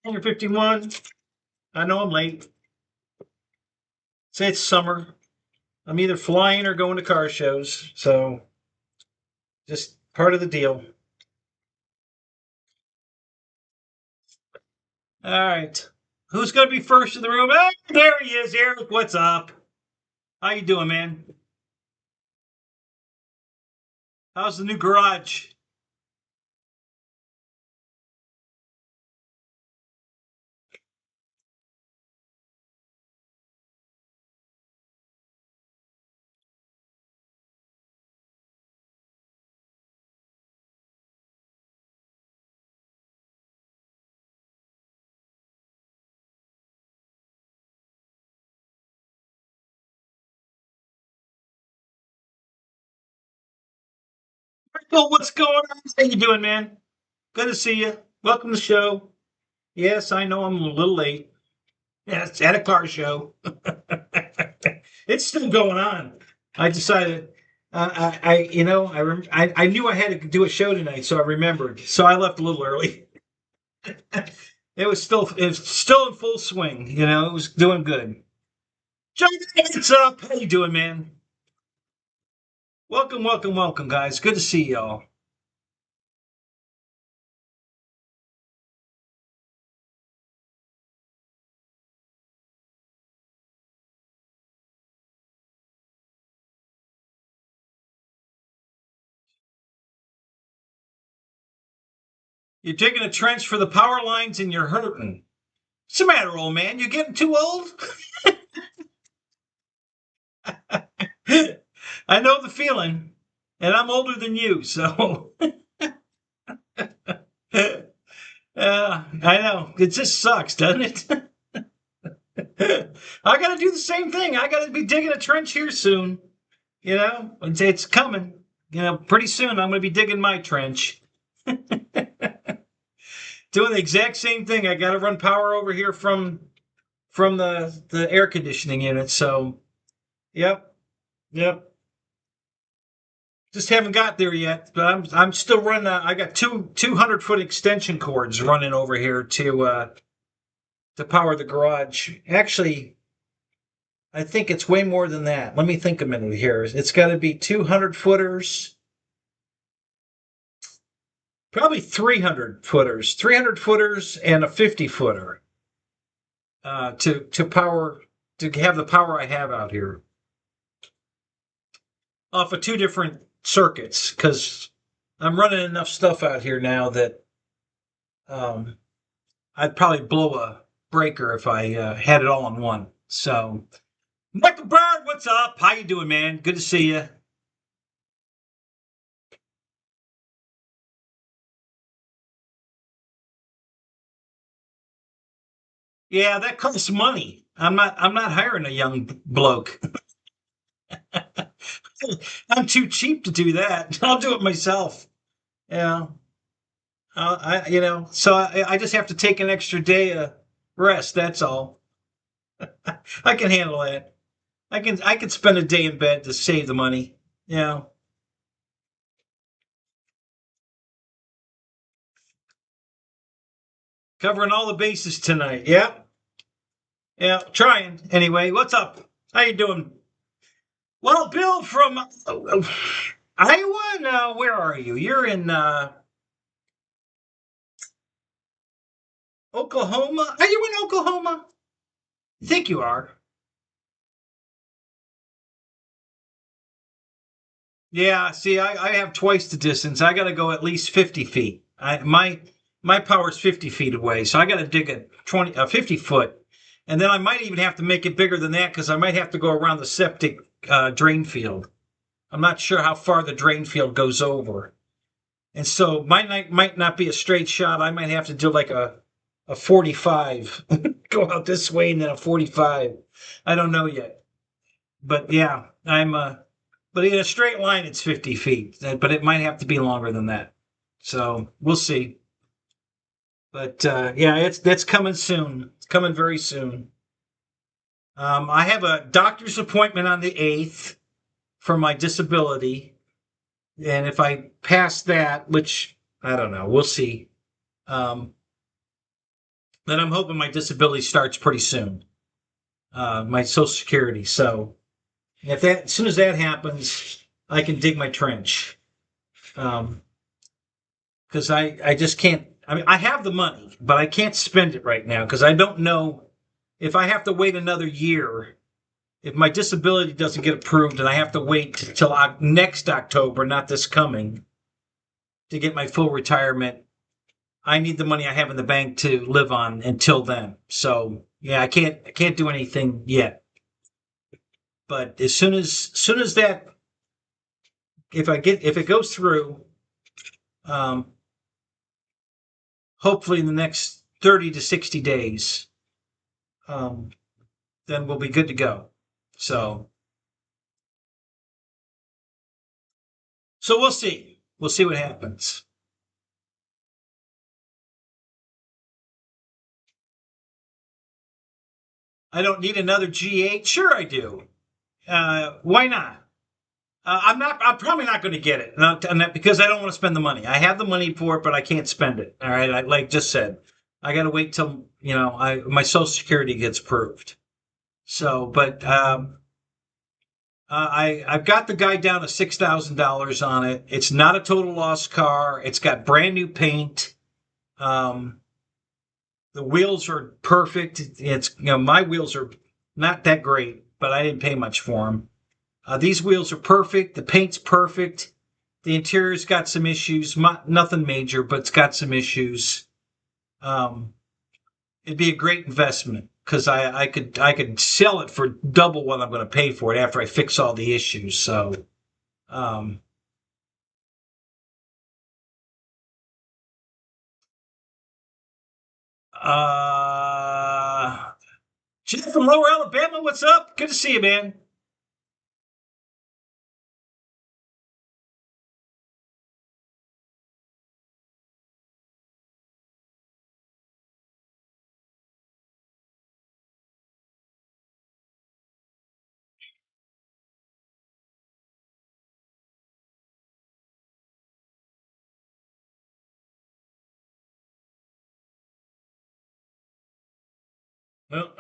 Hanger 51. I know I'm late. Say it's summer. I'm either flying or going to car shows, so just part of the deal. All right. Who's going to be first in the room? Hey, there he is, Eric. What's up? How you doing, man? How's the new garage? Michael, what's going on? How you doing, man? Good to see you. Welcome to the show. Yes, I know I'm a little late. Yeah, it's at a car show. It's still going on. I decided, I knew I had to do a show tonight, so I remembered. So I left a little early. It was still in full swing. It was doing good. Johnny, what's up? How you doing, man? Welcome, welcome, welcome, guys. Good to see y'all. You're digging a trench for the power lines and you're hurting. What's the matter, old man? You getting too old? I know the feeling, and I'm older than you, so I know. It just sucks, doesn't it? I got to do the same thing. I got to be digging a trench here soon. It's coming. Pretty soon I'm going to be digging my trench. Doing the exact same thing. I got to run power over here from the air conditioning unit. So, yep, yep. Just haven't got there yet, but I'm still running. I got 200-foot extension cords running over here to power the garage. Actually, I think it's way more than that. Let me think a minute here. It's got to be 200 footers, probably 300 footers, and a 50 footer to power to have the power I have out here off of two different circuits because I'm running enough stuff out here now that um, I'd probably blow a breaker if I had it all in one. So, Michael Bird, what's up? How you doing, man? Good to see you. Yeah, that costs money. I'm not hiring a young bloke. I'm too cheap to do that. I'll do it myself. Yeah. So I just have to take an extra day of rest. That's all. I can handle that. I can spend a day in bed to save the money. Yeah. Covering all the bases tonight. Yeah. Yeah. Trying. Anyway, what's up? How you doing? Well, Bill from Iowa. Now, where are you? You're in Oklahoma. Are you in Oklahoma? I think you are. Yeah, see, I have twice the distance. I got to go at least 50 feet. My power's 50 feet away, so I got to dig a 50 foot, and then I might even have to make it bigger than that because I might have to go around the septic drain field. I'm not sure how far the drain field goes over, and so my night might not be a straight shot. I might have to do like a 45, go out this way and then a 45. I don't know yet, but yeah, but in a straight line, it's 50 feet, but it might have to be longer than that. So we'll see. But yeah, that's coming soon. It's coming very soon. I have a doctor's appointment on the 8th for my disability. And if I pass that, which I don't know, we'll see. Um, then I'm hoping my disability starts pretty soon. My Social Security. So if that, as soon as that happens, I can dig my trench. Because I just can't. I mean, I have the money, but I can't spend it right now because I don't know if I have to wait another year. If my disability doesn't get approved and I have to wait till next October, not this coming, to get my full retirement, I need the money I have in the bank to live on until then. So yeah, I can't do anything yet. But as soon as that, if it goes through, um, hopefully in the next 30 to 60 days, um, then we'll be good to go. So so we'll see. We'll see what happens. I don't need another G8. Sure, I do. Why not? I'm not. I'm probably not going to get it, because I don't want to spend the money. I have the money for it, but I can't spend it. All right, I like just said, I got to wait till my Social Security gets approved. So, but I've got the guy down to $6,000 on it. It's not a total loss car. It's got brand new paint. Um, the wheels are perfect. It's my wheels are not that great, but I didn't pay much for them. These wheels are perfect. The paint's perfect. The interior's got some issues. Nothing major, but it's got some issues. Um, it'd be a great investment because I could sell it for double what I'm going to pay for it after I fix all the issues. So, um, uh, Jeff from Lower Alabama, what's up? Good to see you, man. Well,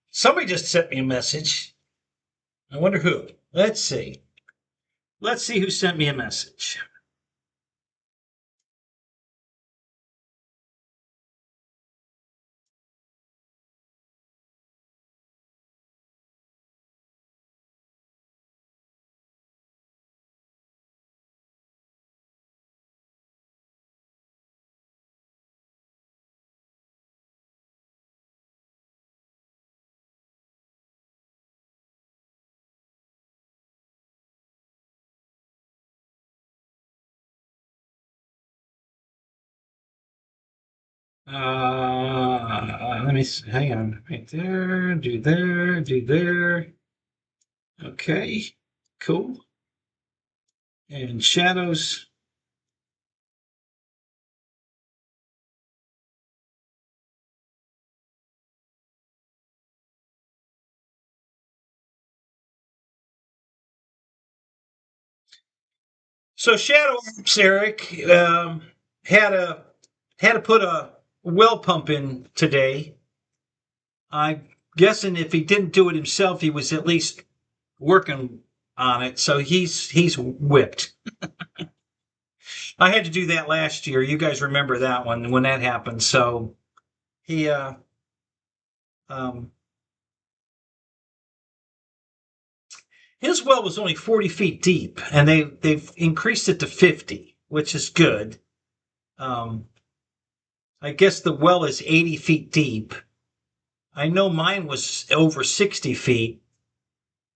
somebody just sent me a message. I wonder who. Let's see. Let's see who sent me a message. Let me see. Hang on. Right there. Do there. Do there. Okay. Cool. And shadows. So Shadow Ops, Eric, had a had to put a well pump in today. I'm guessing if he didn't do it himself, he was at least working on it. So he's whipped. I had to do that last year. You guys remember that one when that happened. So he um, his well was only 40 feet deep, and they've increased it to 50, which is good. Um, I guess the well is 80 feet deep. I know mine was over 60 feet.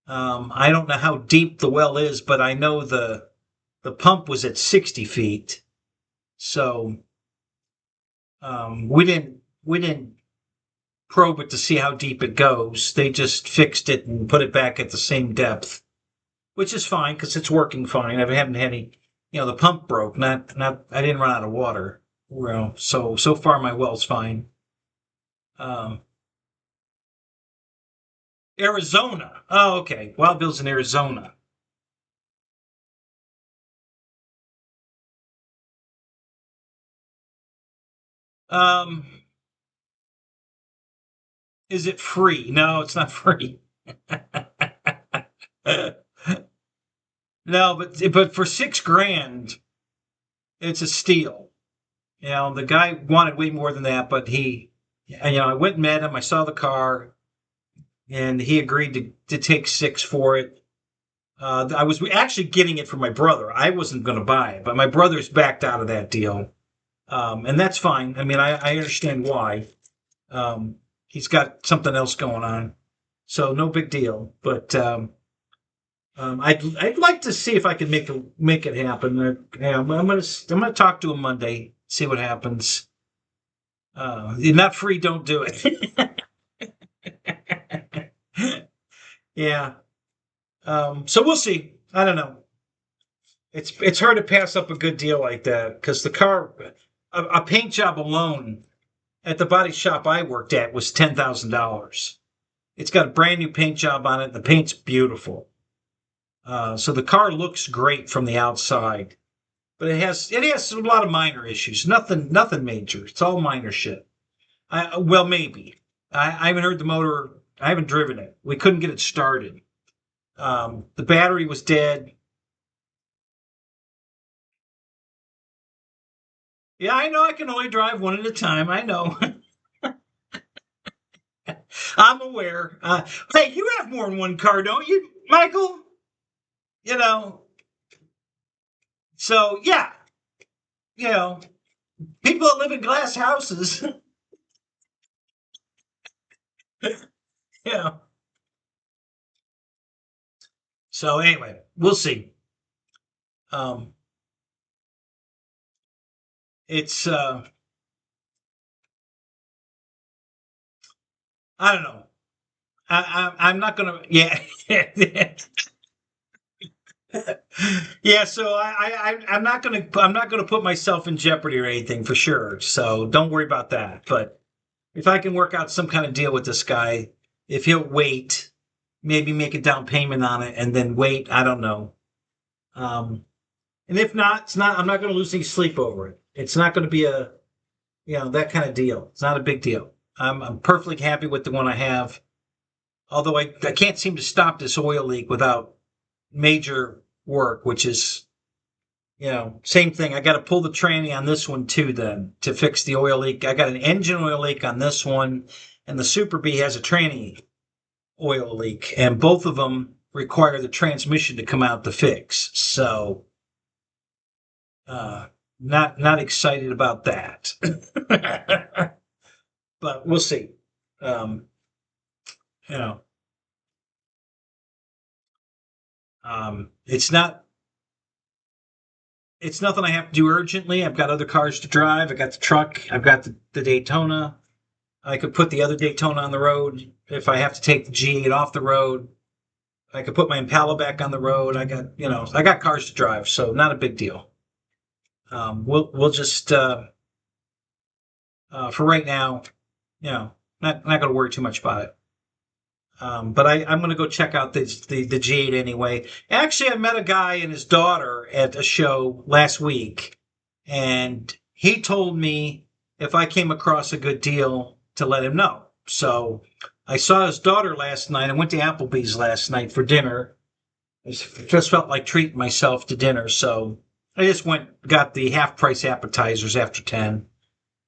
I don't know how deep the well is, but I know the pump was at 60 feet. So we didn't probe it to see how deep it goes. They just fixed it and put it back at the same depth, which is fine because it's working fine. I haven't had any, the pump broke. Not I didn't run out of water. Well, so far my well's fine. Um, Arizona. Oh, okay. Wild Bill's in Arizona. Um, Is it free? No, it's not free. No, but for 6 grand, it's a steal. You know, the guy wanted way more than that, but I went and met him. I saw the car, and he agreed to take 6 for it. I was actually getting it for my brother. I wasn't going to buy it, but my brother's backed out of that deal, and that's fine. I mean, I understand why. He's got something else going on, so no big deal. But I'd like to see if I can make it happen. Yeah, I'm gonna talk to him Monday, see what happens. You're not free, don't do it. Yeah. So we'll see. I don't know. It's hard to pass up a good deal like that because the car, a paint job alone at the body shop I worked at was $10,000. It's got a brand new paint job on it. The paint's beautiful. So the car looks great from the outside, but it has a lot of minor issues. Nothing major. It's all minor shit. Well, maybe. I haven't heard the motor. I haven't driven it. We couldn't get it started. The battery was dead. Yeah, I know I can only drive one at a time. I know. I'm aware. Hey, you have more than one car, don't you, Michael? You know. So yeah, you know, people that live in glass houses. Yeah. So anyway, we'll see. Um, it's I don't know. I'm not gonna. Yeah. Yeah. So I'm not gonna put myself in jeopardy or anything for sure. So don't worry about that. But if I can work out some kind of deal with this guy, if he'll wait, maybe make a down payment on it and then wait. I don't know. Um, and if not, it's not. I'm not going to lose any sleep over it. It's not going to be that kind of deal. It's not a big deal. I'm perfectly happy with the one I have. Although I can't seem to stop this oil leak without major work, which is same thing. I got to pull the tranny on this one too, then to fix the oil leak. I got an engine oil leak on this one, and the Super B has a tranny oil leak, and both of them require the transmission to come out to fix. So, not excited about that, but we'll see. Um, you know, it's not. It's nothing I have to do urgently. I've got other cars to drive. I got the truck. I've got the Daytona. I could put the other Daytona on the road if I have to take the G8 off the road. I could put my Impala back on the road. I got cars to drive, so not a big deal. We'll just for right now, not going to worry too much about it. But I'm going to go check out the G8 anyway. Actually, I met a guy and his daughter at a show last week, and he told me if I came across a good deal to let him know. So I saw his daughter last night. I went to Applebee's last night for dinner. I just felt like treating myself to dinner, so I just got the half price appetizers after 10,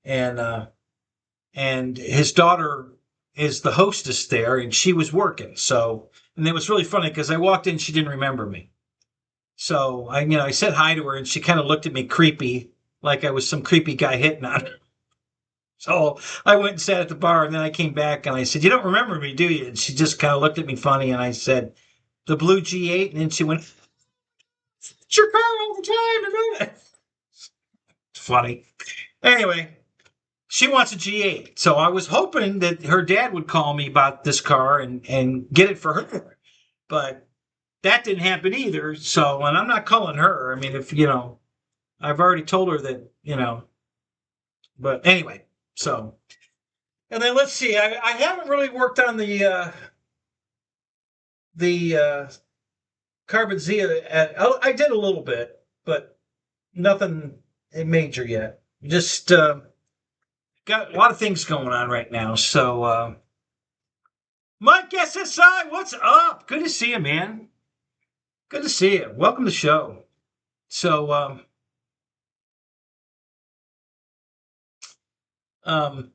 and his daughter is the hostess there, and she was working. So, and it was really funny because I walked in, she didn't remember me. So I said hi to her, and she kind of looked at me creepy, like I was some creepy guy hitting on her. So I went and sat at the bar, and then I came back and I said, "You don't remember me, do you?" And she just kind of looked at me funny, and I said, "The blue G8," and then she went, "It's your car all the time, isn't it?" It's funny. Anyway, she wants a G8. So I was hoping that her dad would call me about this car and get it for her. But that didn't happen either. So, and I'm not calling her. I mean, I've already told her that. But anyway, so, and then let's see. I haven't really worked on the Carbon Zia. I did a little bit, but nothing major yet. Just got a lot of things going on right now. So Mike SSI, what's up? Good to see you, man. Good to see you. Welcome to the show. So, um,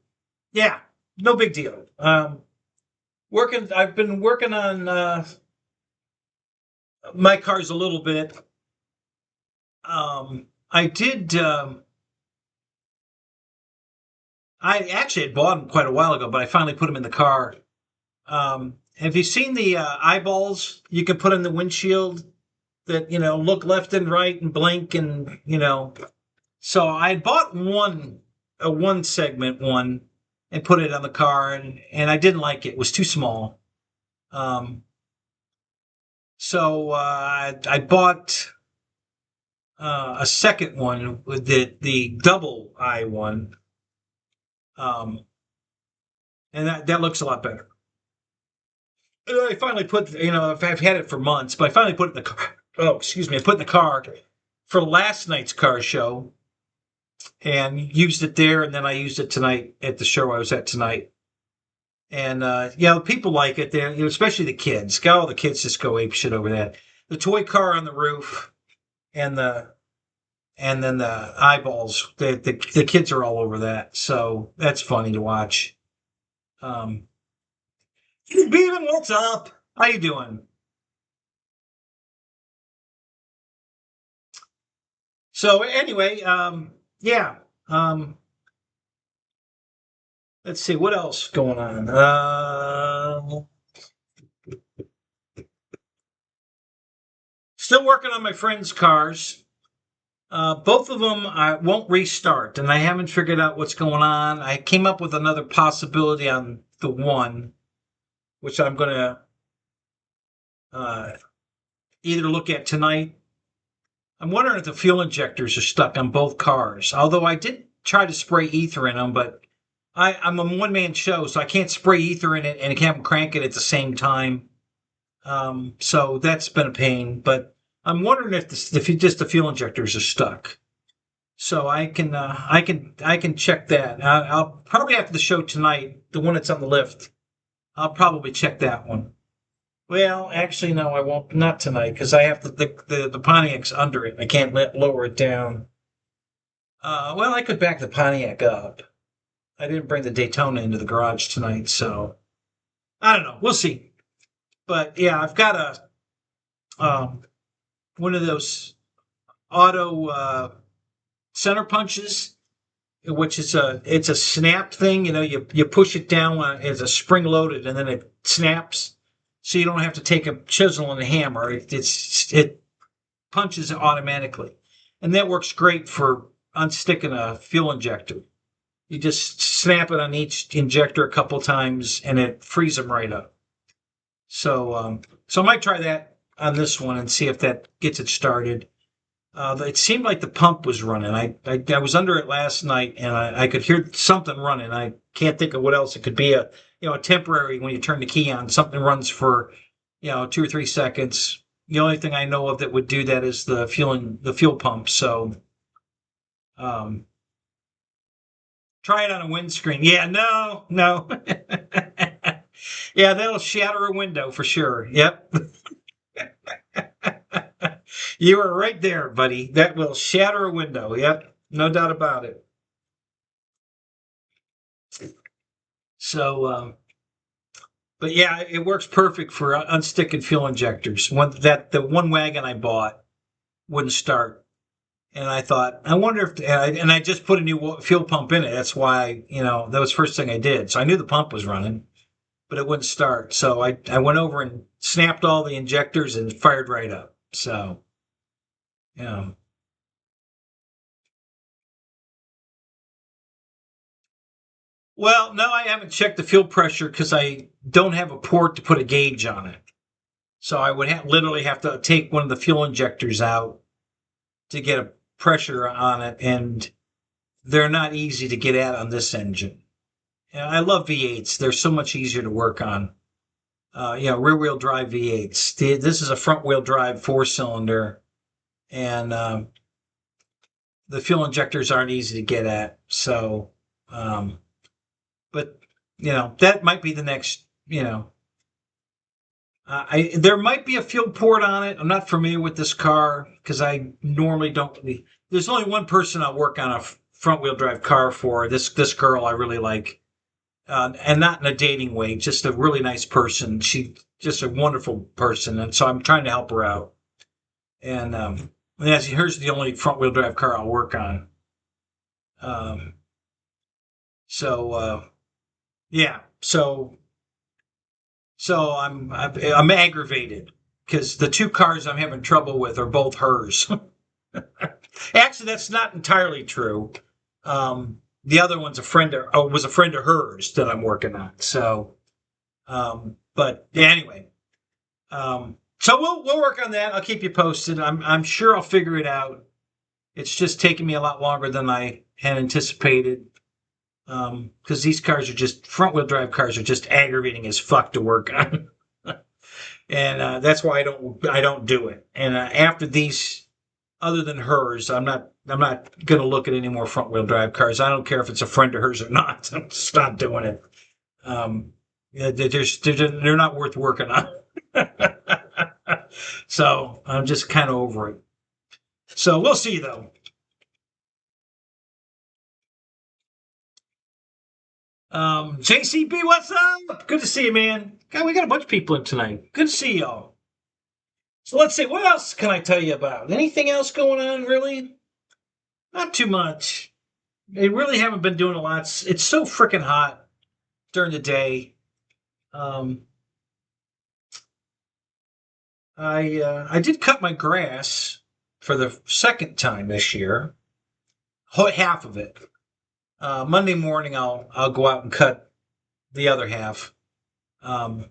yeah, no big deal. I've been working on my cars a little bit. I did. I actually had bought them quite a while ago, but I finally put them in the car. Have you seen the eyeballs you can put in the windshield that look left and right and blink and So I bought a one segment one and put it on the car, and I didn't like it. It was too small. Um, I bought a second one with the double eye one, um, and that looks a lot better. And I finally put, I've had it for months, but I finally put it in the car. Oh, excuse me, I put it in the car for last night's car show and used it there, and then I used it tonight at the show I was at tonight. And people like it. They, especially the kids. All the kids just go ape shit over that. The toy car on the roof, and then the eyeballs. The kids are all over that. So that's funny to watch. Um, Beeman, what's up? How you doing? So anyway, yeah. Let's see what else going on. Still working on my friends' cars. Both of them I won't restart, and I haven't figured out what's going on. I came up with another possibility on the one, which I'm going to uh, either look at tonight. I'm wondering if the fuel injectors are stuck on both cars. Although I did try to spray ether in them, but I'm a one-man show, so I can't spray ether in it and I can't crank it at the same time. So that's been a pain. But I'm wondering if just the fuel injectors are stuck. So I can check that. I'll probably after the show tonight, the one that's on the lift. I'll probably check that one. Well, actually, no, I won't. Not tonight because I have the Pontiac's under it. I can't lower it down. Well, I could back the Pontiac up. I didn't bring the Daytona into the garage tonight, so I don't know. We'll see. But yeah, I've got one of those auto center punches, which is it's a snap thing. You push it down when it's a spring loaded, and then it snaps, so you don't have to take a chisel and a hammer. It punches automatically, and that works great for unsticking a fuel injector. You just snap it on each injector a couple times, and it frees them right up. So I might try that on this one and see if that gets it started. It seemed like the pump was running. I was under it last night and I could hear something running. I can't think of what else it could be. A temporary when you turn the key on, something runs for 2 or 3 seconds. The only thing I know of that would do that is the fuel pump. So um, try it on a windscreen. Yeah, no. Yeah, that'll shatter a window for sure. Yep. You were right there, buddy. That will shatter a window. Yep, no doubt about it. So, but yeah, it works perfect for unsticking fuel injectors. The one wagon I bought wouldn't start, and I thought, I wonder if, and I just put a new fuel pump in it. That's why, that was the first thing I did. So I knew the pump was running, but it wouldn't start. So I went over and snapped all the injectors and fired right up. So, yeah. Well, no, I haven't checked the fuel pressure because I don't have a port to put a gauge on it. So I would literally have to take one of the fuel injectors out to get a pressure on it, and they're not easy to get at on this engine. And I love V8s; they're so much easier to work on. Rear wheel drive V8s. This is a front wheel drive 4-cylinder, and the fuel injectors aren't easy to get at. So, but that might be the next. There might be a fuel port on it. I'm not familiar with this car because I normally don't. There's only one person I'll work on a front wheel drive car for. This girl I really like, and not in a dating way, just a really nice person. She just a wonderful person, and so I'm trying to help her out. And yeah, here's the only front wheel drive car I'll work on. Um, so yeah, so I'm aggravated because the two cars I'm having trouble with are both hers. Actually, that's not entirely true. The other one's was a friend of hers that I'm working on. So, but yeah, anyway, so we'll work on that. I'll keep you posted. I'm sure I'll figure it out. It's just taking me a lot longer than I had anticipated. Because these cars are just front wheel drive cars are just aggravating as fuck to work on, and that's why I don't do it. And after these, other than hers, I'm not gonna look at any more front wheel drive cars. I don't care if it's a friend of hers or not. I'm just not doing it. Yeah, they're not worth working on. So I'm just kind of over it. So we'll see though. JCB, what's up? Good to see you, man. God, we got a bunch of people in tonight. Good to see y'all. So let's see, what else can I tell you about? Anything else going on, really? Not too much. They really haven't been doing a lot. It's so freaking hot during the day. Um, I did cut my grass for the second time this year, half of it. Monday morning, I'll go out and cut the other half. Um,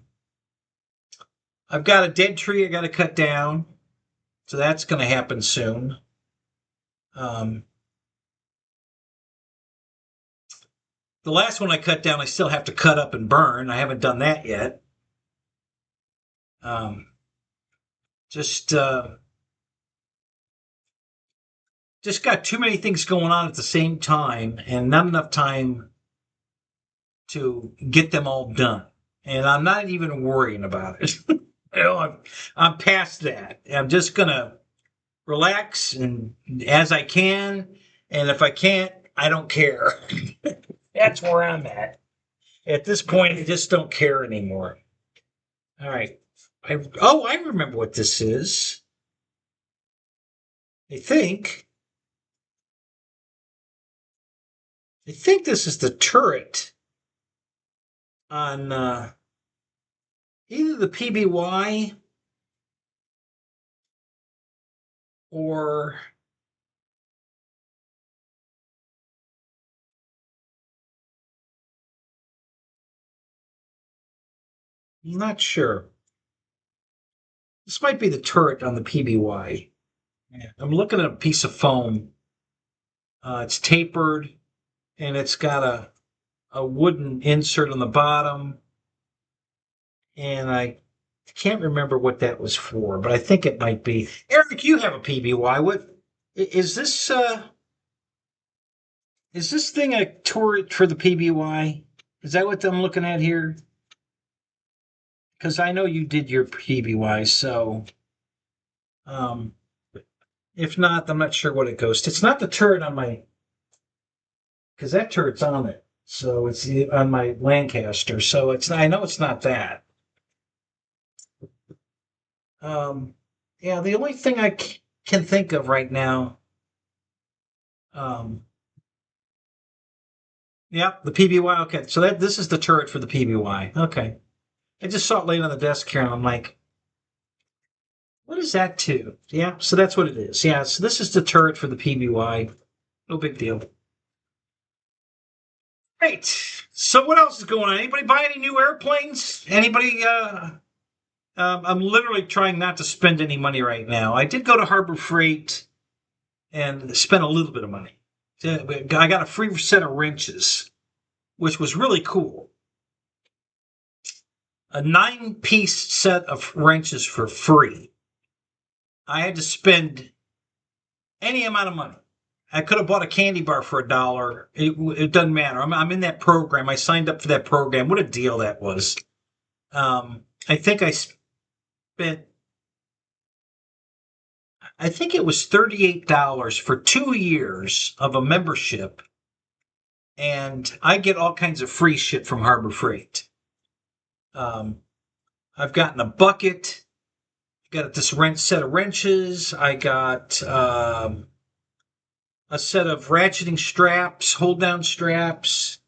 I've got a dead tree I got to cut down, so that's going to happen soon. Um, the last one I cut down, I still have to cut up and burn. I haven't done that yet. Um, just just got too many things going on at the same time, and not enough time to get them all done. And I'm not even worrying about it. I'm past that. I'm just gonna relax and as I can, and if I can't, I don't care. That's where I'm at. At this point, I just don't care anymore. All right. I remember what this is. I think. I think this is the turret on either the PBY or I'm not sure. This might be the turret on the PBY. Yeah. I'm looking at a piece of foam. It's tapered and it's got a wooden insert on the bottom. And I can't remember what that was for, but I think it might be. Eric, you have a PBY. What is this? Is this thing a turret for the PBY? Is that what I'm looking at here? Because I know you did your PBY, so um, if not, I'm not sure what it goes to. It's not the turret on my, because that turret's on it, so it's on my Lancaster. So it's I know it's not that. Um, yeah, the only thing I can think of right now. Um, yeah, the PBY. Okay, so this is the turret for the PBY. Okay, I just saw it laying on the desk here, and I'm like, what is that to? Yeah, so that's what it is. Yeah, so this is the turret for the PBY. No big deal. Right. So what else is going on? Anybody buy any new airplanes? Anybody? I'm literally trying not to spend any money right now. I did go to Harbor Freight and spent a little bit of money. I got a free set of wrenches, which was really cool. A 9-piece set of wrenches for free. I had to spend any amount of money. I could have bought a candy bar for $1. It doesn't matter. I'm in that program. I signed up for that program. What a deal that was. I think spent, I think it was $38 for 2 years of a membership, and I get all kinds of free shit from Harbor Freight. Um, I've gotten a bucket, got this set of wrenches. I got a set of ratcheting straps, hold down straps.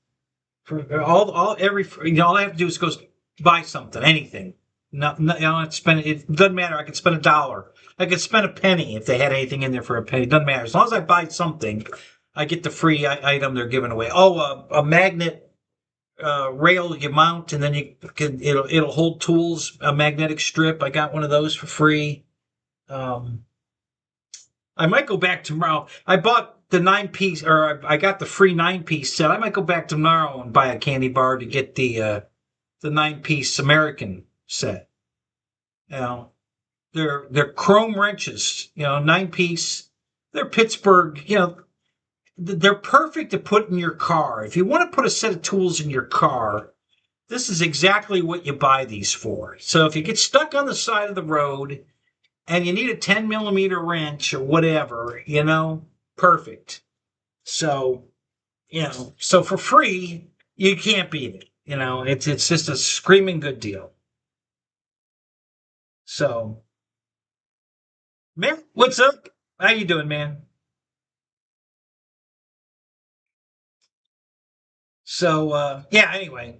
For all I have to do is go buy something, anything. I don't have to spend it. Doesn't matter. I could spend $1. I could spend a penny if they had anything in there for a penny. Doesn't matter. As long as I buy something, I get the free item they're giving away. Oh, a magnet rail you mount, and then it'll hold tools. A magnetic strip. I got one of those for free. I might go back tomorrow. I bought the 9-piece, or I got the free 9-piece set. I might go back tomorrow and buy a candy bar to get the 9-piece American set. You know, they're chrome wrenches. 9-piece. They're Pittsburgh. They're perfect to put in your car. If you want to put a set of tools in your car, this is exactly what you buy these for. So if you get stuck on the side of the road and you need a 10 millimeter wrench or whatever, perfect. So, so for free, you can't beat it. It's just a screaming good deal. So, man, what's up? How you doing, man? So, yeah, anyway,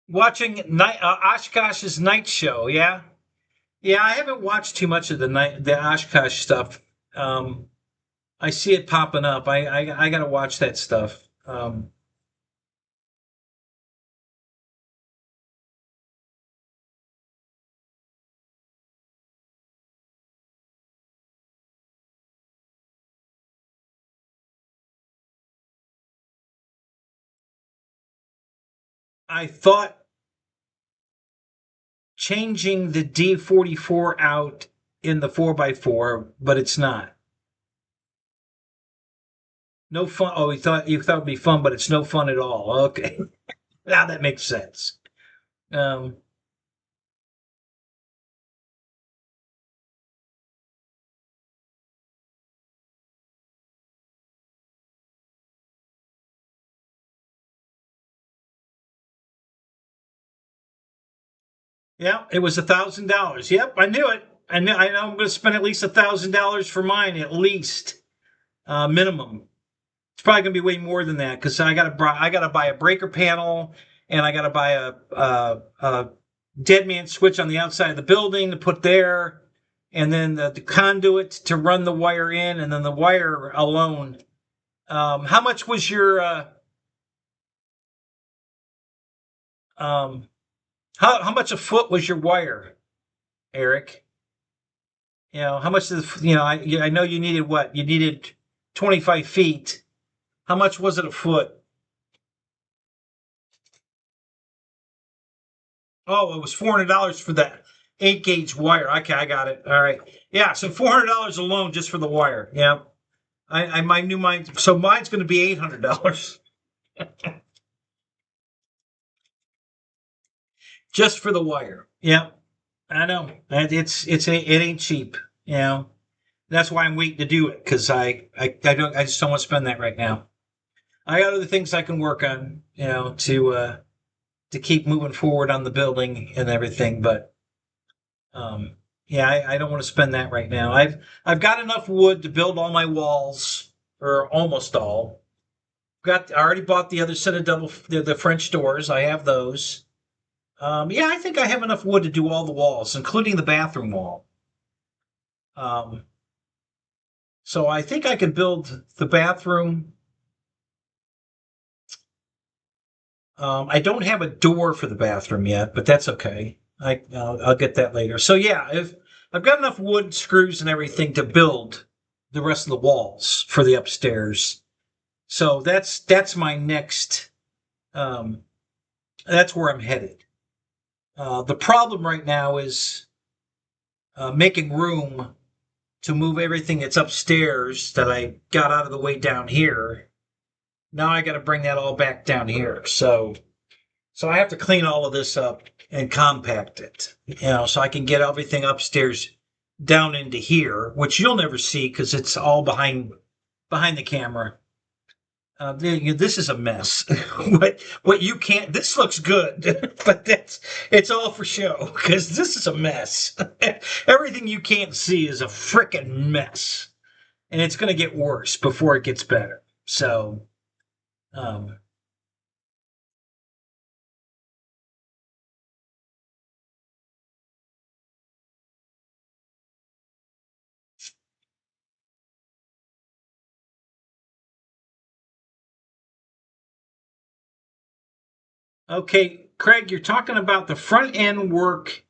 watching Oshkosh's night show, yeah? Yeah, I haven't watched too much of the Oshkosh stuff. I see it popping up. I got to watch that stuff. I thought changing the D44 out in the 4x4, but it's not. No fun. Oh, you thought it'd be fun, but it's no fun at all. Okay, now that makes sense. Um, yeah, it was $1,000. Yep, I knew it. I know I'm going to spend at least $1,000 for mine, at least minimum. It's probably going to be way more than that because I gotta buy a breaker panel, and I gotta buy a dead man switch on the outside of the building to put there, and then the conduit to run the wire in, and then the wire alone. How much was your um, how much a foot was your wire, Eric? How much is I know you needed what? You needed 25 feet. How much was it a foot? Oh, it was $400 for that 8 gauge wire. Okay, I got it. All right. Yeah, so $400 alone just for the wire. Yeah. I my new mine. So mine's going to be $800 just for the wire. Yeah, I know. And it ain't cheap. That's why I'm waiting to do it because I just don't want to spend that right now. I got other things I can work on. To keep moving forward on the building and everything, but yeah, I don't want to spend that right now. I've got enough wood to build all my walls, or almost all. I already bought the other set of the French doors. I have those. Yeah, I think I have enough wood to do all the walls, including the bathroom wall. Um, so I think I can build the bathroom. I don't have a door for the bathroom yet, but that's okay. I'll get that later. So yeah, if I've got enough wood, screws, and everything to build the rest of the walls for the upstairs. So that's my next. Um, that's where I'm headed. The problem right now is making room to move everything that's upstairs that I got out of the way down here. Now I got to bring that all back down here. So So I have to clean all of this up and compact it, so I can get everything upstairs down into here, which you'll never see because it's all behind the camera. This is a mess. What you can't. This looks good, but it's all for show because this is a mess. Everything you can't see is a frickin' mess, and it's going to get worse before it gets better. So, um, okay, Craig, you're talking about the front end work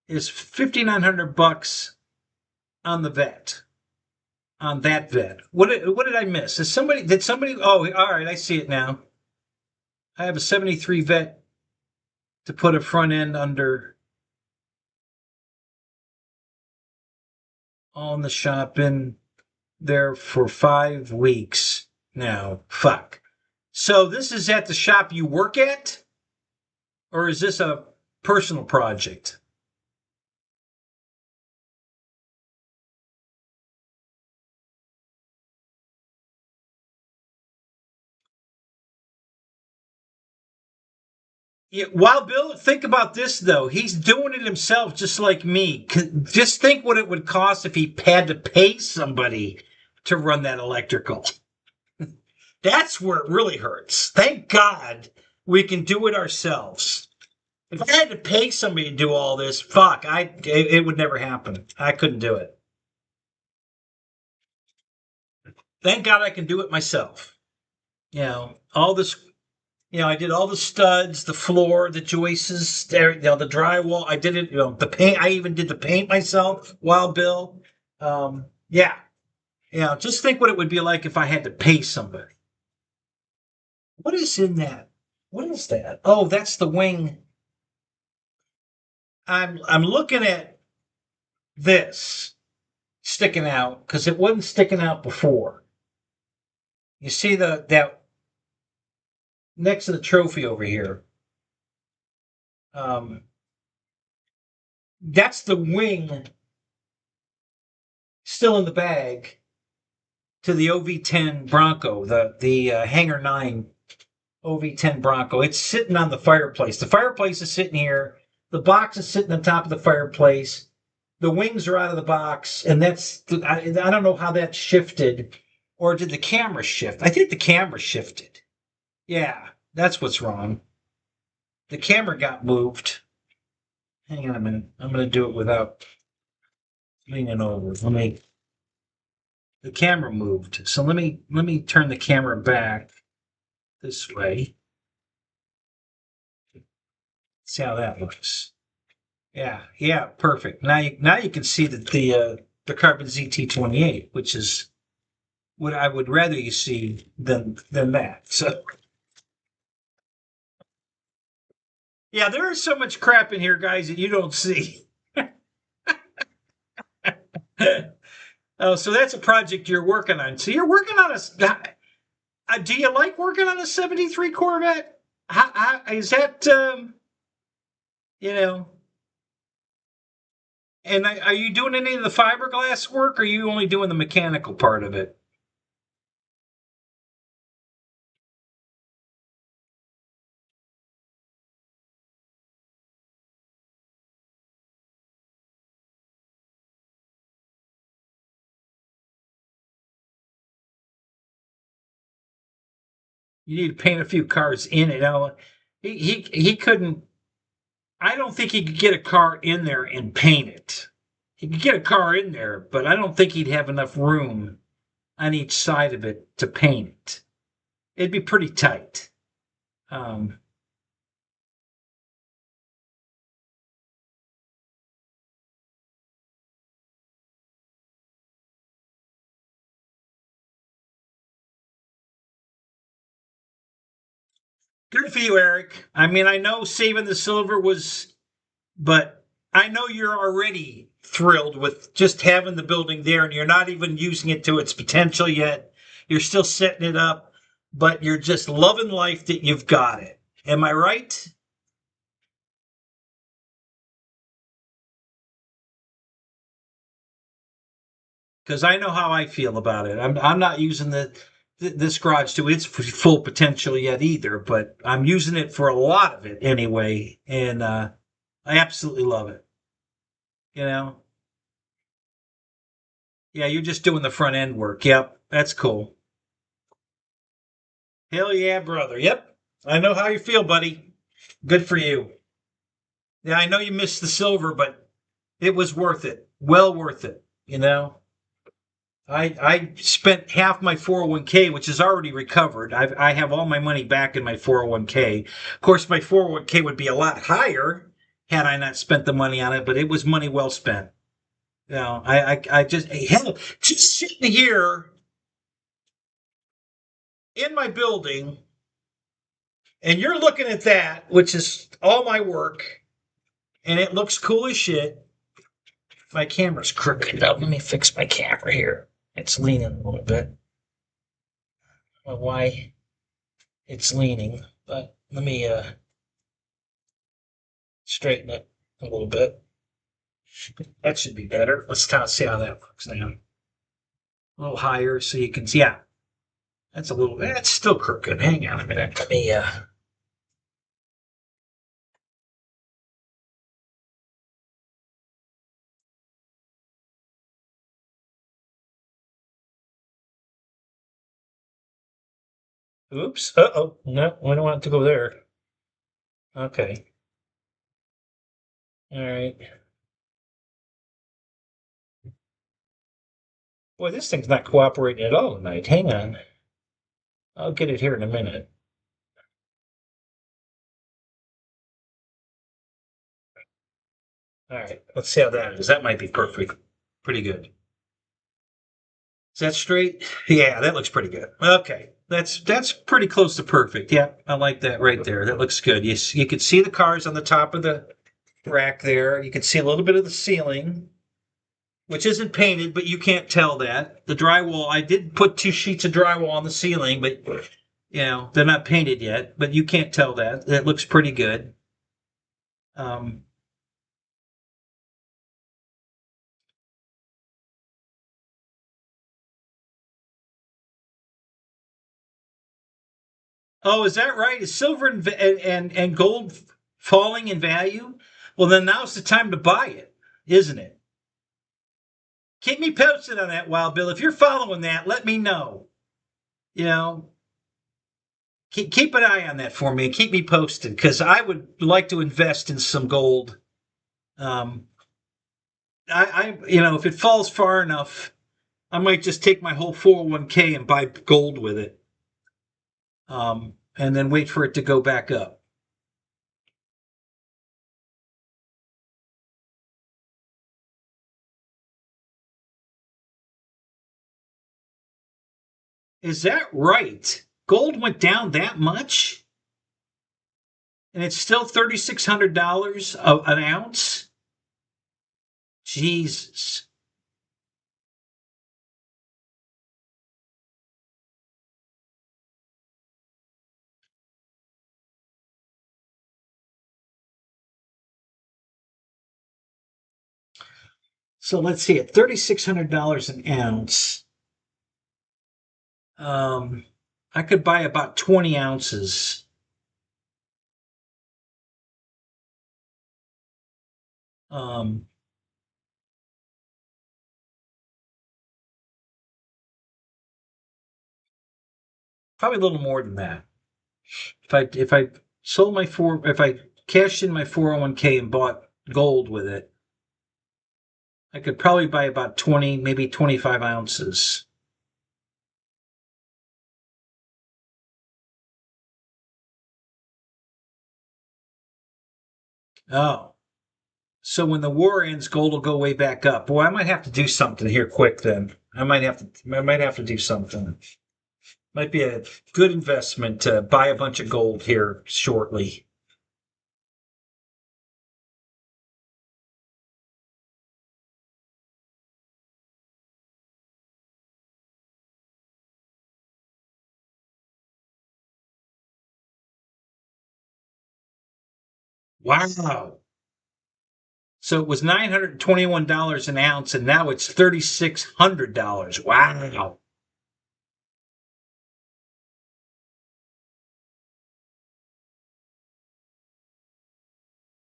is $5,900 on the vet. On that vet. What did I miss? Did somebody oh all right, I see it now. I have a 73 vet to put a front end under on the shop in there for 5 weeks now. Fuck. So this is at the shop you work at? Or is this a personal project? Yeah, Wild Bill, think about this though. He's doing it himself just like me. Just think what it would cost if he had to pay somebody to run that electrical. That's where it really hurts. Thank God we can do it ourselves. If I had to pay somebody to do all this, fuck, it would never happen. I couldn't do it. Thank God I can do it myself. All this, I did all the studs, the floor, the joists, the drywall. I did it, the paint. I even did the paint myself. Wild Bill. Yeah, just think what it would be like if I had to pay somebody. What is in that? What is that? Oh, that's the wing. I'm looking at this sticking out because it wasn't sticking out before. You see that next to the trophy over here. Um, that's the wing still in the bag to the OV10 Bronco, the Hangar 9 OV10 Bronco. It's sitting on the fireplace. The fireplace is sitting here. The box is sitting on top of the fireplace. The wings are out of the box, and I don't know how that shifted, or did the camera shift? I think the camera shifted. Yeah, that's what's wrong. The camera got moved. Hang on a minute. I'm going to do it without leaning over. The camera moved. So let me turn the camera back this way. See how that looks. Yeah, perfect. Now you can see that the Carbon ZT-28, which is what I would rather you see than that. So yeah, there is so much crap in here, guys, that you don't see. Oh, so that's a project you're working on. So you're working on do you like working on a 73 Corvette? How is that, you know, and are you doing any of the fiberglass work, or are you only doing the mechanical part of it? You need to paint a few cars in it. He couldn't. I don't think he could get a car in there and paint it. He could get a car in there, but I don't think he'd have enough room on each side of it to paint it. It'd be pretty tight. Um, Good for you, Eric. I mean, I know saving the silver was, but I know you're already thrilled with just having the building there, and you're not even using it to its potential yet. You're still setting it up, but you're just loving life that you've got it. Am I right? Because I know how I feel about it. I'm not using this garage to its full potential yet either, but I'm using it for a lot of it anyway, and I absolutely love it. You know, yeah, you're just doing the front end work. Yep, that's cool. Hell yeah, brother. Yep, I know how you feel, buddy. Good for you. Yeah, I know you missed the silver, but it was worth it. Well worth it. You know. I spent half my 401k, which is already recovered. I have all my money back in my 401k. Of course, my 401k would be a lot higher had I not spent the money on it, but it was money well spent. You know, I just hell, just sitting here in my building, and you're looking at that, which is all my work, and it looks cool as shit. My camera's crooked. Let me fix my camera here. It's leaning a little bit. I don't know why it's leaning, but let me straighten it a little bit. That should be better. Let's see how that looks now. A little higher so you can see. Yeah, that's a little. That's still crooked. Hang on a minute. Let me. Oops. Uh oh. No, we don't want it to go there. Okay. All right. Boy, this thing's not cooperating at all tonight. Hang on. I'll get it here in a minute. All right. Let's see how that is. That might be perfect. Pretty good. Is that straight? Yeah, that looks pretty good. Okay. That's pretty close to perfect. Yeah, I like that right there. That looks good. You can see the cars on the top of the rack there. You can see a little bit of the ceiling, which isn't painted, but you can't tell that. The drywall, I did put 2 sheets of drywall on the ceiling, but they're not painted yet, but you can't tell that. That looks pretty good. Um, oh, is that right? Is silver and gold falling in value? Well, then now's the time to buy it, isn't it? Keep me posted on that, Wild Bill. If you're following that, let me know. You know, keep an eye on that for me and keep me posted because I would like to invest in some gold. Um, if it falls far enough, I might just take my whole 401k and buy gold with it, and then wait for it to go back up. Is that right? Gold went down that much, and it's still $3,600 an ounce. Jesus. So let's see, at $3,600 an ounce, um, I could buy about 20 ounces. Um, Probably a little more than that. If I sold if I cashed in my 401k and bought gold with it, I could probably buy about 20, maybe 25 ounces. Oh, so when the war ends, gold will go way back up. Boy, I might have to do something here quick then. I might have to do something. Might be a good investment to buy a bunch of gold here shortly. Wow. So it was $921 an ounce, and now it's $3,600. Wow.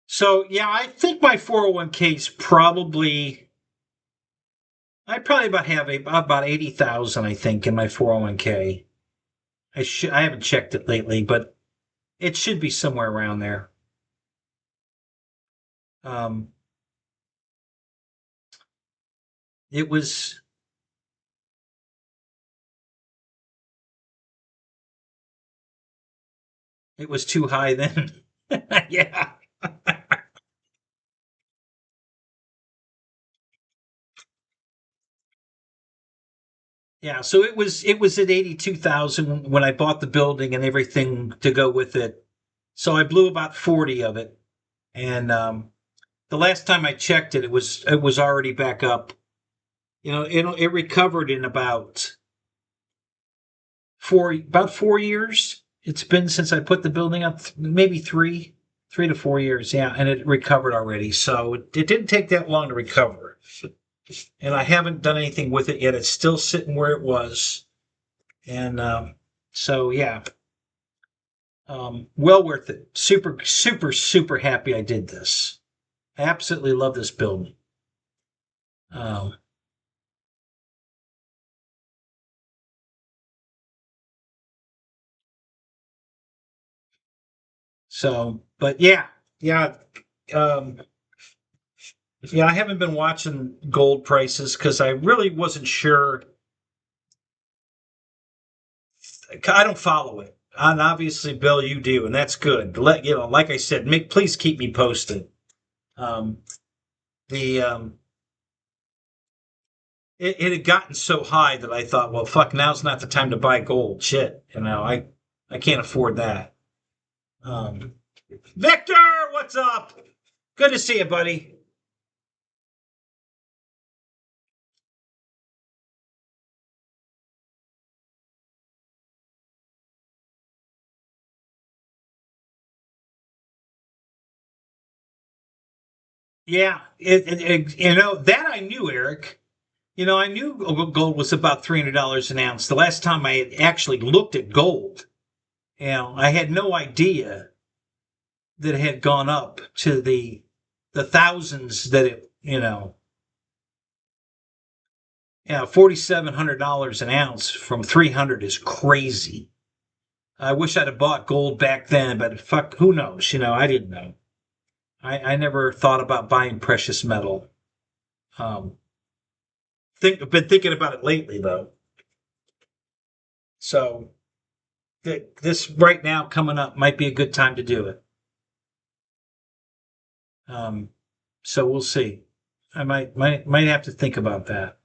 So yeah, I think my 401k is probably I probably about 80,000. I think in my 401k. I haven't checked it lately, but it should be somewhere around there. Um, it was it was too high then. Yeah. Yeah, so it was at 82,000 when I bought the building and everything to go with it. So I blew about 40 of it, and the last time I checked it, it was already back up. It recovered in about 4 years. It's been since I put the building up, maybe 3 to 4 years. Yeah, and it recovered already. So it didn't take that long to recover, and I haven't done anything with it yet. It's still sitting where it was, and so yeah, well worth it. Super, super, super happy I did this. I absolutely love this building. Um, but yeah, yeah, um, yeah. I haven't been watching gold prices because I really wasn't sure. I don't follow it, and obviously, Bill, you do, and that's good. Like I said, please keep me posted. Um, the it had gotten so high that I thought, well, fuck, now's not the time to buy gold. Shit, I can't afford that. Um, Victor, what's up? Good to see you, buddy. Yeah, that I knew, Eric. I knew gold was about $300 an ounce. The last time I had actually looked at gold, I had no idea that it had gone up to the thousands that yeah, $4,700 an ounce from 300 is crazy. I wish I'd have bought gold back then, but fuck, who knows? I didn't know. I never thought about buying precious metal. Um, been thinking about it lately though. So this right now coming up might be a good time to do it. Um, so we'll see. I might have to think about that.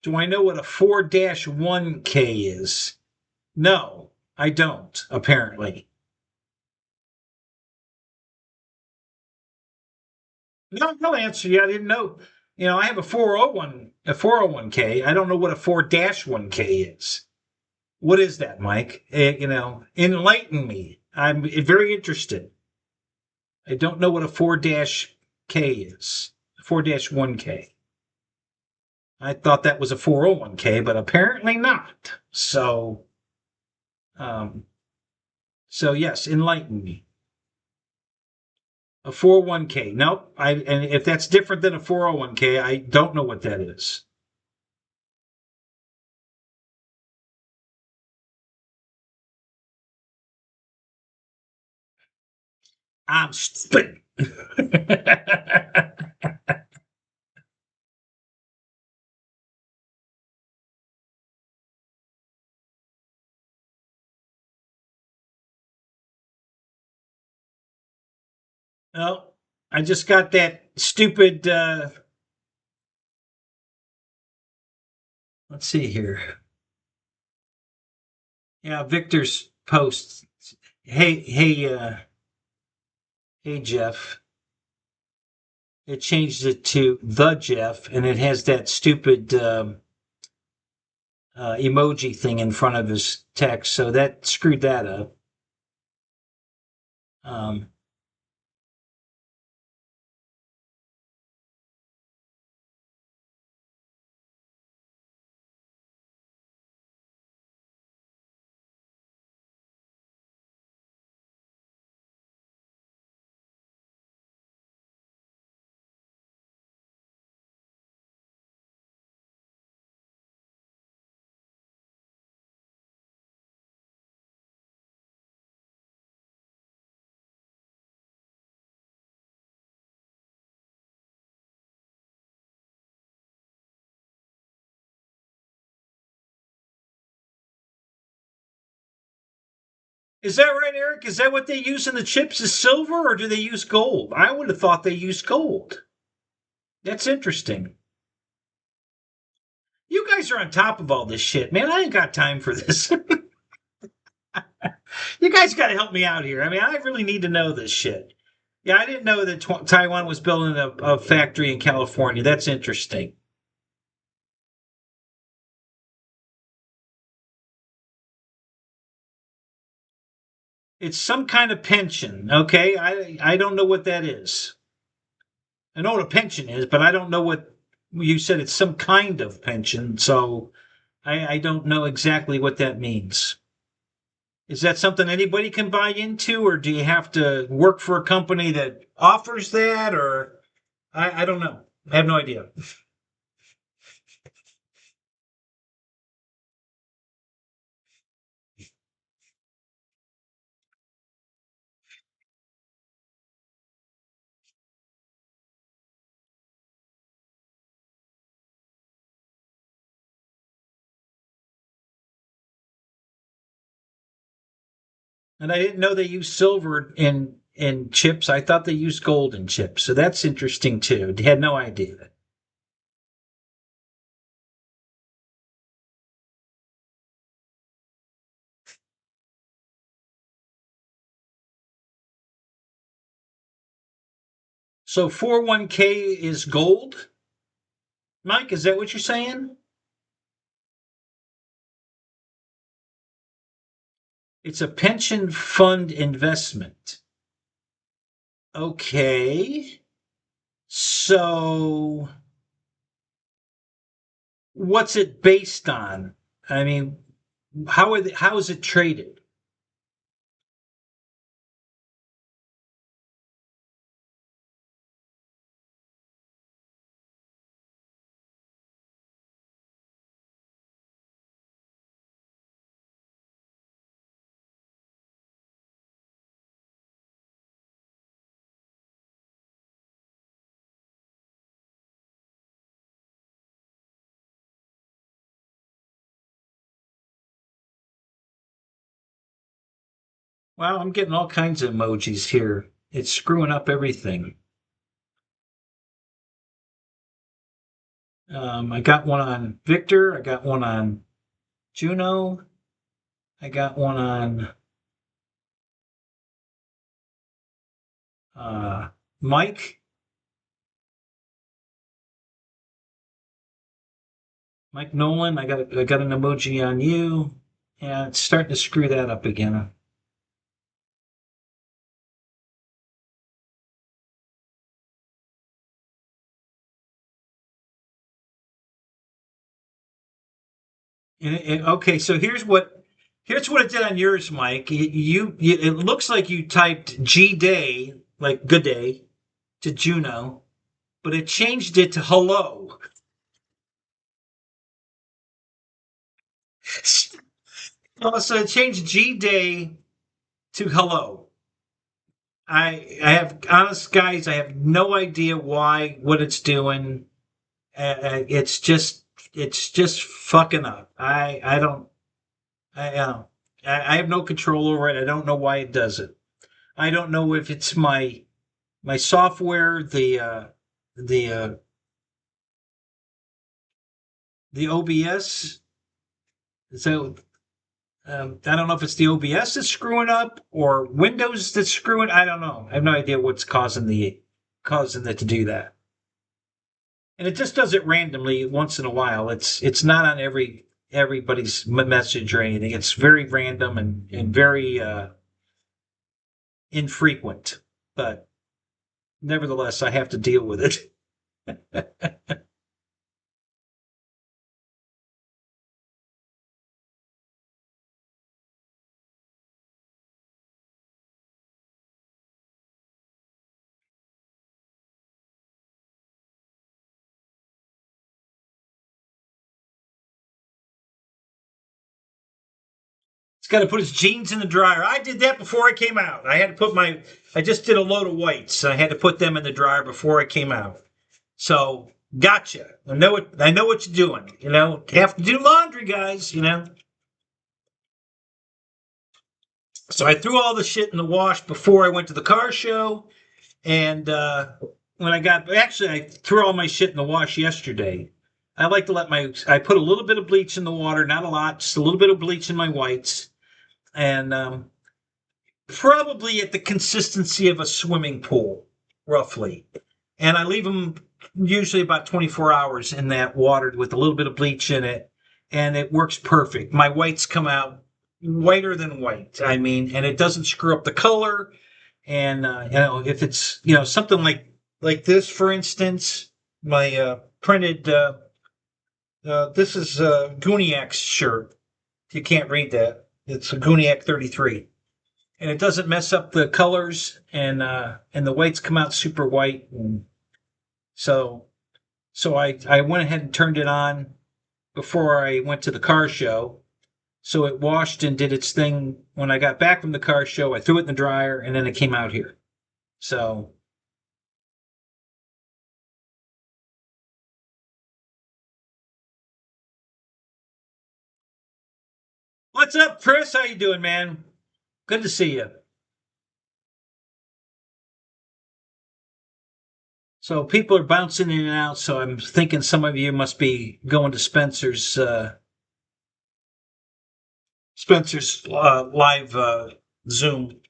Do I know what a 4-1K is? No, I don't, apparently. No, I'll answer you. I didn't know. I have a 401k. I don't know what a 4-1K is. What is that, Mike? Enlighten me. I'm very interested. I don't know what a 4-K is. 4-1K. I thought that was a 401k, but apparently not. Um, so yes, enlighten me. A 401k. Nope. And if that's different than a 401k, I don't know what that is. I'm stupid. Well, I just got that stupid. Let's see here. Yeah, Victor's post. Hey, hey, hey, Jeff. It changed it to the Jeff, and it has that stupid emoji thing in front of his text, so that screwed that up. Um, is that right, Eric? Is that what they use in the chips? Is silver, or do they use gold? I would have thought they used gold. That's interesting. You guys are on top of all this shit, man. I ain't got time for this. You guys got to help me out here. I mean, I really need to know this shit. Yeah, I didn't know that Taiwan was building a factory in California. That's interesting. It's some kind of pension. Okay, I don't know what that is. I know what a pension is, but I don't know what you said. It's some kind of pension, so I don't know exactly what that means. Is that something anybody can buy into, or do you have to work for a company that offers that, or I don't know. I have no idea. And I didn't know they used silver in chips. I thought they used gold in chips. So that's interesting too. Had no idea. So 401k is gold? Mike, is that what you're saying? It's a pension fund investment. Okay. So what's it based on? I mean, how is it traded? Wow, I'm getting all kinds of emojis here. It's screwing up everything. I got one on Victor. I got one on Juno. I got one on uh, Mike. Mike Nolan. I got an emoji on you. And it's starting to screw that up again. Okay, so here's what it did on yours, Mike. It looks like you typed G Day, like good day, to Juno, but it changed it to hello. So it changed G Day to hello. I have honest guys. I have no idea why what it's doing. It's just fucking up. I don't I have no control over it. I don't know why it does it. I don't know if it's my software, the uh, the OBS. So I don't know if it's the OBS that's screwing up or Windows that's screwing. I don't know. I have no idea what's causing it to do that. and it just does it randomly once in a while. It's not on everybody's message or anything. It's very random and very infrequent, but nevertheless, I have to deal with it. He's got to put his jeans in the dryer. I did that before I came out. I just did a load of whites. I had to put them in the dryer before I came out. So, gotcha. I know what you're doing. Have to do laundry, guys. So I threw all the shit in the wash before I went to the car show. And I threw all my shit in the wash yesterday. I like to I put a little bit of bleach in the water, not a lot, just a little bit of bleach in my whites. And probably at the consistency of a swimming pool, roughly. And I leave them usually about 24 hours in that water with a little bit of bleach in it. And it works perfect. My whites come out whiter than white. I mean, and it doesn't screw up the color. And if it's something like this, for instance, my printed this is Gooniac's shirt. If you can't read that, it's a Gooniac33, and it doesn't mess up the colors, and the whites come out super white. And so I went ahead and turned it on before I went to the car show. So it washed and did its thing. When I got back from the car show, I threw it in the dryer, and then it came out here. So, what's up, Chris? How you doing, man? Good to see you. So people are bouncing in and out. So I'm thinking some of you must be going to Spencer's live Zoom.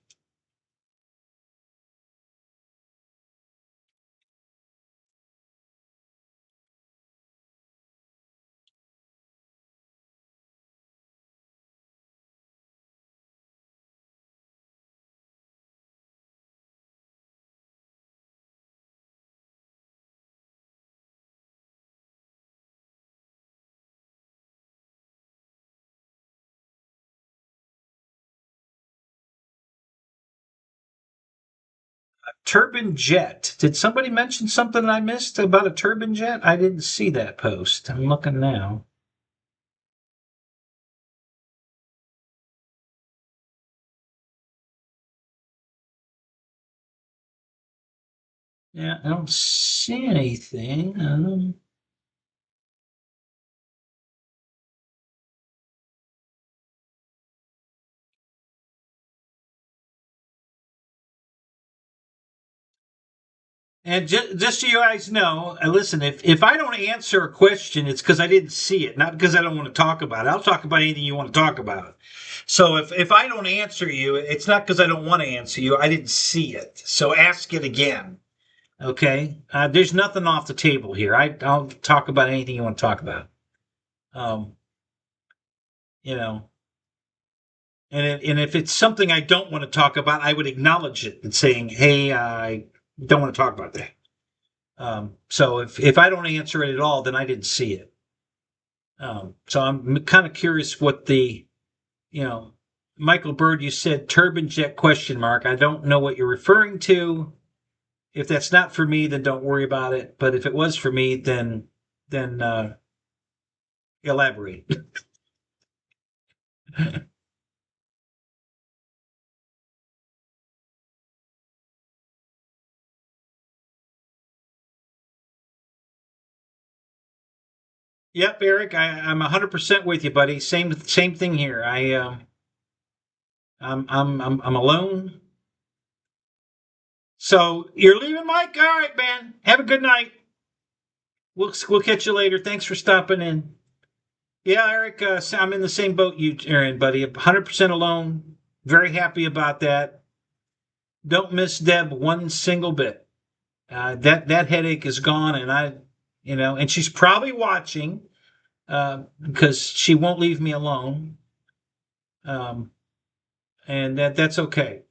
Turbine jet. Did somebody mention something I missed about a turbine jet? I didn't see that post. I'm looking now. Yeah, I don't see anything. And just so you guys know, listen, if I don't answer a question, it's because I didn't see it, not because I don't want to talk about it. I'll talk about anything you want to talk about. So if I don't answer you, it's not because I don't want to answer you. I didn't see it. So ask it again. Okay? There's nothing off the table here. I'll talk about anything you want to talk about. Um, you know, and if it's something I don't want to talk about, I would acknowledge it and saying, "Hey, I don't want to talk about that." So if I don't answer it at all, then I didn't see it. So I'm kind of curious what Michael Bird, you said turbine jet question mark. I don't know what you're referring to. If that's not for me, then don't worry about it. But if it was for me, then elaborate. Yep, Eric, I'm 100% with you, buddy. Same thing here. I'm alone. So you're leaving, Mike? All right, man. Have a good night. We'll catch you later. Thanks for stopping in. Yeah, Eric, I'm in the same boat you are in, buddy. 100% alone. Very happy about that. Don't miss Deb one single bit. That headache is gone, and and she's probably watching because she won't leave me alone. Um, and that's okay.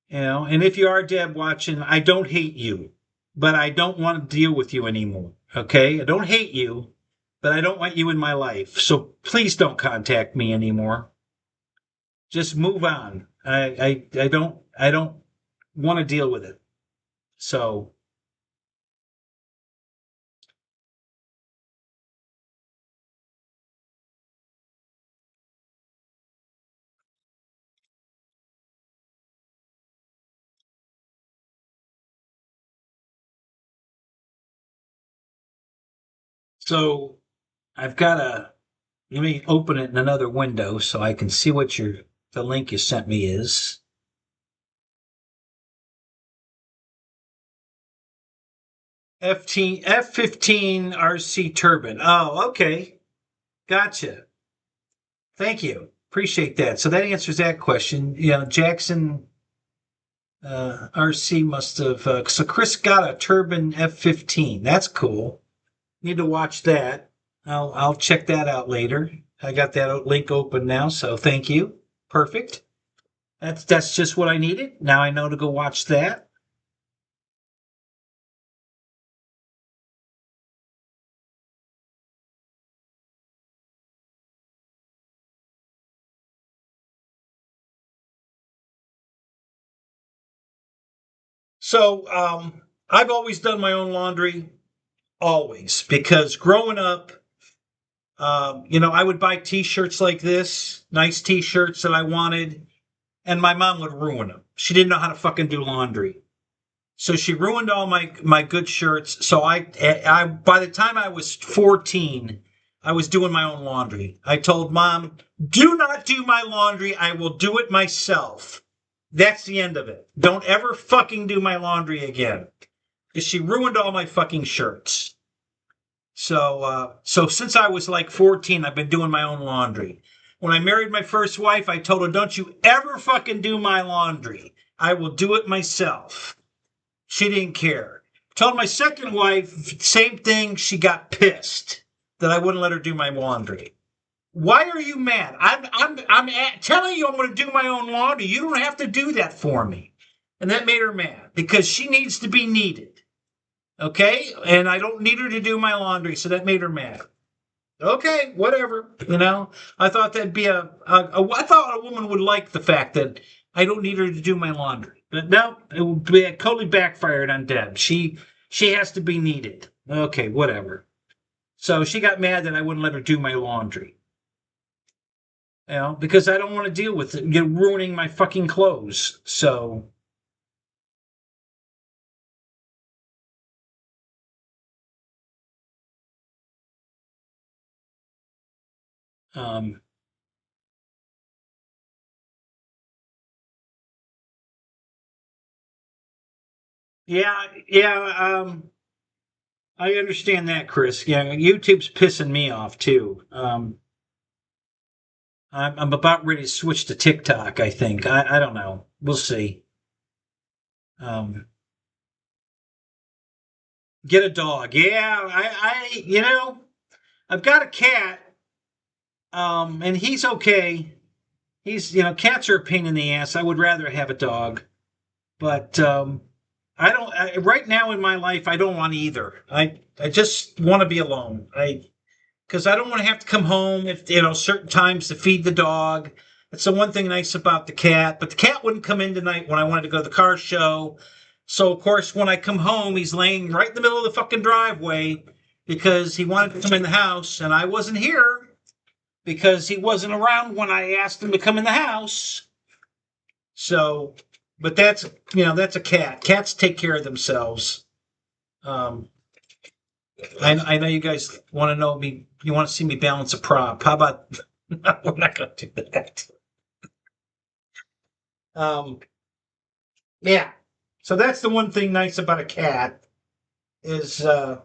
And if you are, Deb, watching, I don't hate you, but I don't want to deal with you anymore. Okay? I don't hate you, but I don't want you in my life. So please don't contact me anymore. Just move on. I don't want to deal with it. So so I've got to let me open it in another window so I can see what the link you sent me is. F15 RC turbine. Oh, okay. Gotcha. Thank you. Appreciate that. So that answers that question. Jackson RC must have. So Chris got a turbine F15. That's cool. Need to watch that. I'll check that out later. I got that link open now, so thank you. Perfect. That's just what I needed. Now I know to go watch that. So I've always done my own laundry, always, because growing up, I would buy T-shirts like this, nice T-shirts that I wanted, and my mom would ruin them. She didn't know how to fucking do laundry, so she ruined all my good shirts. So I by the time I was 14, I was doing my own laundry. I told mom, "Do not do my laundry. I will do it myself." That's the end of it. Don't ever fucking do my laundry again. Because she ruined all my fucking shirts. So since I was like 14, I've been doing my own laundry. When I married my first wife, I told her, "Don't you ever fucking do my laundry. I will do it myself." She didn't care. Told my second wife, same thing. She got pissed that I wouldn't let her do my laundry. Why are you mad? I'm telling you I'm going to do my own laundry. You don't have to do that for me. And that made her mad because she needs to be needed. Okay? And I don't need her to do my laundry, so that made her mad. Okay, whatever. I thought that'd be I thought a woman would like the fact that I don't need her to do my laundry. But no, it would be totally backfired on Deb. She has to be needed. Okay, whatever. So she got mad that I wouldn't let her do my laundry. Because I don't want to deal with it, ruining my fucking clothes. So, um, yeah, yeah, I understand that, Chris. Yeah, YouTube's pissing me off too. I'm about ready to switch to TikTok. I think. I don't know. We'll see. Um, get a dog. Yeah, I've got a cat. And he's okay. Cats are a pain in the ass. I would rather have a dog, but I don't. Right now in my life, I don't want either. I just want to be alone. Because I don't want to have to come home at certain times to feed the dog. That's the one thing nice about the cat. But the cat wouldn't come in tonight when I wanted to go to the car show. So of course, when I come home, he's laying right in the middle of the fucking driveway because he wanted to come in the house, and I wasn't here because he wasn't around when I asked him to come in the house. So, but that's a cat. Cats take care of themselves. Um, I know you guys want to know me. You want to see me balance a prop. How about? No, we're not going to do that. Um, yeah. So that's the one thing nice about a cat is that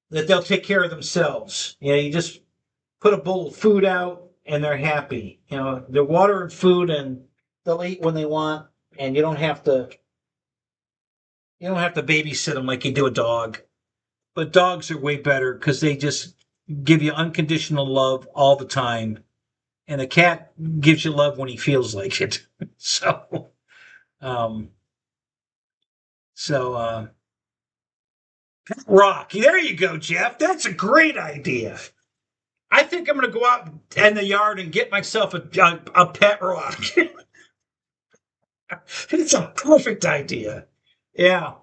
they'll take care of themselves. You just put a bowl of food out and they're happy. They're water and food and they'll eat when they want, and you don't have to You don't have to babysit them like you do a dog. But dogs are way better because they just give you unconditional love all the time. And a cat gives you love when he feels like it. So, um, so pet rock. There you go, Jeff. That's a great idea. I think I'm going to go out in the yard and get myself a pet rock. It's a perfect idea. Yeah,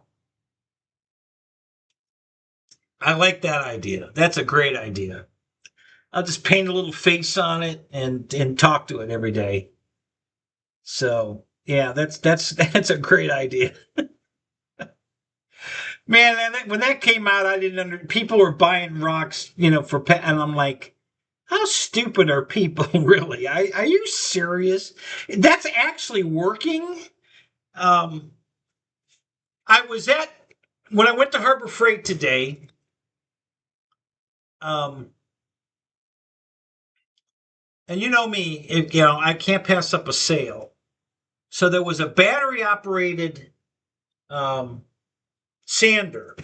I like that idea. That's a great idea. I'll just paint a little face on it and talk to it every day. So yeah, that's a great idea. Man, when that came out, I didn't under people were buying rocks, for pet, and I'm like, how stupid are people really? Are you serious? That's actually working. Um, I was at when I went to Harbor Freight today. Um, and you know me, I can't pass up a sale. So there was a battery operated um, sander.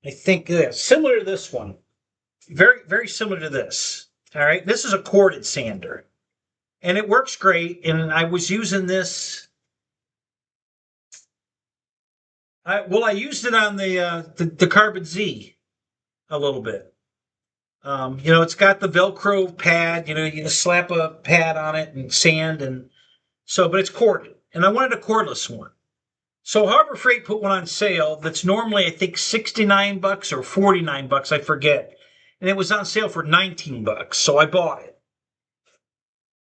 I think similar to this one, very very similar to this. All right, this is a corded sander, and it works great. And I was using this. I used it on the Carbon Z a little bit. It's got the Velcro pad. You can slap a pad on it and sand, and so, but it's corded, and I wanted a cordless one. So Harbor Freight put one on sale that's normally I think $69 or $49, I forget, and it was on sale for $19. So I bought it,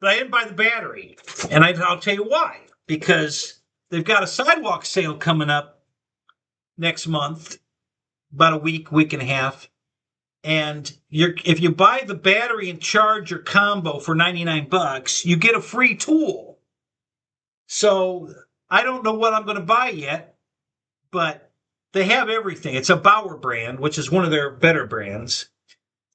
but I didn't buy the battery, and I'll tell you why. Because they've got a sidewalk sale coming up next month, about a week and a half. And if you buy the battery and charger combo for $99, you get a free tool. So I don't know what I'm going to buy yet, but they have everything. It's a Bauer brand, which is one of their better brands.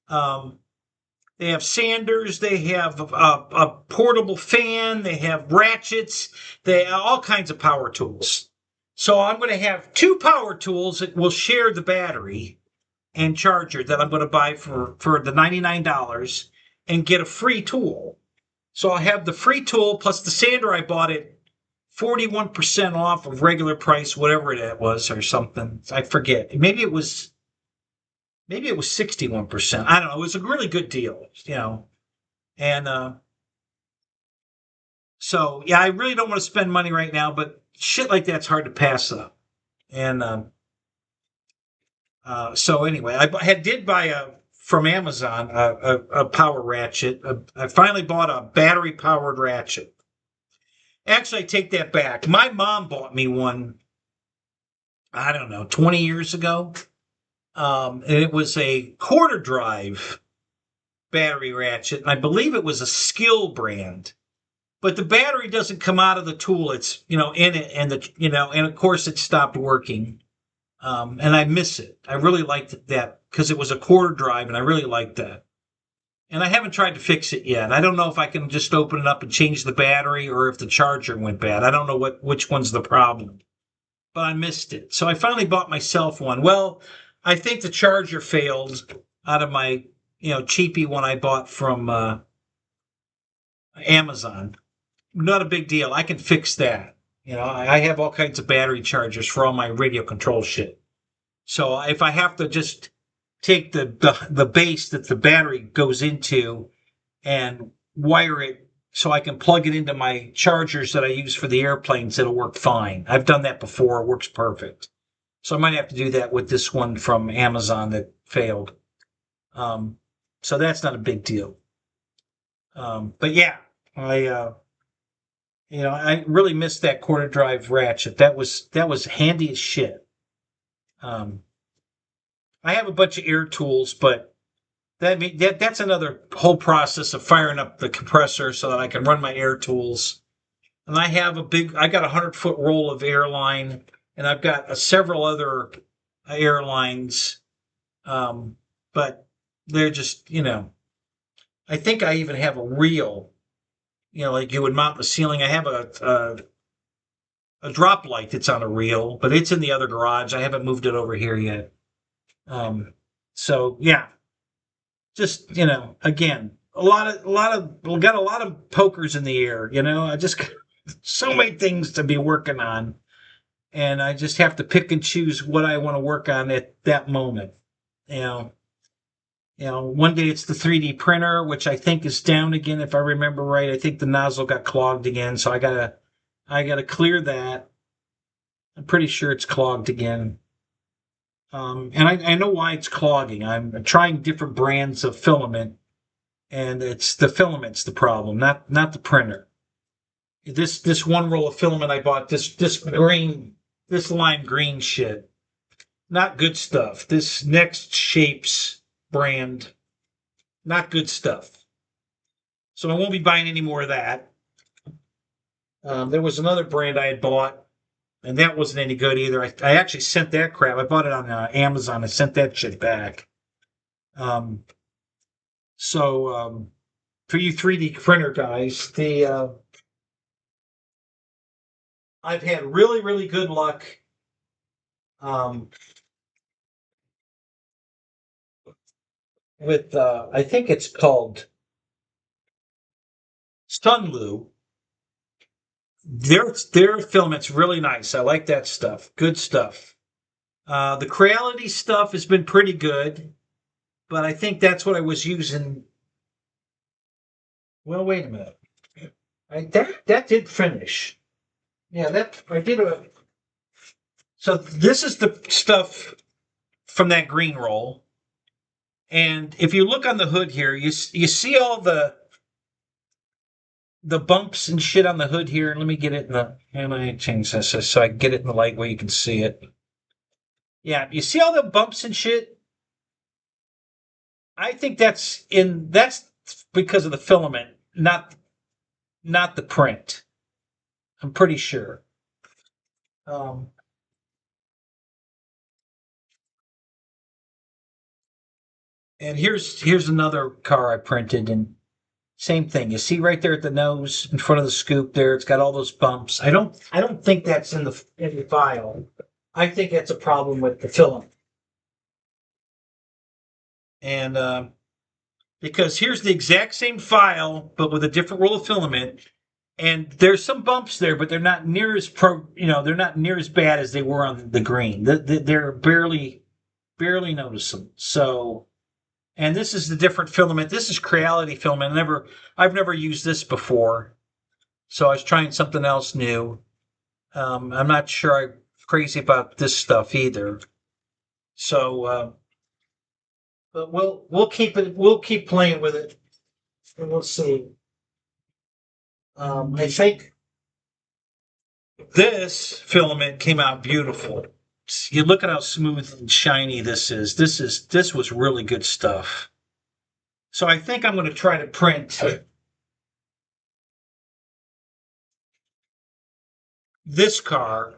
They have sanders. They have a portable fan. They have ratchets. They have all kinds of power tools. So I'm going to have two power tools that will share the battery and charger that I'm going to buy for the $99 and get a free tool. So I'll have the free tool plus the sander I bought at 41% off of regular price, whatever it was, or something. I forget. Maybe it was 61%. I don't know. It was a really good deal. And so yeah, I really don't want to spend money right now, but shit like that's hard to pass up. And so anyway, did buy from Amazon a power ratchet. I finally bought a battery powered ratchet. Actually, I take that back. My mom bought me one, I don't know, 20 years ago. And it was a quarter drive battery ratchet. And I believe it was a Skill brand. But the battery doesn't come out of the tool. It's, in it. And of course it stopped working. And I miss it. I really liked that because it was a quarter drive and I really liked that. And I haven't tried to fix it yet. I don't know if I can just open it up and change the battery or if the charger went bad. I don't know which one's the problem, but I missed it. So I finally bought myself one. Well, I think the charger failed out of my, cheapy one I bought from Amazon. Not a big deal. I can fix that. I have all kinds of battery chargers for all my radio control shit. So if I have to just take the base that the battery goes into and wire it so I can plug it into my chargers that I use for the airplanes, it'll work fine. I've done that before. It works perfect. So I might have to do that with this one from Amazon that failed. So that's not a big deal. But yeah, I really missed that quarter drive ratchet. That was handy as shit. I have a bunch of air tools, but that's another whole process of firing up the compressor so that I can run my air tools. And I got a 100-foot roll of airline, and I've got several other airlines. But they're just, I think I even have a reel, like you would mount the ceiling. I have a drop light that's on a reel, but it's in the other garage. I haven't moved it over here yet. So yeah, just again, we got a lot of pokers in the air. I just so many things to be working on, and I just have to pick and choose what I want to work on at that moment. You know, one day it's the 3D printer, which I think is down again, if I remember right. I think the nozzle got clogged again, so I gotta clear that. I'm pretty sure it's clogged again. And I know why it's clogging. I'm trying different brands of filament, and it's the filament's the problem, not the printer. This one roll of filament I bought, this lime green shit, not good stuff. This Next Shapes brand, not good stuff. So I won't be buying any more of that. There was another brand I had bought, and that wasn't any good either. I actually sent that crap. I bought it on Amazon. I sent that shit back. So for you 3D printer guys, I've had really, really good luck. With I think it's called Sunlu. Their filament's really nice. I like that stuff. Good stuff. The Creality stuff has been pretty good, but I think that's what I was using. Well, wait a minute. That did finish. Yeah, that I did a. So this is the stuff from that green roll, and if you look on the hood here, you see all the bumps and shit on the hood here. Let me get it in the. And I change this so I can get it in the light where you can see it. Yeah, you see all the bumps and shit? I think that's because of the filament, not the print. I'm pretty sure. And here's another car I printed, and same thing. You see right there at the nose in front of the scoop there, it's got all those bumps. I don't think that's in the file. I think that's a problem with the filament. And because here's the exact same file, but with a different roll of filament, and there's some bumps there, but they're not near as they're not near as bad as they were on the green. They're barely noticeable. So, and this is the different filament. This is Creality filament. I've never used this before, so I was trying something else new. I'm not sure I'm crazy about this stuff either. So, but we'll keep playing with it, and we'll see. I think this filament came out beautiful. You look at how smooth and shiny this is. This was really good stuff. So I think I'm going to try to print this car,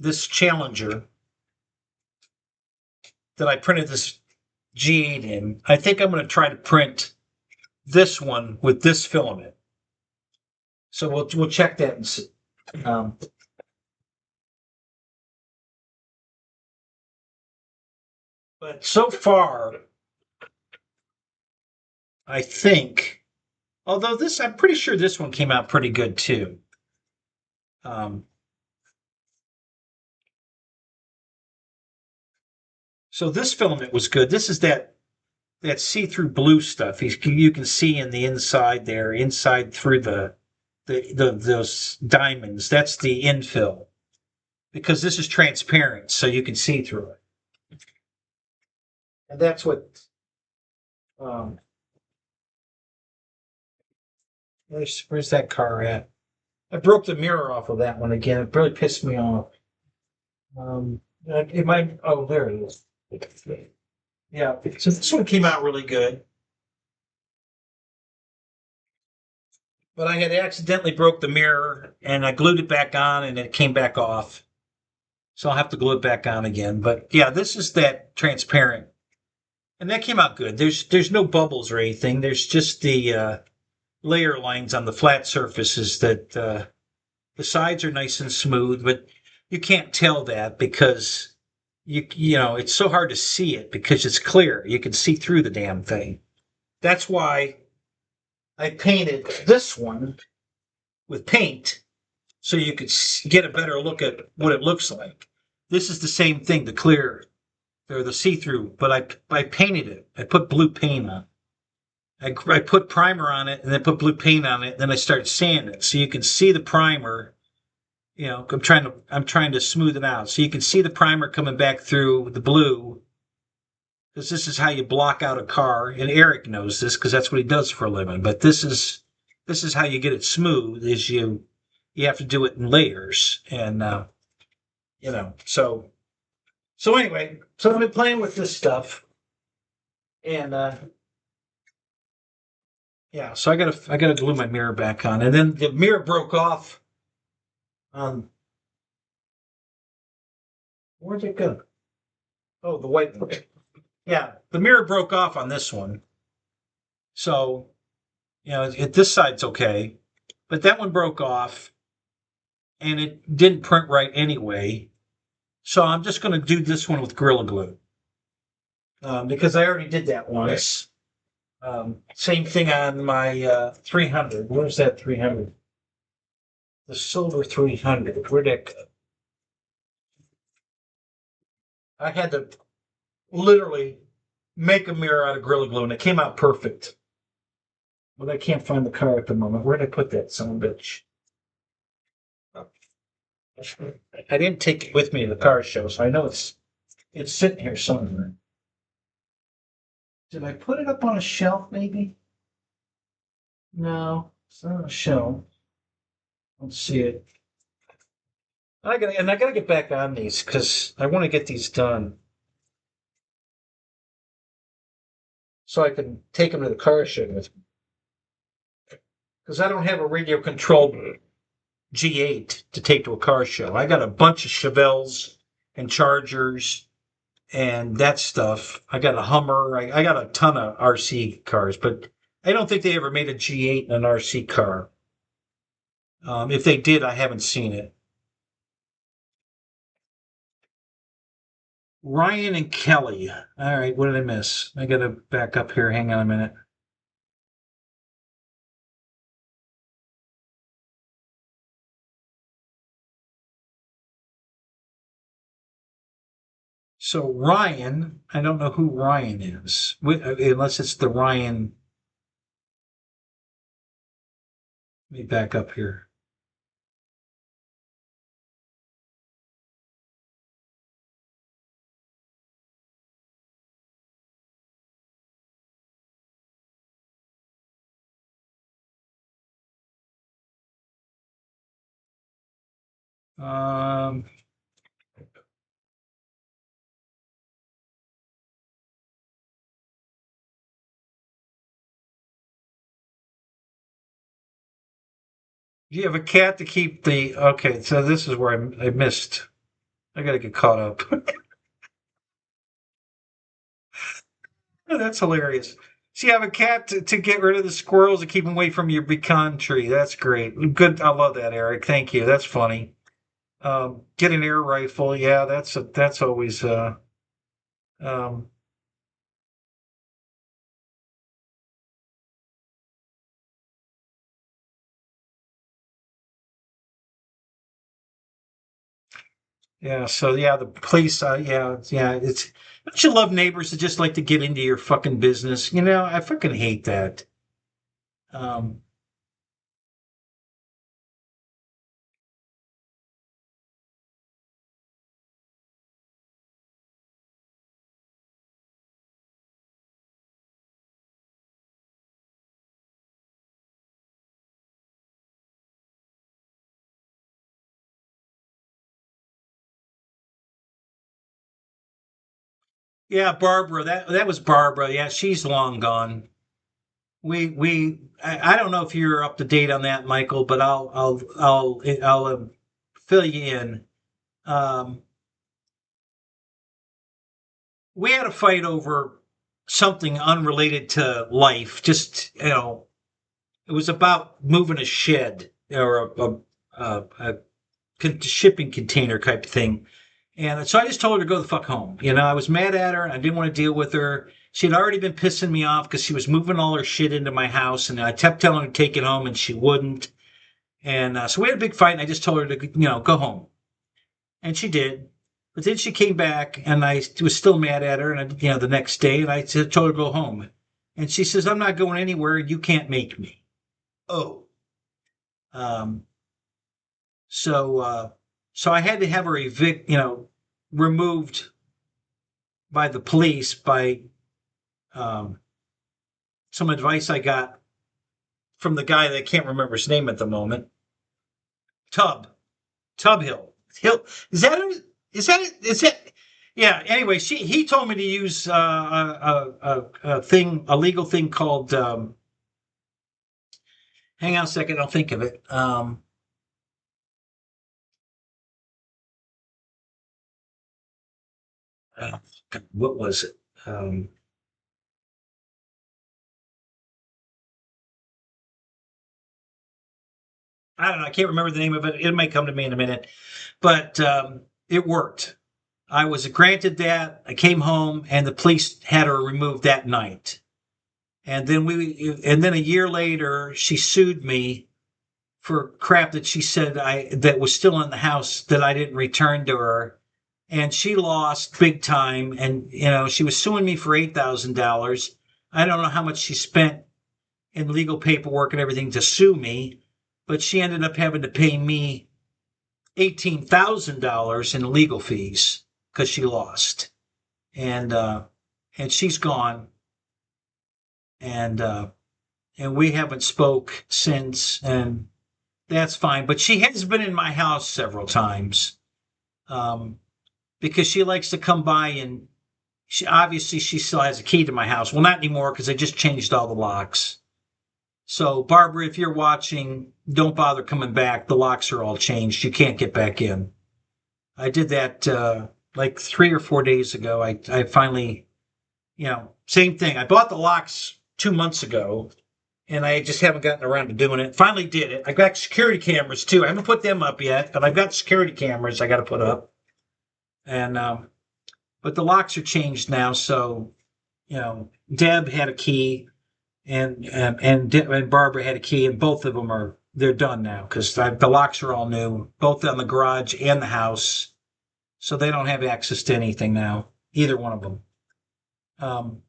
this Challenger that I printed this G8 in. I think I'm going to try to print this one with this filament. So we'll check that and see. But so far, I think, although I'm pretty sure this one came out pretty good too. So this filament was good. This is that see-through blue stuff. You can see in the inside there, inside through those diamonds. That's the infill, because this is transparent, so you can see through it. And that's what. Where's that car at? I broke the mirror off of that one again. It really pissed me off. It might. Oh, there it is. Yeah. So this one came out really good, but I had accidentally broke the mirror, and I glued it back on, and it came back off. So I'll have to glue it back on again. But yeah, this is that transparent, and that came out good. There's no bubbles or anything. There's just the layer lines on the flat surfaces that The sides are nice and smooth, but you can't tell that because you know it's so hard to see it because it's clear. You can see through the damn thing. That's why I painted this one with paint so you could get a better look at what it looks like. This is the same thing, the clear or the see-through, but I painted it. I put blue paint on. I put primer on it and then put blue paint on it. And then I started sanding it so you can see the primer. You know, I'm trying to smooth it out so you can see the primer coming back through the blue. Because this is how you block out a car, and Eric knows this because that's what he does for a living. But this is how you get it smooth. Is you have to do it in layers, and you know. So anyway, so I've been playing with this stuff, and yeah. So I gotta glue my mirror back on, and then the mirror broke off. Where'd it go? Oh, the white. Yeah, the mirror broke off on this one. So, you know, this side's okay, but that one broke off, and it didn't print right anyway. So I'm just going to do this one with Gorilla Glue because I already did that once. Same thing on my 300. Where's that 300? The silver 300. Where'd that go? I had to literally make a mirror out of Gorilla Glue, and it came out perfect. But I can't find the car at the moment. Where'd I put that son of a bitch? I didn't take it with me to the car show, so I know it's sitting here somewhere. Did I put it up on a shelf, maybe? No, it's not on a shelf. Let's see it. I gotta get back on these because I want to get these done so I can take them to the car show with me. Because I don't have a radio controlled G8 to take to a car show. I got a bunch of Chevelles and Chargers and that stuff. I got a Hummer. I got a ton of RC cars, but I don't think they ever made a G8 in an RC car. If they did, I haven't seen it. Ryan and Kelly. All right, what did I miss? I got to back up here. Hang on a minute. So Ryan, I don't know who Ryan is, unless it's the Ryan. Let me back up here. Um, do you have a cat to keep the? Okay, so this is where I missed. I got to get caught up. That's hilarious. So you have a cat to get rid of the squirrels and keep them away from your pecan tree. That's great. Good. I love that, Eric. Thank you. That's funny. Get an air rifle. Yeah, that's always um, yeah. So yeah, the police. Yeah. It's don't you love neighbors that just like to get into your fucking business? You know, I fucking hate that. Um, yeah, Barbara. That was Barbara. Yeah, she's long gone. I don't know if you're up to date on that, Michael, but I'll fill you in. Um, we had a fight over something unrelated to life. Just it was about moving a shed or shipping container type of thing. And so I just told her to go the fuck home. I was mad at her. I didn't want to deal with her. She had already been pissing me off because she was moving all her shit into my house, and I kept telling her to take it home, and she wouldn't. And so we had a big fight, and I just told her to, go home. And she did. But then she came back, and I was still mad at her, and the next day, and I told her to go home. And she says, "I'm not going anywhere. You can't make me." Oh. Um, so I had to have her removed by the police by um, some advice I got from the guy that I can't remember his name at the moment. Tub Hill. Is that? Yeah. Anyway, he told me to use a legal thing called. Hang on a second, I'll think of it. Uh, what was it? I don't know. I can't remember the name of it. It might come to me in a minute, but it worked. I was granted that. I came home, and the police had her removed that night. And then a year later, she sued me for crap that she said that was still in the house that I didn't return to her, and she lost big time. And she was suing me for $8,000. I don't know how much she spent in legal paperwork and everything to sue me, but she ended up having to pay me $18,000 in legal fees because she lost. And she's gone, and we haven't spoke since, and that's fine. But she has been in my house several times, um, because she likes to come by, and she still has a key to my house. Well, not anymore because I just changed all the locks. So, Barbara, if you're watching, don't bother coming back. The locks are all changed. You can't get back in. I did that like 3 or 4 days ago. I finally, same thing. I bought the locks 2 months ago, and I just haven't gotten around to doing it. Finally did it. I got security cameras too. I haven't put them up yet, but I've got security cameras I got to put up. And but the locks are changed now, so Deb had a key, and Barbara had a key, and both of them they're done now because the locks are all new, both on the garage and the house, so they don't have access to anything now, either one of them. Um,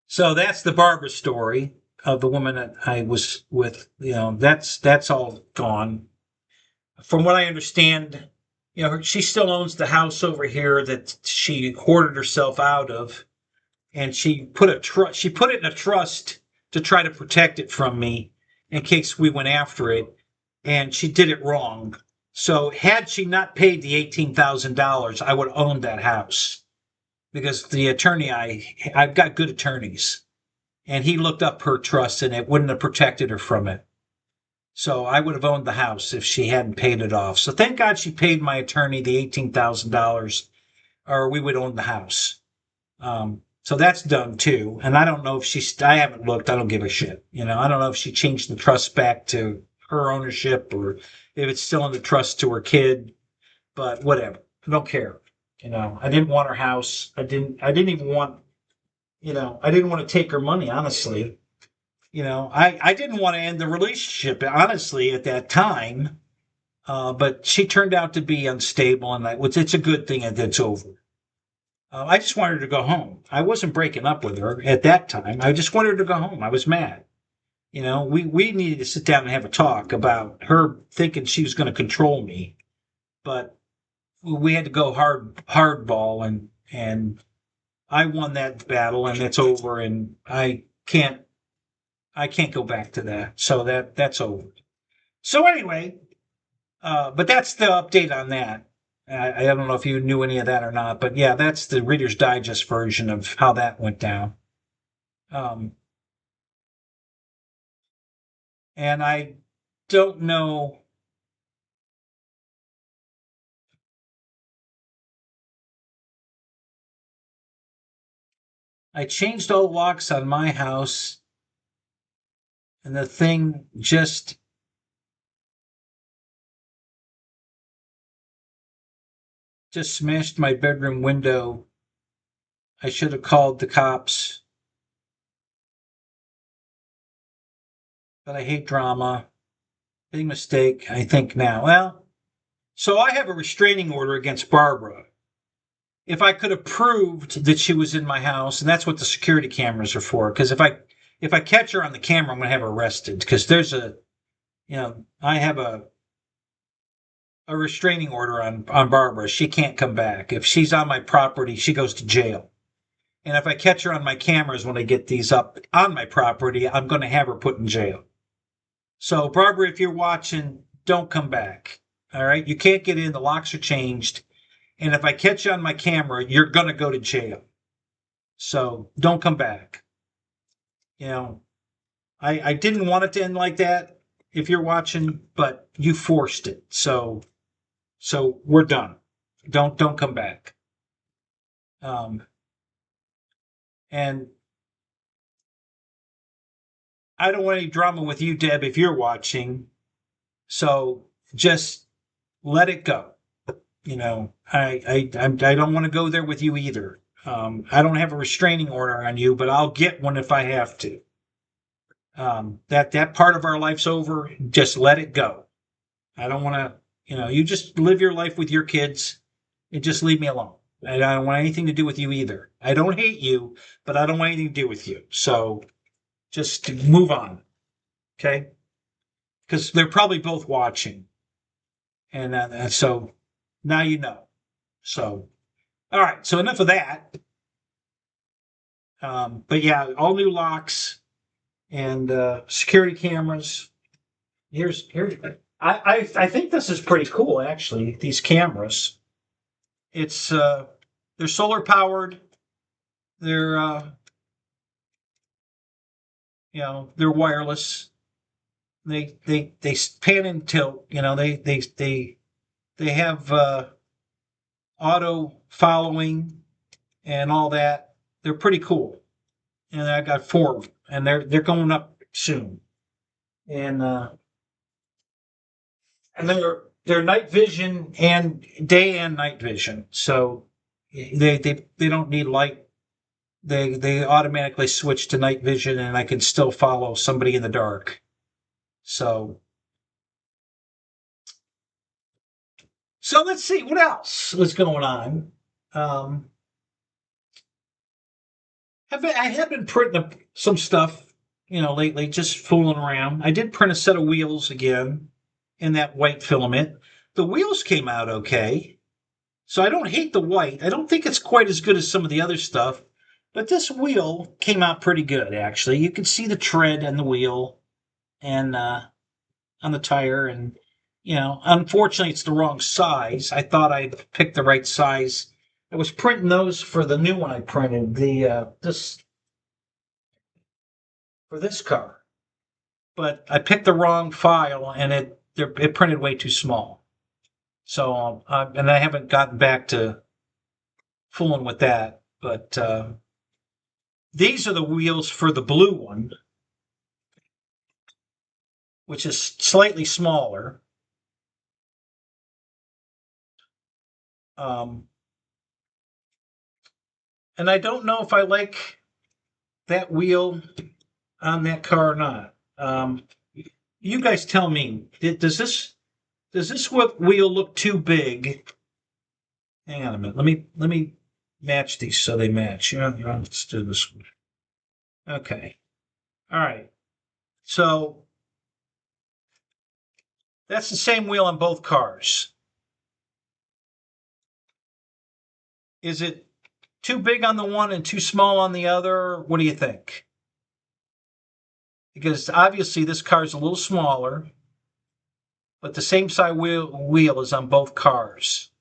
so that's the Barbara story of the woman that I was with. That's all gone. From what I understand, she still owns the house over here that she hoarded herself out of, and she put it in a trust to try to protect it from me in case we went after it, and she did it wrong. So had she not paid the $18,000, I would have owned that house because the attorney I've got good attorneys, and he looked up her trust, and it wouldn't have protected her from it. So I would have owned the house if she hadn't paid it off. So thank God she paid my attorney the $18,000, or we would own the house. So that's done too. And I don't know if I haven't looked. I don't give a shit. I don't know if she changed the trust back to her ownership or if it's still in the trust to her kid, but whatever. I don't care. I didn't want her house. I didn't even want, I didn't want to take her money, honestly. I didn't want to end the relationship, honestly, at that time. But she turned out to be unstable, and it's a good thing that it's over. I just wanted her to go home. I wasn't breaking up with her at that time. I just wanted her to go home. I was mad. We needed to sit down and have a talk about her thinking she was going to control me, but we had to go hardball, and I won that battle, and it's over, and I can't go back to that. So that's over. So anyway, but that's the update on that. I don't know if you knew any of that or not, but yeah, that's the Reader's Digest version of how that went down. Um, and I don't know. I changed all locks on my house, and the thing just Just smashed my bedroom window. I should have called the cops. But I hate drama. Big mistake, I think now. Well, so I have a restraining order against Barbara. If I could have proved that she was in my house, and that's what the security cameras are for, because if I catch her on the camera, I'm going to have her arrested, because there's I have a restraining order on Barbara. She can't come back. If she's on my property, she goes to jail. And if I catch her on my cameras when I get these up on my property, I'm going to have her put in jail. So, Barbara, if you're watching, don't come back. All right? You can't get in. The locks are changed. And if I catch you on my camera, you're going to go to jail. So, don't come back. I didn't want it to end like that if you're watching, but you forced it. So we're done. Don't come back. And I don't want any drama with you, Deb, if you're watching. So just let it go. I don't want to go there with you either. I don't have a restraining order on you, but I'll get one if I have to. That part of our life's over. Just let it go. I don't want to, you just live your life with your kids and just leave me alone. I don't want anything to do with you either. I don't hate you, but I don't want anything to do with you. So just move on. Okay? Because they're probably both watching. And so now you know. So, all right. So enough of that. But yeah, all new locks and security cameras. Here. I think this is pretty cool, actually. These cameras. It's they're solar powered. They're they're wireless. They pan and tilt. They have auto following and all that. They're pretty cool. And I got 4 of them, and they're going up soon. And they're night vision and day and night vision. So they don't need light. They automatically switch to night vision, and I can still follow somebody in the dark. So let's see what else was going on. I have been printing up some stuff, lately, just fooling around. I did print a set of wheels again in that white filament. The wheels came out okay. So I don't hate the white. I don't think it's quite as good as some of the other stuff, but this wheel came out pretty good, actually. You can see the tread on the wheel and on the tire, and unfortunately, it's the wrong size. I thought I'd picked the right size. I was printing those for the new one I printed, for this car, but I picked the wrong file, and it printed way too small. So, and I haven't gotten back to fooling with that, but these are the wheels for the blue one, which is slightly smaller. And I don't know if I like that wheel on that car or not. You guys tell me. Does this wheel look too big? Hang on a minute. Let me match these so they match. Let's do this one. Okay. All right. So that's the same wheel on both cars. Is it too big on the one and too small on the other? What do you think? Because obviously this car is a little smaller, but the same size wheel is on both cars.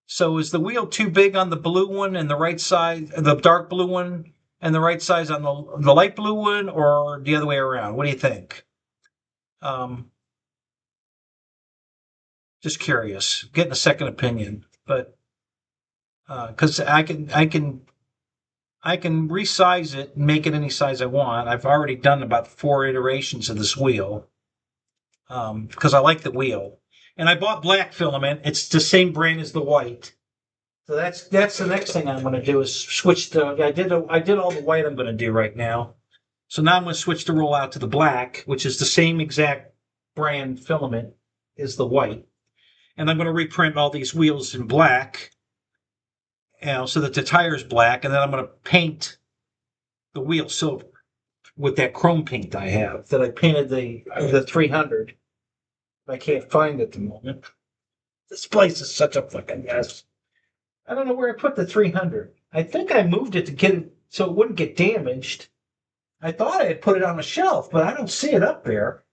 So is the wheel too big on the blue one and the right side, the dark blue one, and the right size on the light blue one, or the other way around? What do you think? Just curious, getting a second opinion, but because I can resize it and make it any size I want. I've already done about 4 iterations of this wheel because I like the wheel. And I bought black filament. It's the same brand as the white. So that's the next thing I'm going to do is switch the. I did all the white I'm going to do right now. So now I'm going to switch the roll out to the black, which is the same exact brand filament as the white, and I'm going to reprint all these wheels in black, so that the tire's black, and then I'm going to paint the wheel silver with that chrome paint I have that I painted the 300. I can't find it at the moment. This place is such a fucking mess. I don't know where I put the 300. I think I moved it to get it so it wouldn't get damaged. I thought I had put it on a shelf, but I don't see it up there.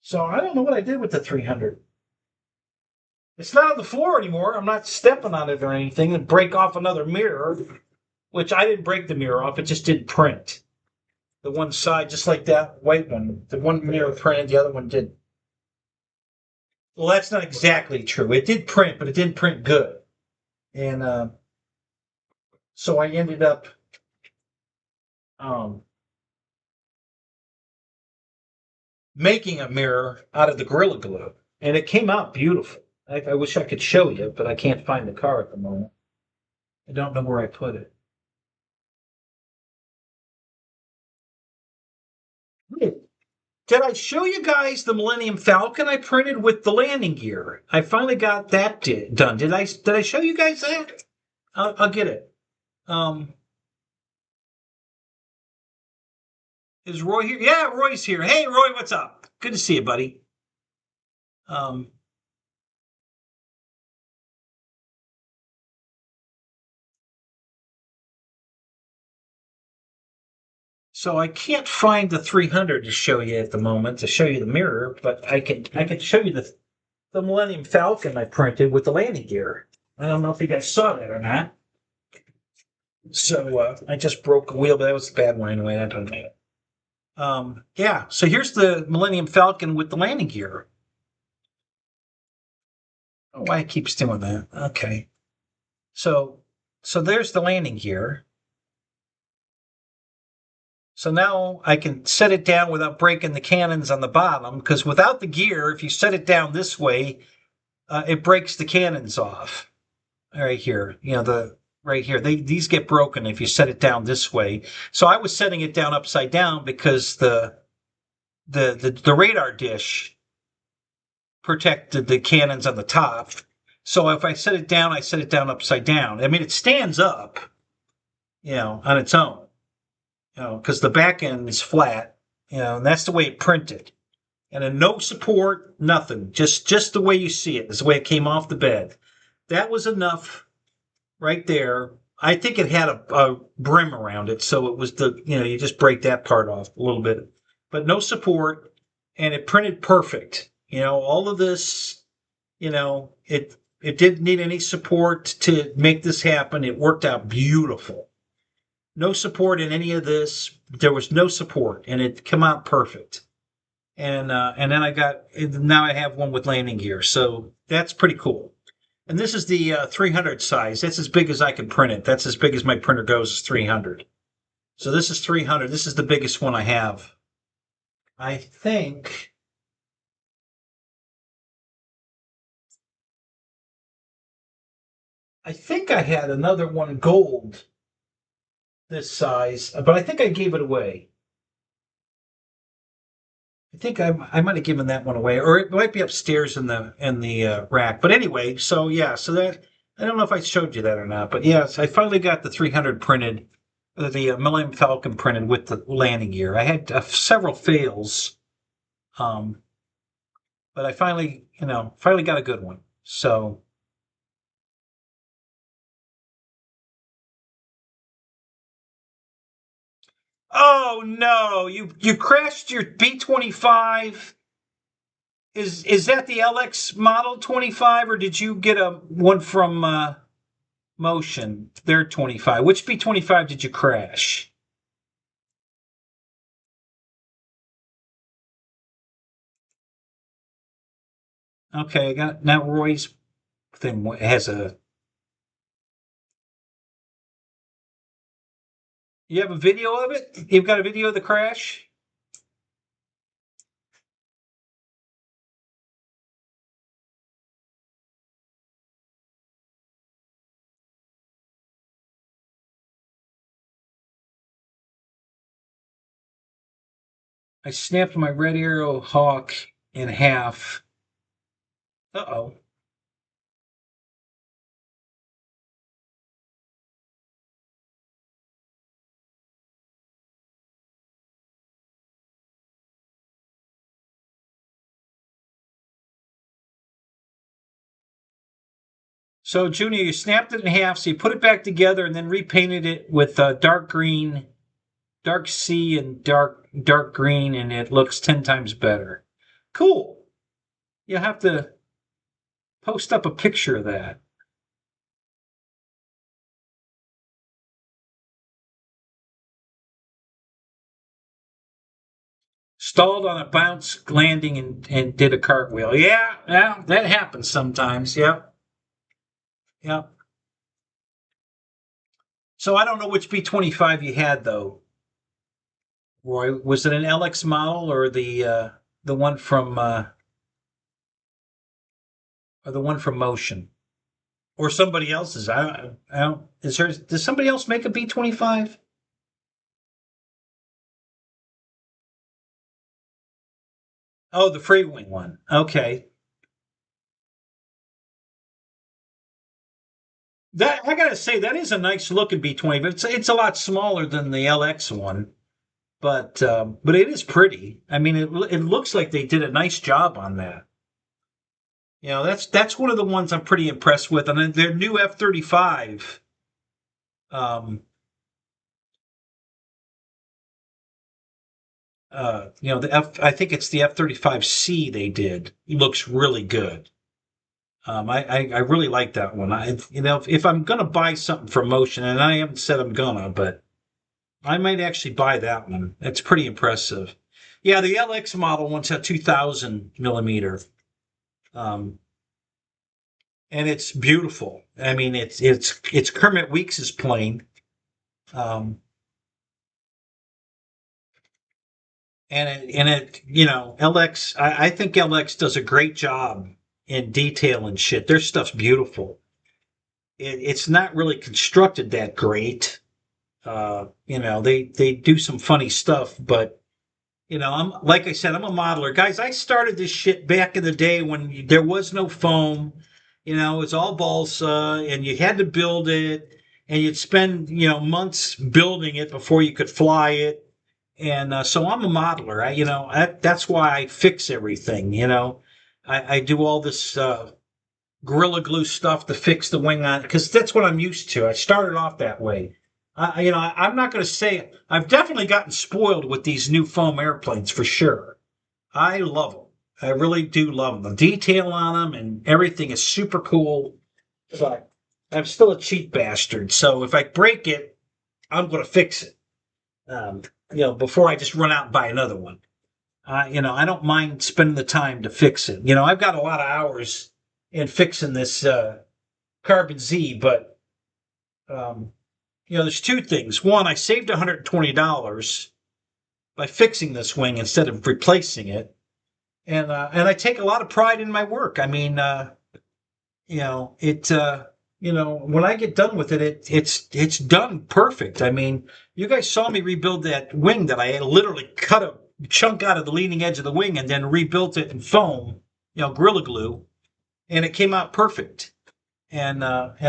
So I don't know what I did with the 300. It's not on the floor anymore. I'm not stepping on it or anything and break off another mirror, which I didn't break the mirror off. It just didn't print. The one side, just like that white one. The one mirror printed, the other one did. Well, that's not exactly true. It did print, but it didn't print good. And so I ended up making a mirror out of the Gorilla Glue. And it came out beautiful. I wish I could show you, but I can't find the car at the moment. I don't know where I put it. Did I show you guys the Millennium Falcon I printed with the landing gear? I finally got that done. Did I show you guys that? I'll get it. Is Roy here? Yeah, Roy's here. Hey, Roy, what's up? Good to see you, buddy. Um, so I can't find the 300 to show you at the moment to show you the mirror, but I can show you the Millennium Falcon I printed with the landing gear. I don't know if you guys saw that or not. So I just broke a wheel, but that was a bad one anyway. That doesn't matter. Yeah, so here's the Millennium Falcon with the landing gear. Oh, why it keeps doing that? Okay. So there's the landing gear. So now I can set it down without breaking the cannons on the bottom, because without the gear, if you set it down this way, it breaks the cannons off. Right here, right here. These get broken if you set it down this way. So I was setting it down upside down because the radar dish protected the cannons on the top. So if I set it down, I set it down upside down. I mean, it stands up, on its own, because the back end is flat, and that's the way it printed. And then no support, nothing. Just the way you see it is the way it came off the bed. That was enough right there. I think it had a brim around it, so it was you just break that part off a little bit, but no support, and it printed perfect. All of this, it didn't need any support to make this happen. It worked out beautiful. No support in any of this. There was no support, and it came out perfect. And then now I have one with landing gear, so that's pretty cool. And this is the 300 size. That's as big as I can print it. That's as big as my printer goes, is 300. So this is 300. This is the biggest one I have. I think I had another one gold this size, but I think I gave it away. I think I might have given that one away, or it might be upstairs in the rack. But anyway, so yeah, so that I don't know if I showed you that or not, but yes, I finally got the 300 printed, the Millennium Falcon printed with the landing gear. I had several fails, um, but I finally got a good one. So. Oh no, you crashed your B-25. Is that the LX model 25, or did you get a one from Motion? Their 25. Which B-25 did you crash? Okay, I got now Roy's thing has a. You have a video of it? You've got a video of the crash? I snapped my Red Arrow Hawk in half. Uh-oh. So, Junior, you snapped it in half, so you put it back together and then repainted it with dark green, dark sea, and dark green, and it looks 10 times better. Cool. You'll have to post up a picture of that. Stalled on a bounce landing and did a cartwheel. Yeah, yeah, that happens sometimes. Yep, yep. So I don't know which B-25 you had though. Roy, was it an LX model or the one from Motion or somebody else's? I don't. Is there? Does somebody else make a B-25? Oh, the free wing one. Okay. That I gotta say that is a nice looking B-20, but it's a lot smaller than the LX one. But it is pretty. I mean, it looks like they did a nice job on that. You know, that's one of the ones I'm pretty impressed with. And then their new F-35. Um, you know, I think it's the F-35C they did. It looks really good. I really like that one. You know, if I'm gonna buy something from Motion, and I haven't said I'm gonna, but I might actually buy that one. It's pretty impressive. Yeah, the LX model one's a 2000 millimeter. Um, and it's beautiful. I mean, it's Kermit Weeks's plane, um, and it you know LX. I think LX does a great job in detail and shit. Their stuff's beautiful. It's not really constructed that great. You know, they do some funny stuff, but you know, I'm like I said, I'm a modeler, guys. I started this shit back in the day when there was no foam. You know, it's all balsa, and you had to build it, and you'd spend months building it before you could fly it. And so I'm a modeler. That's why I fix everything. You know, I do all this Gorilla Glue stuff to fix the wing on because that's what I'm used to. I started off that way. I'm not going to say I've definitely gotten spoiled with these new foam airplanes for sure. I love them. I really do love them. The detail on them and everything is super cool. But I'm still a cheap bastard. So if I break it, I'm going to fix it. Before I just run out and buy another one. I don't mind spending the time to fix it. You know, I've got a lot of hours in fixing this Carbon Z, but um, there's two things. One, I saved $120 by fixing this wing instead of replacing it, and I take a lot of pride in my work. I mean, it. When I get done with it, it's done perfect. I mean, you guys saw me rebuild that wing that I literally cut a chunk out of the leading edge of the wing and then rebuilt it in foam, Gorilla Glue, and it came out perfect. And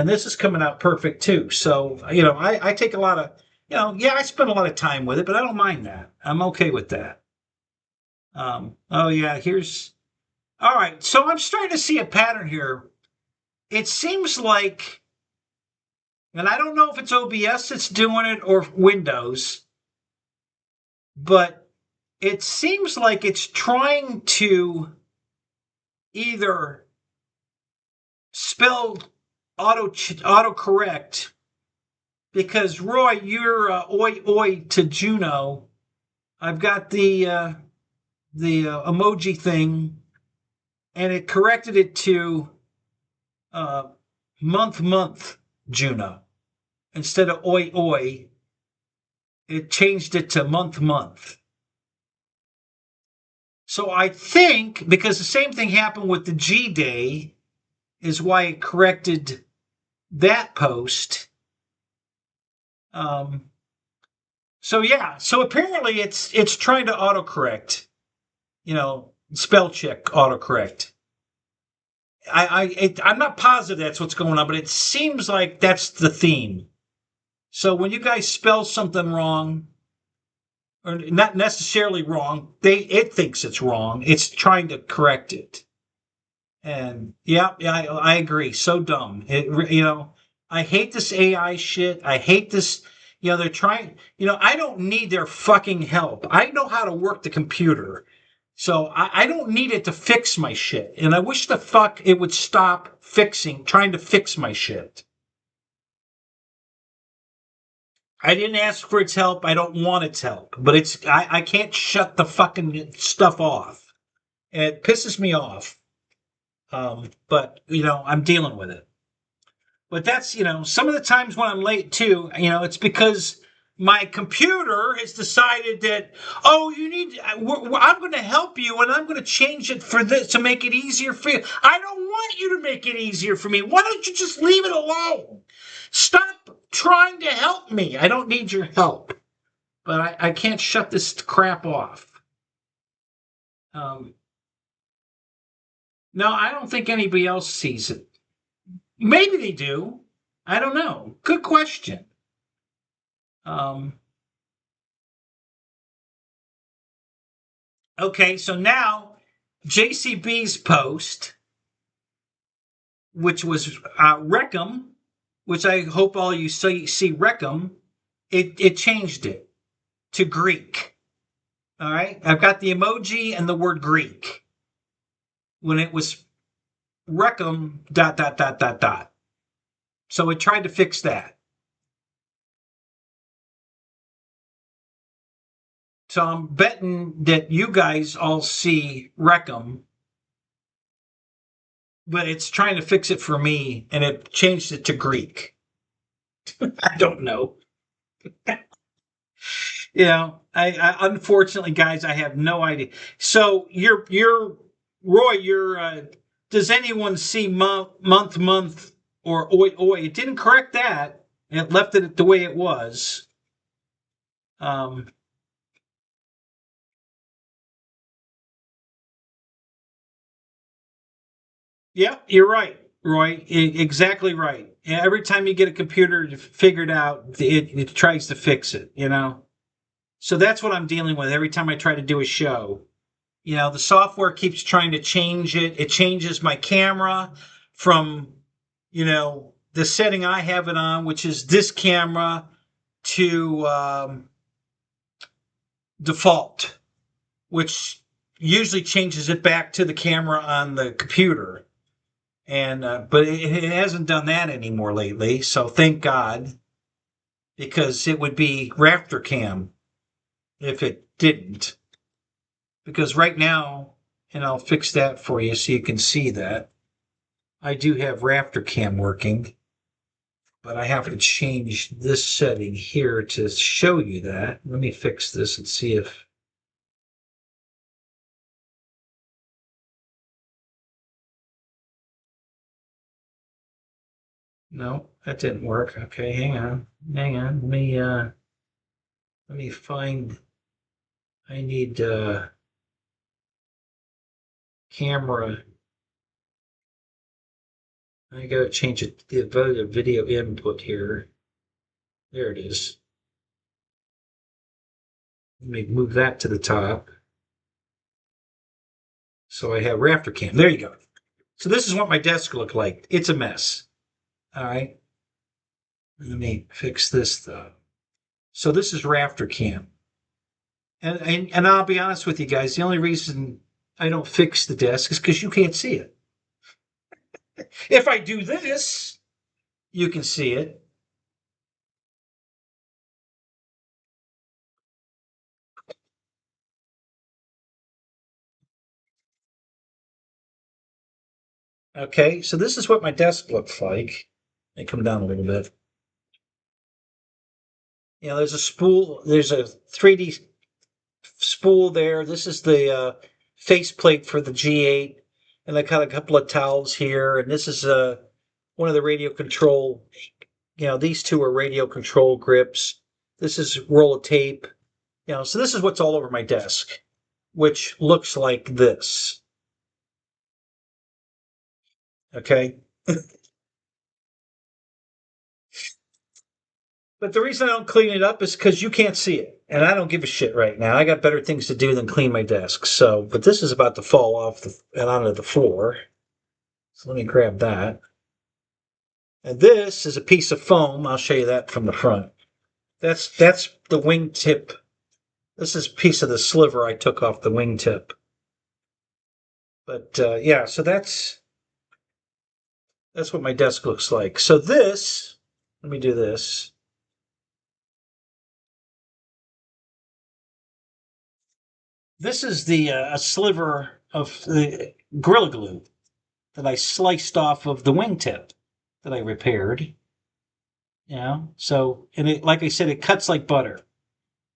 this is coming out perfect too. So I take a lot of I spend a lot of time with it, but I don't mind that. I'm okay with that. Oh yeah, here's all right. So I'm starting to see a pattern here. It seems like, and I don't know if it's OBS that's doing it or Windows, but it seems like it's trying to either spell autocorrect because Roy, you're oi oi to Juno. I've got the emoji thing, and it corrected it to uh, month Juno instead of oi oi. It changed it to month. So I think because the same thing happened with the G Day is why it corrected that post. Um, So yeah, so apparently it's trying to autocorrect, spell check autocorrect. I'm not positive that's what's going on, but it seems like that's the theme. So when you guys spell something wrong, or not necessarily wrong, it thinks it's wrong. It's trying to correct it. And yeah, I agree. So dumb. I hate this AI shit. I hate this. They're trying. I don't need their fucking help. I know how to work the computer, so I don't need it to fix my shit. And I wish the fuck it would stop trying to fix my shit. I didn't ask for its help. I don't want its help. But I can't shut the fucking stuff off. And it pisses me off. But I'm dealing with it. But that's, some of the times when I'm late too, it's because my computer has decided that, oh, I'm going to help you and I'm going to change it for this to make it easier for you. I don't want you to make it easier for me. Why don't you just leave it alone? Stop trying to help me. I don't need your help. But I can't shut this crap off. No, I don't think anybody else sees it. Maybe they do. I don't know. Good question. Okay, so now JCB's post, which was Reckham, which I hope all you see Reckham, it changed it to Greek. All right, I've got the emoji and the word Greek when it was Reckham ... So it tried to fix that. So I'm betting that you guys all see Reckham, but it's trying to fix it for me, and it changed it to Greek. I don't know. I unfortunately, guys, I have no idea. So you're Roy. Does anyone see month or oi? It didn't correct that. It left it the way it was. Um, yeah, you're right, Roy. Exactly right. Every time you get a computer figured out, it tries to fix it. So that's what I'm dealing with every time I try to do a show. The software keeps trying to change it. It changes my camera from, the setting I have it on, which is this camera, to default, which usually changes it back to the camera on the computer. And but it hasn't done that anymore lately. So thank God, because it would be Raptor Cam if it didn't. Because right now, and I'll fix that for you so you can see that, I do have Raptor Cam working, but I have to change this setting here to show you that. Let me fix this and see if... No, that didn't work. Okay, hang on. Let me find... I need camera. I gotta change it, the video input here. There it is. Let me move that to the top. So I have Raptor Cam. There you go. So this is what my desk looked like. It's a mess. All right. Let me fix this though. So this is Raptor Cam. And I'll be honest with you guys, the only reason I don't fix the desk is because you can't see it. If I do this, you can see it. Okay, so this is what my desk looks like. Let me come down a little bit. There's a spool, there's a 3D spool there. This is the faceplate for the G8. And I got a couple of towels here. And this is one of the radio control, these two are radio control grips. This is roll of tape. You know, so this is what's all over my desk, which looks like this. Okay. But the reason I don't clean it up is because you can't see it. And I don't give a shit right now. I got better things to do than clean my desk. So, but this is about to fall off and onto the floor. So let me grab that. And this is a piece of foam. I'll show you that from the front. That's the wingtip. This is a piece of the sliver I took off the wingtip. But yeah, so that's what my desk looks like. So this, let me do this. This is the a sliver of the Gorilla Glue that I sliced off of the wingtip that I repaired. You know, so and it, like I said, it cuts like butter.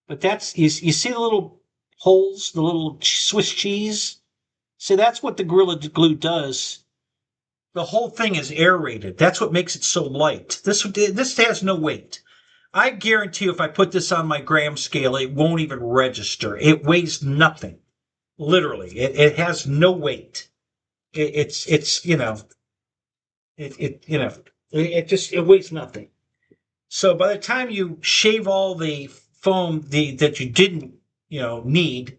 But that's you see the little holes, the little Swiss cheese. See, that's what the Gorilla Glue does. The whole thing is aerated. That's what makes it so light. This has no weight. I guarantee you, if I put this on my gram scale, it won't even register. It weighs nothing. Literally, it has no weight. It's you know it weighs nothing. So by the time you shave all the foam that you didn't need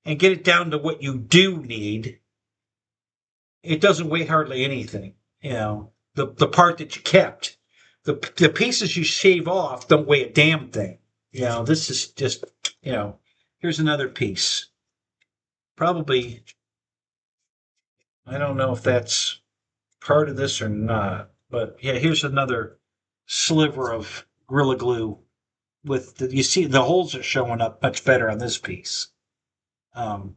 and get it down to what you do need, it doesn't weigh hardly anything. You know, the part that you kept, the pieces you shave off don't weigh a damn thing. You know, this is just, here's another piece. Probably, I don't know if that's part of this or not, but yeah, here's another sliver of Gorilla Glue with you see the holes are showing up much better on this piece. Um,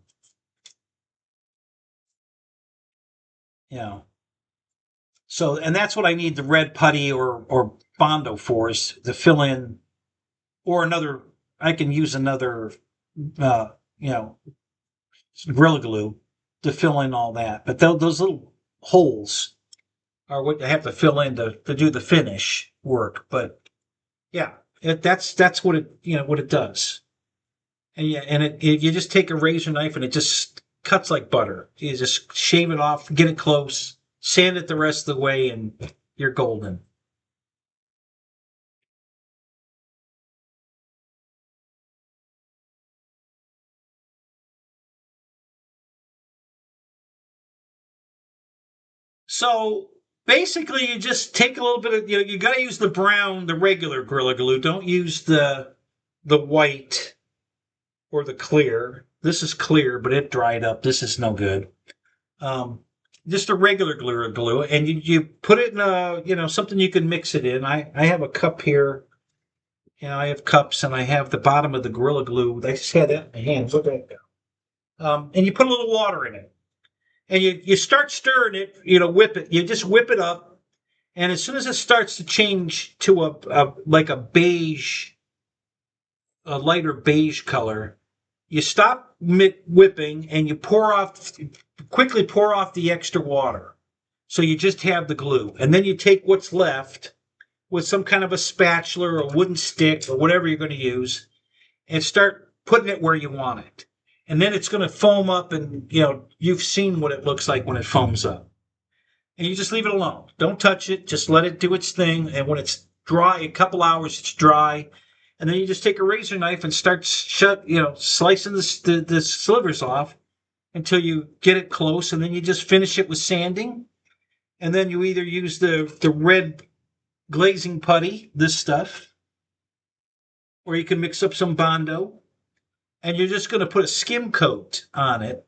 you know, so and that's what I need the red putty or Bondo for, is to fill in, or another. I can use another, uh, you know, Gorilla Glue to fill in all that. But those little holes are what I have to fill in to do the finish work. But yeah, that's what it does. And yeah, and you just take a razor knife and it just cuts like butter. You just shave it off, get it close, sand it the rest of the way, and you're golden. So basically, you just take a little bit of you got to use the brown, the regular Gorilla Glue. Don't use the white or the clear. This is clear, but it dried up. This is no good. Um, just a regular glue, and you put it in a something you can mix it in. I have a cup here. I have cups, and I have the bottom of the Gorilla Glue. I just had that in my hands. Look at that. And you put a little water in it, and you start stirring it. Whip it. You just whip it up, and as soon as it starts to change to a like a beige, a lighter beige color, you stop whipping and you quickly pour off the extra water. So you just have the glue. And then you take what's left with some kind of a spatula or a wooden stick or whatever you're going to use and start putting it where you want it. And then it's going to foam up, and you've seen what it looks like when it foams up. And you just leave it alone. Don't touch it. Just let it do its thing. And when it's dry, a couple hours, it's dry. And then you just take a razor knife and start slicing the slivers off until you get it close. And then you just finish it with sanding. And then you either use the red glazing putty, this stuff, or you can mix up some Bondo. And you're just going to put a skim coat on it,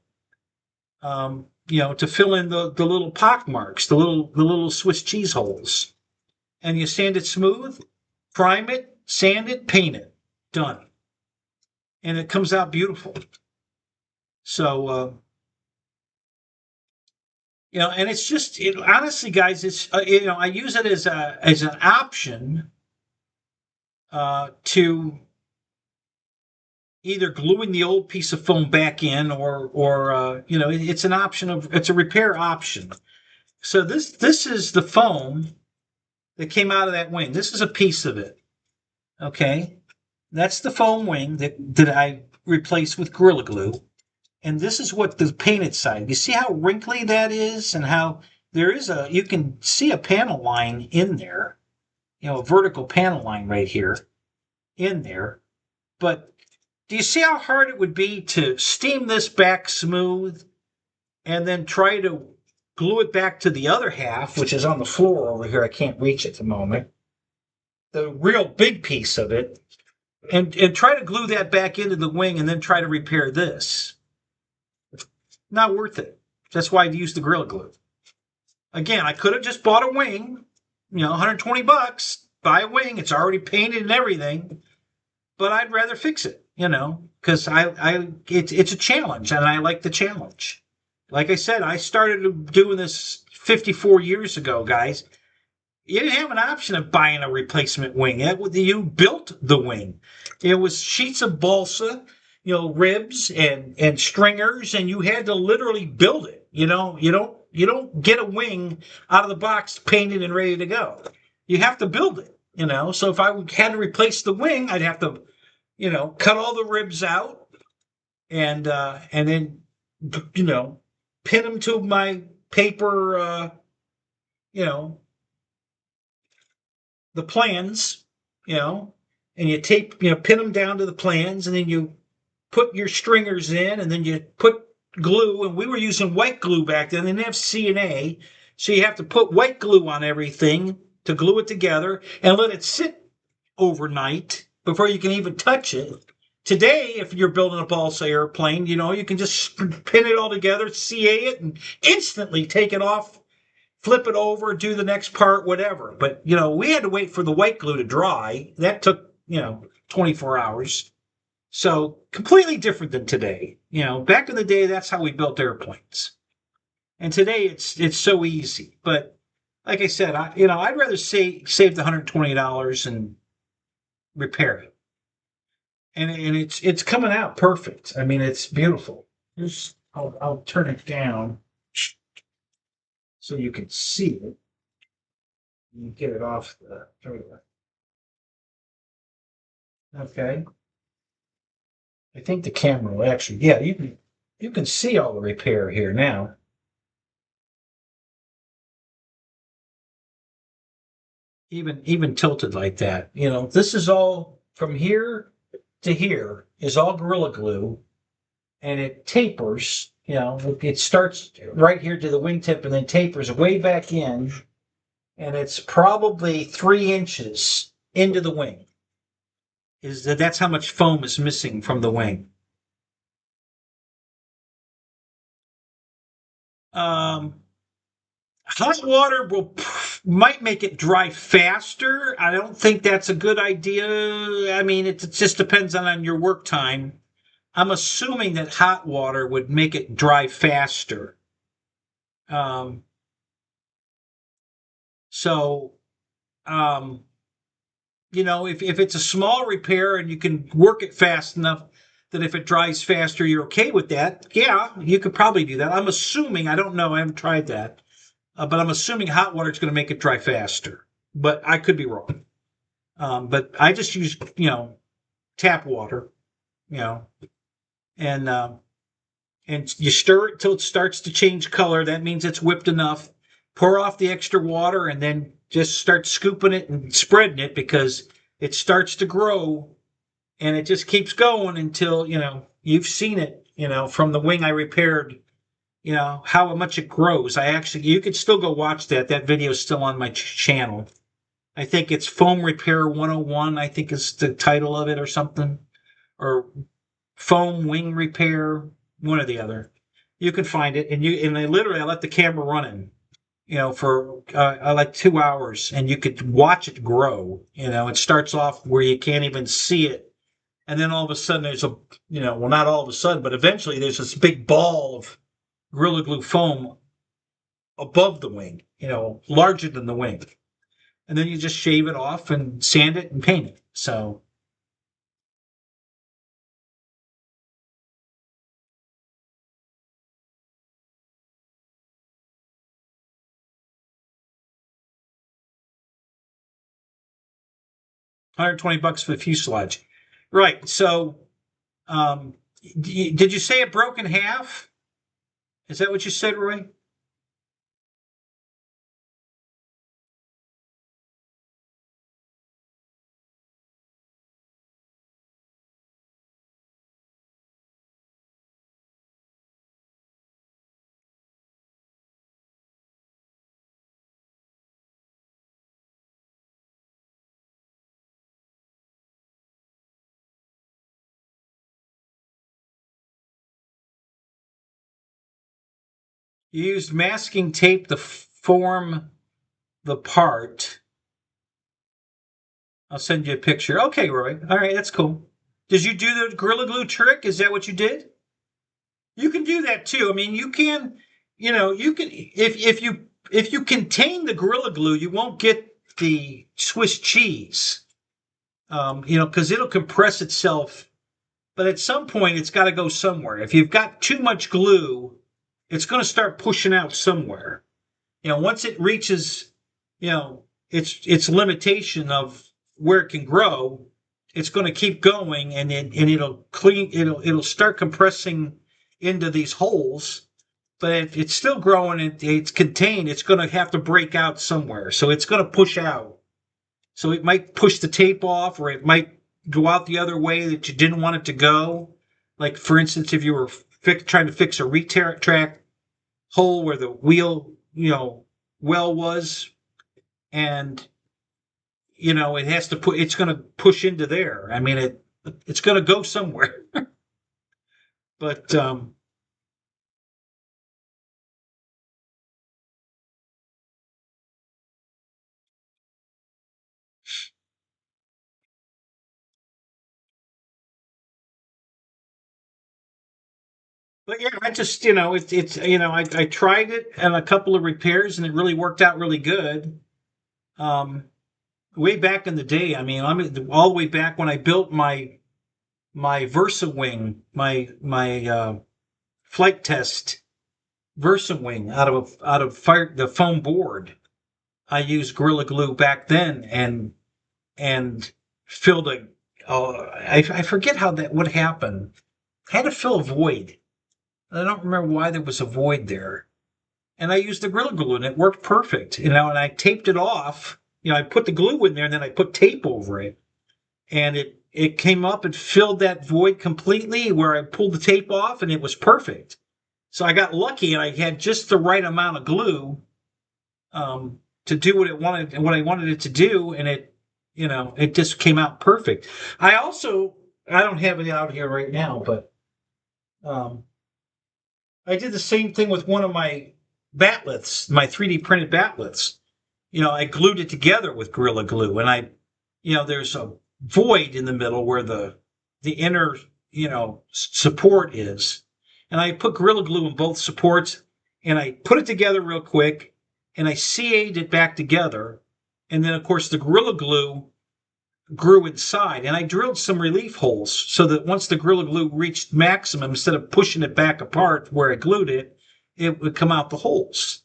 to fill in the little pock marks, the little Swiss cheese holes. And you sand it smooth, prime it, sand it, paint it. Done. And it comes out beautiful. So, and it's just, honestly, guys, it's, I use it as an option to either gluing the old piece of foam back in or it's an option it's a repair option. So this is the foam that came out of that wing. This is a piece of it. Okay. That's the foam wing that I replaced with Gorilla Glue. And this is what the painted side. You see how wrinkly that is, and how there is you can see a panel line in there, a vertical panel line right here in there. But do you see how hard it would be to steam this back smooth and then try to glue it back to the other half, which is on the floor over here? I can't reach at the moment. The real big piece of it, and try to glue that back into the wing and then try to repair this. Not worth it. That's why I use the Gorilla Glue. Again, I could have just bought a wing, $120, buy a wing. It's already painted and everything, but I'd rather fix it, because it's a challenge, and I like the challenge. Like I said, I started doing this 54 years ago, guys. You didn't have an option of buying a replacement wing. You built the wing. It was sheets of balsa, ribs and stringers, and you had to literally build it. You don't get a wing out of the box painted and ready to go. You have to build it. So if I had to replace the wing, I'd have to, cut all the ribs out and then, pin them to my paper, the plans, and you tape, pin them down to the plans, and then you put your stringers in, and then you put glue. And we were using white glue back then. They didn't have C&A, so you have to put white glue on everything to glue it together and let it sit overnight before you can even touch it. Today, if you're building a balsa airplane, you can just pin it all together, CA it, and instantly take it off, flip it over, do the next part, whatever. But, we had to wait for the white glue to dry. That took, 24 hours. So completely different than today. Back in the day, that's how we built airplanes. And today it's so easy. But like I said, I'd rather save the $120 and repair it. And it's coming out perfect. I mean, it's beautiful. I'll turn it down so you can see it. You get it off the. There we go. Okay. I think the camera will actually. Yeah, you can see all the repair here now. Even tilted like that. This is all from here to here is all Gorilla Glue, and it tapers. It starts right here to the wingtip and then tapers way back in, and it's probably 3 inches into the wing. That's how much foam is missing from the wing. Hot water might make it dry faster. I don't think that's a good idea. I mean, it just depends on your work time. I'm assuming that hot water would make it dry faster. Um, so, um, if it's a small repair and you can work it fast enough that if it dries faster, you're okay with that. Yeah, you could probably do that. I'm assuming. I don't know. I haven't tried that. But I'm assuming hot water is going to make it dry faster. But I could be wrong. But I just use, tap water, you know, and you stir it till it starts to change color. That means it's whipped enough. Pour off the extra water and then just start scooping it and spreading it because it starts to grow and it just keeps going until, you've seen it, from the wing I repaired, how much it grows. You could still go watch that. That video is still on my channel. I think it's Foam Repair 101, I think is the title of it or something. Or Foam Wing Repair, one or the other. You can find it. And I let the camera running, for like 2 hours, and you could watch it grow. It starts off where you can't even see it. And then all of a sudden there's well, not all of a sudden, but eventually there's this big ball of Gorilla Glue foam above the wing, larger than the wing. And then you just shave it off and sand it and paint it. So $120 for the fuselage. Right. So, did you say it broke in half? Is that what you said, Roy? You used masking tape to form the part. I'll send you a picture. Okay, Roy. All right, that's cool. Did you do the Gorilla Glue trick? Is that what you did? You can do that too. I mean, you can, you can if you contain the Gorilla Glue, you won't get the Swiss cheese. Because it'll compress itself, but at some point it's got to go somewhere. If you've got too much glue, it's going to start pushing out somewhere. Once it reaches, its limitation of where it can grow, it's going to keep going, and it'll start compressing into these holes. But if it's still growing, it's contained, it's going to have to break out somewhere. So it's going to push out. So it might push the tape off, or it might go out the other way that you didn't want it to go. Like, for instance, if you were trying to fix a retract hole where the wheel, well was, and it has to it's going to push into there. I mean, it's going to go somewhere. But yeah, I just it's I tried it and a couple of repairs, and it really worked out really good. Um, Way back in the day, I mean, all the way back when I built my Versa wing, my flight test Versa wing out of the foam board. I used Gorilla Glue back then, and filled a. I forget how that what happened. I had to fill a void. I don't remember why there was a void there. And I used the Gorilla Glue, and it worked perfect. And I taped it off. I put the glue in there, and then I put tape over it, and it came up and filled that void completely where I pulled the tape off, and it was perfect. So I got lucky, and I had just the right amount of glue to do what I wanted it to do, and it just came out perfect. I don't have it out here right now, but um, I did the same thing with one of my batliths, my 3D printed batliths. I glued it together with Gorilla Glue, and there's a void in the middle where the inner, support is. And I put Gorilla Glue in both supports, and I put it together real quick, and I CA'd it back together. And then, of course, the Gorilla Glue grew inside, and I drilled some relief holes so that once the Gorilla Glue reached maximum, instead of pushing it back apart where I glued it, it would come out the holes.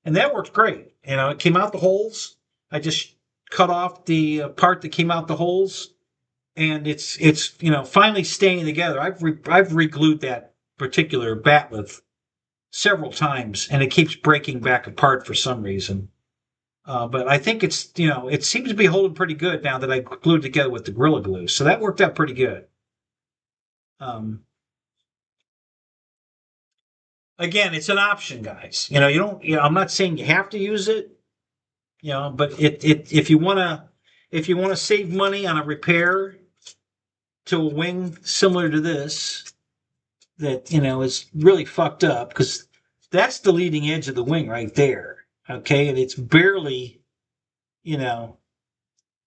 And that worked great. It came out the holes. I just cut off the part that came out the holes, and it's finally staying together. I've re-glued that particular batleth several times, and it keeps breaking back apart for some reason. But I think it seems to be holding pretty good now that I glued it together with the Gorilla Glue. So that worked out pretty good. Um, Again, it's an option, guys. You don't. I'm not saying you have to use it. But if you wanna save money on a repair to a wing similar to this that is really fucked up, because that's the leading edge of the wing right there. Okay, and it's barely you know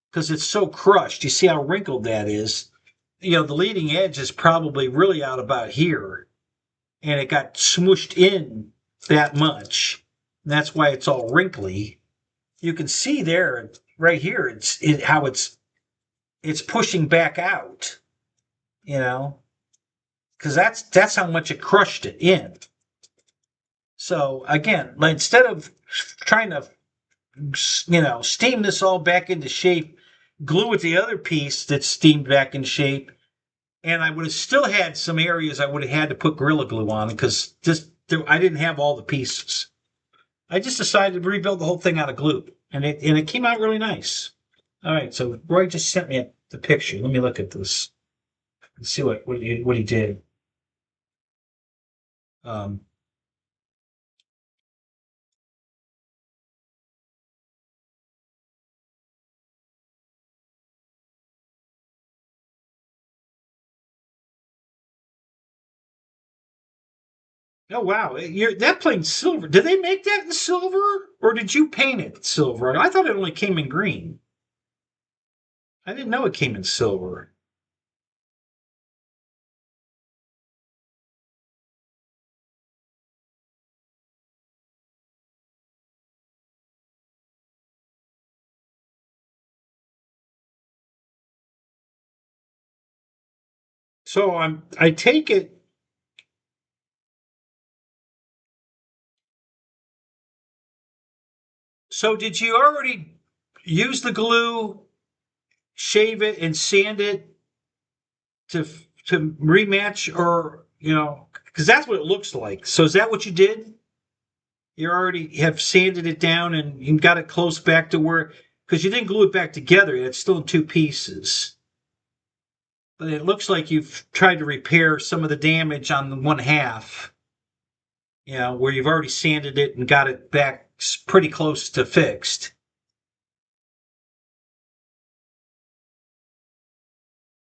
because it's so crushed. You see how wrinkled that is. The leading edge is probably really out about here, and it got smooshed in that much. And that's why it's all wrinkly. You can see there, right here, how it's pushing back out. Because that's how much it crushed it in. So again, instead of trying to steam this all back into shape, glue it the other piece that's steamed back in shape, and I would have still had some areas I would have had to put Gorilla Glue on because I didn't have all the pieces. I just decided to rebuild the whole thing out of glue, and it came out really nice. All right, so Roy just sent me the picture. Let me look at this and see what he did. Um, oh wow, that plane's silver. Did they make that in silver, or did you paint it silver? I thought it only came in green. I didn't know it came in silver. So I take it. So did you already use the glue, shave it, and sand it to rematch, or because that's what it looks like. So is that what you did? You already have sanded it down and you got it close back to where, because you didn't glue it back together. It's still in two pieces. But it looks like you've tried to repair some of the damage on the one half, where you've already sanded it and got it back pretty close to fixed.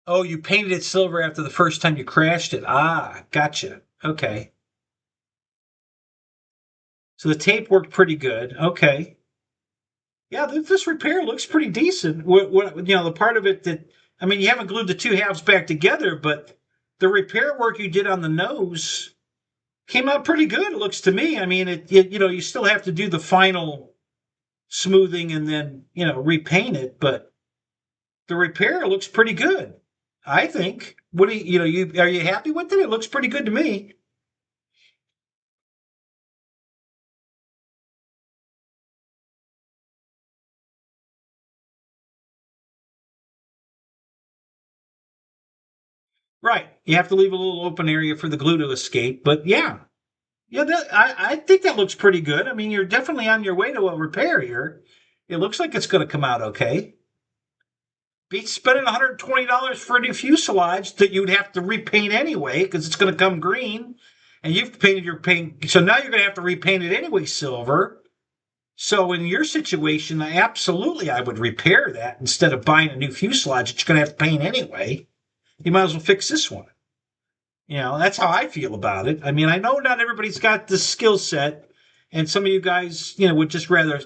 Oh, you painted it silver after the first time you crashed it. Ah, gotcha. Okay. So the tape worked pretty good. Okay. Yeah, this repair looks pretty decent. The part of it that, I mean, you haven't glued the two halves back together, but the repair work you did on the nose came out pretty good. It looks to me. I mean, you still have to do the final smoothing and then repaint it, but the repair looks pretty good. I think. What do you are you happy with it? It looks pretty good to me. Right. You have to leave a little open area for the glue to escape, but yeah. Yeah, I think that looks pretty good. I mean, you're definitely on your way to a repair here. It looks like it's going to come out okay. Beats spending $120 for a new fuselage that you'd have to repaint anyway because it's going to come green, and you've painted your paint. So now you're going to have to repaint it anyway silver. So in your situation, I would repair that instead of buying a new fuselage that you're going to have to paint anyway. You might as well fix this one. That's how I feel about it. I mean, I know not everybody's got the skill set, and some of you guys, would just rather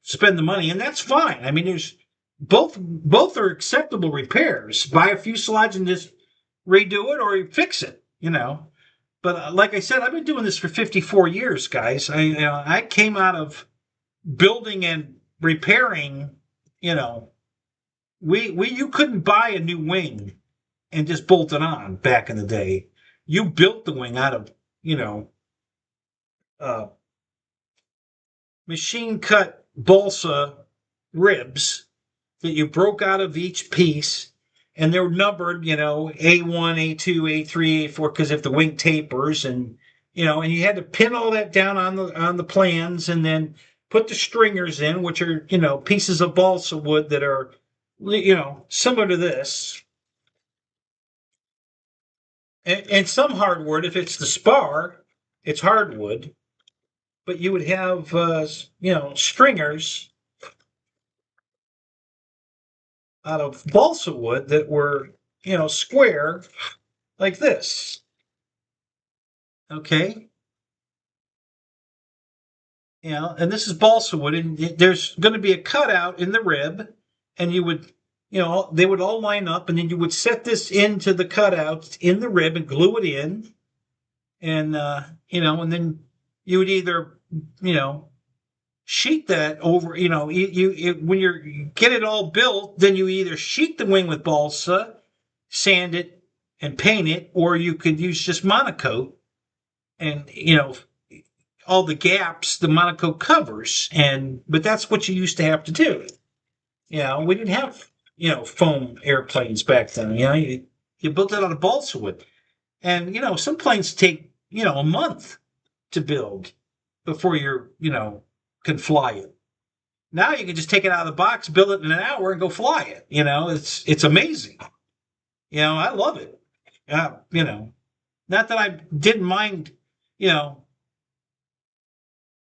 spend the money, and that's fine. I mean, there's both are acceptable repairs. Buy a fuselage and just redo it, or you fix it. But like I said, I've been doing this for 54 years, guys. I came out of building and repairing. We you couldn't buy a new wing and just bolt it on back in the day. You built the wing out of, uh, machine cut balsa ribs that you broke out of each piece, and they're numbered, A1, A2, A3, A4, because if the wing tapers, and you had to pin all that down on the plans, and then put the stringers in, which are pieces of balsa wood that are similar to this, and some hardwood. If it's the spar, it's hardwood, but you would have stringers out of balsa wood that were square like this. Okay, and this is balsa wood, and there's going to be a cutout in the rib, and you would they would all line up, and then you would set this into the cutout in the rib and glue it in, and and then you would either sheet that over, when you get it all built, then you either sheet the wing with balsa, sand it, and paint it, or you could use just monocoat, and all the gaps the monocoat covers, but that's what you used to have to do. We didn't have foam airplanes back then. You You built it out of balsa wood. And, some planes take, a month to build before can fly it. Now you can just take it out of the box, build it in an hour, and go fly it. It's amazing. I love it. Not that I didn't mind, I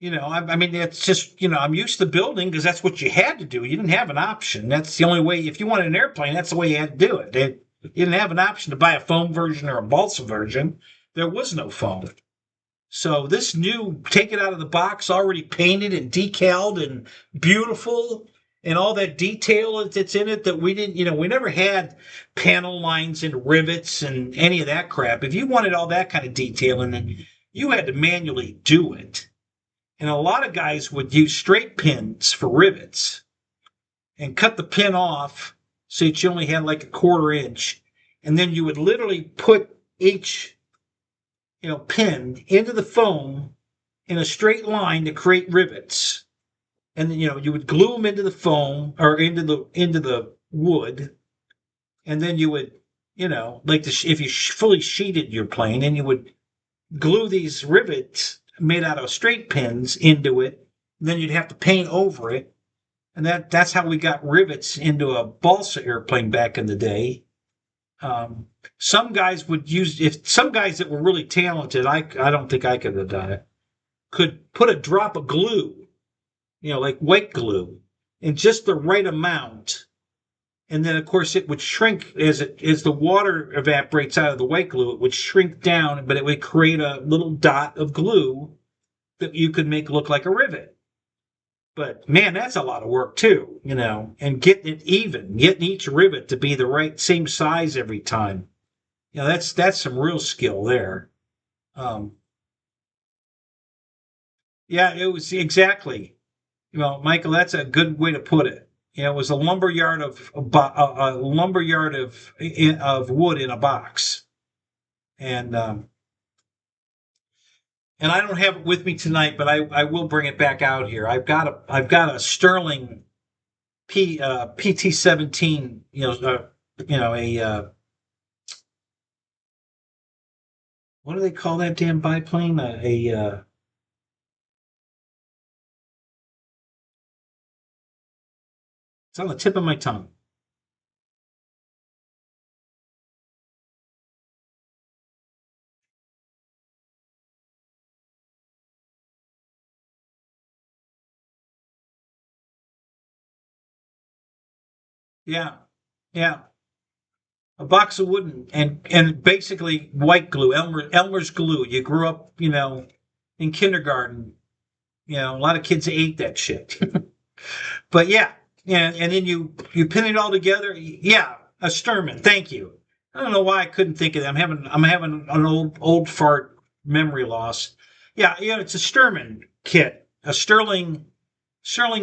mean, it's just, I'm used to building because that's what you had to do. You didn't have an option. That's the only way. If you wanted an airplane, that's the way you had to do it. You didn't have an option to buy a foam version or a balsa version. There was no foam. So this new, take it out of the box, already painted and decaled and beautiful, and all that detail that's in it that we didn't, we never had panel lines and rivets and any of that crap. If you wanted all that kind of detailing, then you had to manually do it. And a lot of guys would use straight pins for rivets and cut the pin off so that you only had like a 1/4 inch. And then you would literally put each, pin into the foam in a straight line to create rivets. And then, you would glue them into the foam or into the wood. And then you would, if you fully sheeted your plane, and you would glue these rivets made out of straight pins into it. And then you'd have to paint over it. And that's how we got rivets into a balsa airplane back in the day. Some guys would some guys that were really talented, I don't think I could have done it, could put a drop of glue, like white glue, in just the right amount. And then, of course, it would shrink as the water evaporates out of the white glue. It would shrink down, but it would create a little dot of glue that you could make look like a rivet. But man, that's a lot of work too, and getting it even, getting each rivet to be the same size every time. That's some real skill there. Yeah, it was exactly. Michael, that's a good way to put it. It was a lumberyard of wood in a box, and I don't have it with me tonight, but I will bring it back out here. I've got a Sterling PT-17, what do they call that damn biplane? It's on the tip of my tongue. Yeah, yeah. A box of wood and basically white glue, Elmer's glue. You grew up, in kindergarten. A lot of kids ate that shit. But yeah, and then you pin it all together. Yeah, a Sturman. Thank you. I don't know why I couldn't think of that. I'm having an old fart memory loss. Yeah, it's a Sturman kit, a Sterling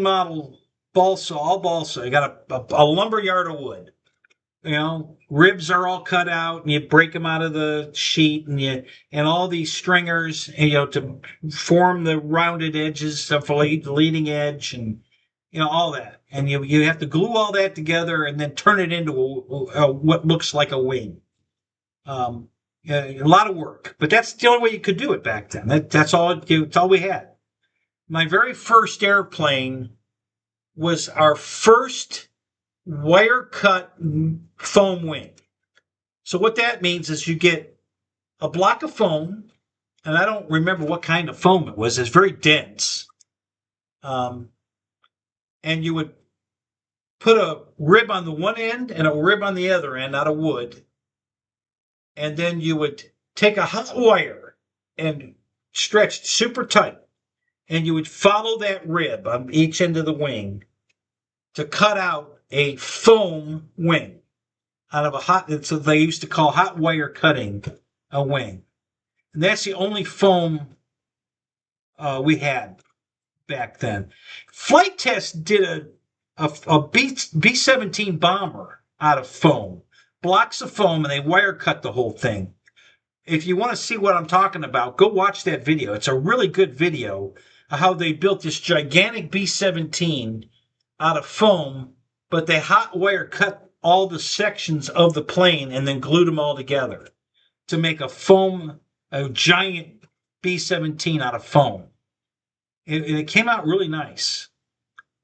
model balsa, all balsa. You got a lumberyard of wood. Ribs are all cut out, and you break them out of the sheet, and all these stringers, to form the rounded edges of the leading edge, and all that. And you have to glue all that together, and then turn it into what looks like a wing. A lot of work, but that's the only way you could do it back then. That's all we had. My very first airplane was our first wire cut foam wing. So what that means is you get a block of foam, and I don't remember what kind of foam it was. It's very dense. And you would put a rib on the one end and a rib on the other end out of wood. And then you would take a hot wire and stretch super tight. And you would follow that rib on each end of the wing to cut out a foam wing out of so they used to call hot wire cutting a wing. And that's the only foam we had back then. Flight Test did a B-17 bomber out of foam, blocks of foam, and they wire cut the whole thing. If you want to see what I'm talking about, go watch that video. It's a really good video of how they built this gigantic B-17 out of foam, but they hot wire cut all the sections of the plane and then glued them all together to make a giant B-17 out of foam. It came out really nice,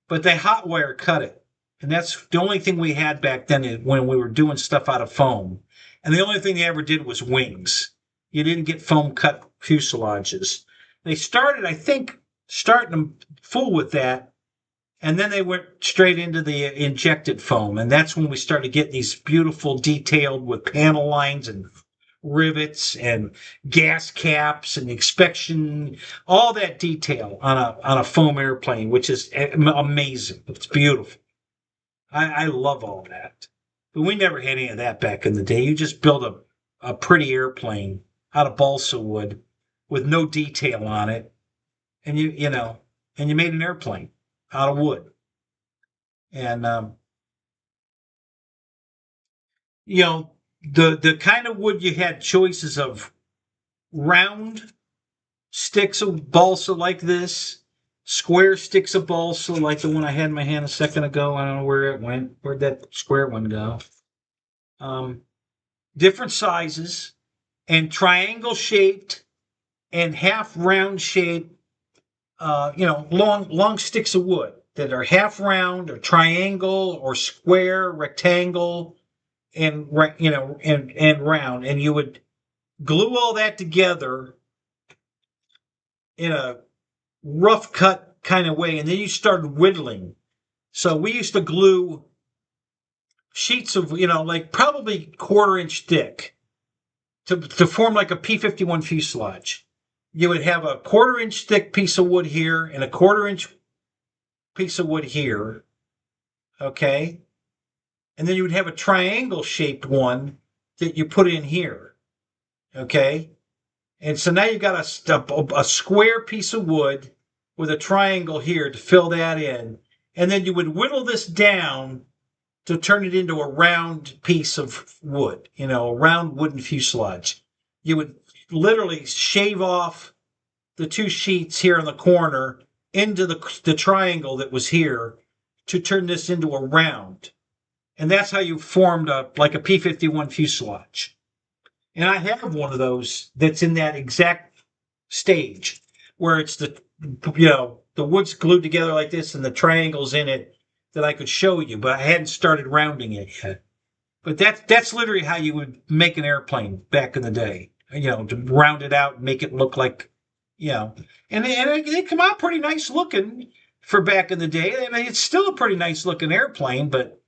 but they hot wire cut it. And that's the only thing we had back then when we were doing stuff out of foam. And the only thing they ever did was wings. You didn't get foam cut fuselages. They started, I think, starting them full with that. And then they went straight into the injected foam. And that's when we started getting these beautiful detailed with panel lines and rivets and gas caps and inspection, all that detail on a foam airplane, which is amazing. It's beautiful. I love all that. But we never had any of that back in the day. You just built a pretty airplane out of balsa wood with no detail on it. And you made an airplane out of wood. And, the kind of wood you had choices of round sticks of balsa like this, square sticks of balsa like the one I had in my hand a second ago. I don't know where it went. Where'd that square one go? Different sizes and triangle shaped and half round shaped, long sticks of wood that are half round or triangle or square, rectangle, and round. And you would glue all that together in a rough cut kind of way, and then you started whittling. So we used to glue sheets of, like probably 1/4 inch thick to form like a P-51 fuselage. You would have a 1/4 inch thick piece of wood here and a 1/4 inch piece of wood here. Okay. And then you would have a triangle shaped one that you put in here. Okay. And so now you've got a square piece of wood with a triangle here to fill that in. And then you would whittle this down to turn it into a round piece of wood, a round wooden fuselage. You would literally shave off the two sheets here in the corner into the triangle that was here to turn this into a round. And that's how you formed like a P-51 fuselage. And I have one of those that's in that exact stage where it's the wood's glued together like this and the triangles in it that I could show you, but I hadn't started rounding it yet. But that's literally how you would make an airplane back in the day, to round it out and make it look like, and they come out pretty nice looking for back in the day. I mean, it's still a pretty nice looking airplane, but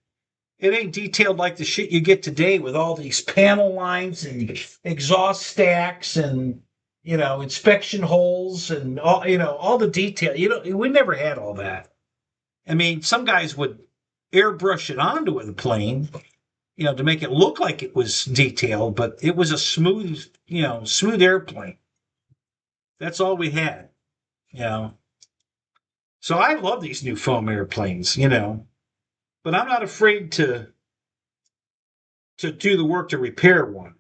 it ain't detailed like the shit you get today with all these panel lines and exhaust stacks and, inspection holes and all the detail. We never had all that. I mean, some guys would airbrush it onto the plane, to make it look like it was detailed, but it was a smooth airplane. That's all we had, So I love these new foam airplanes, but I'm not afraid to do the work to repair one.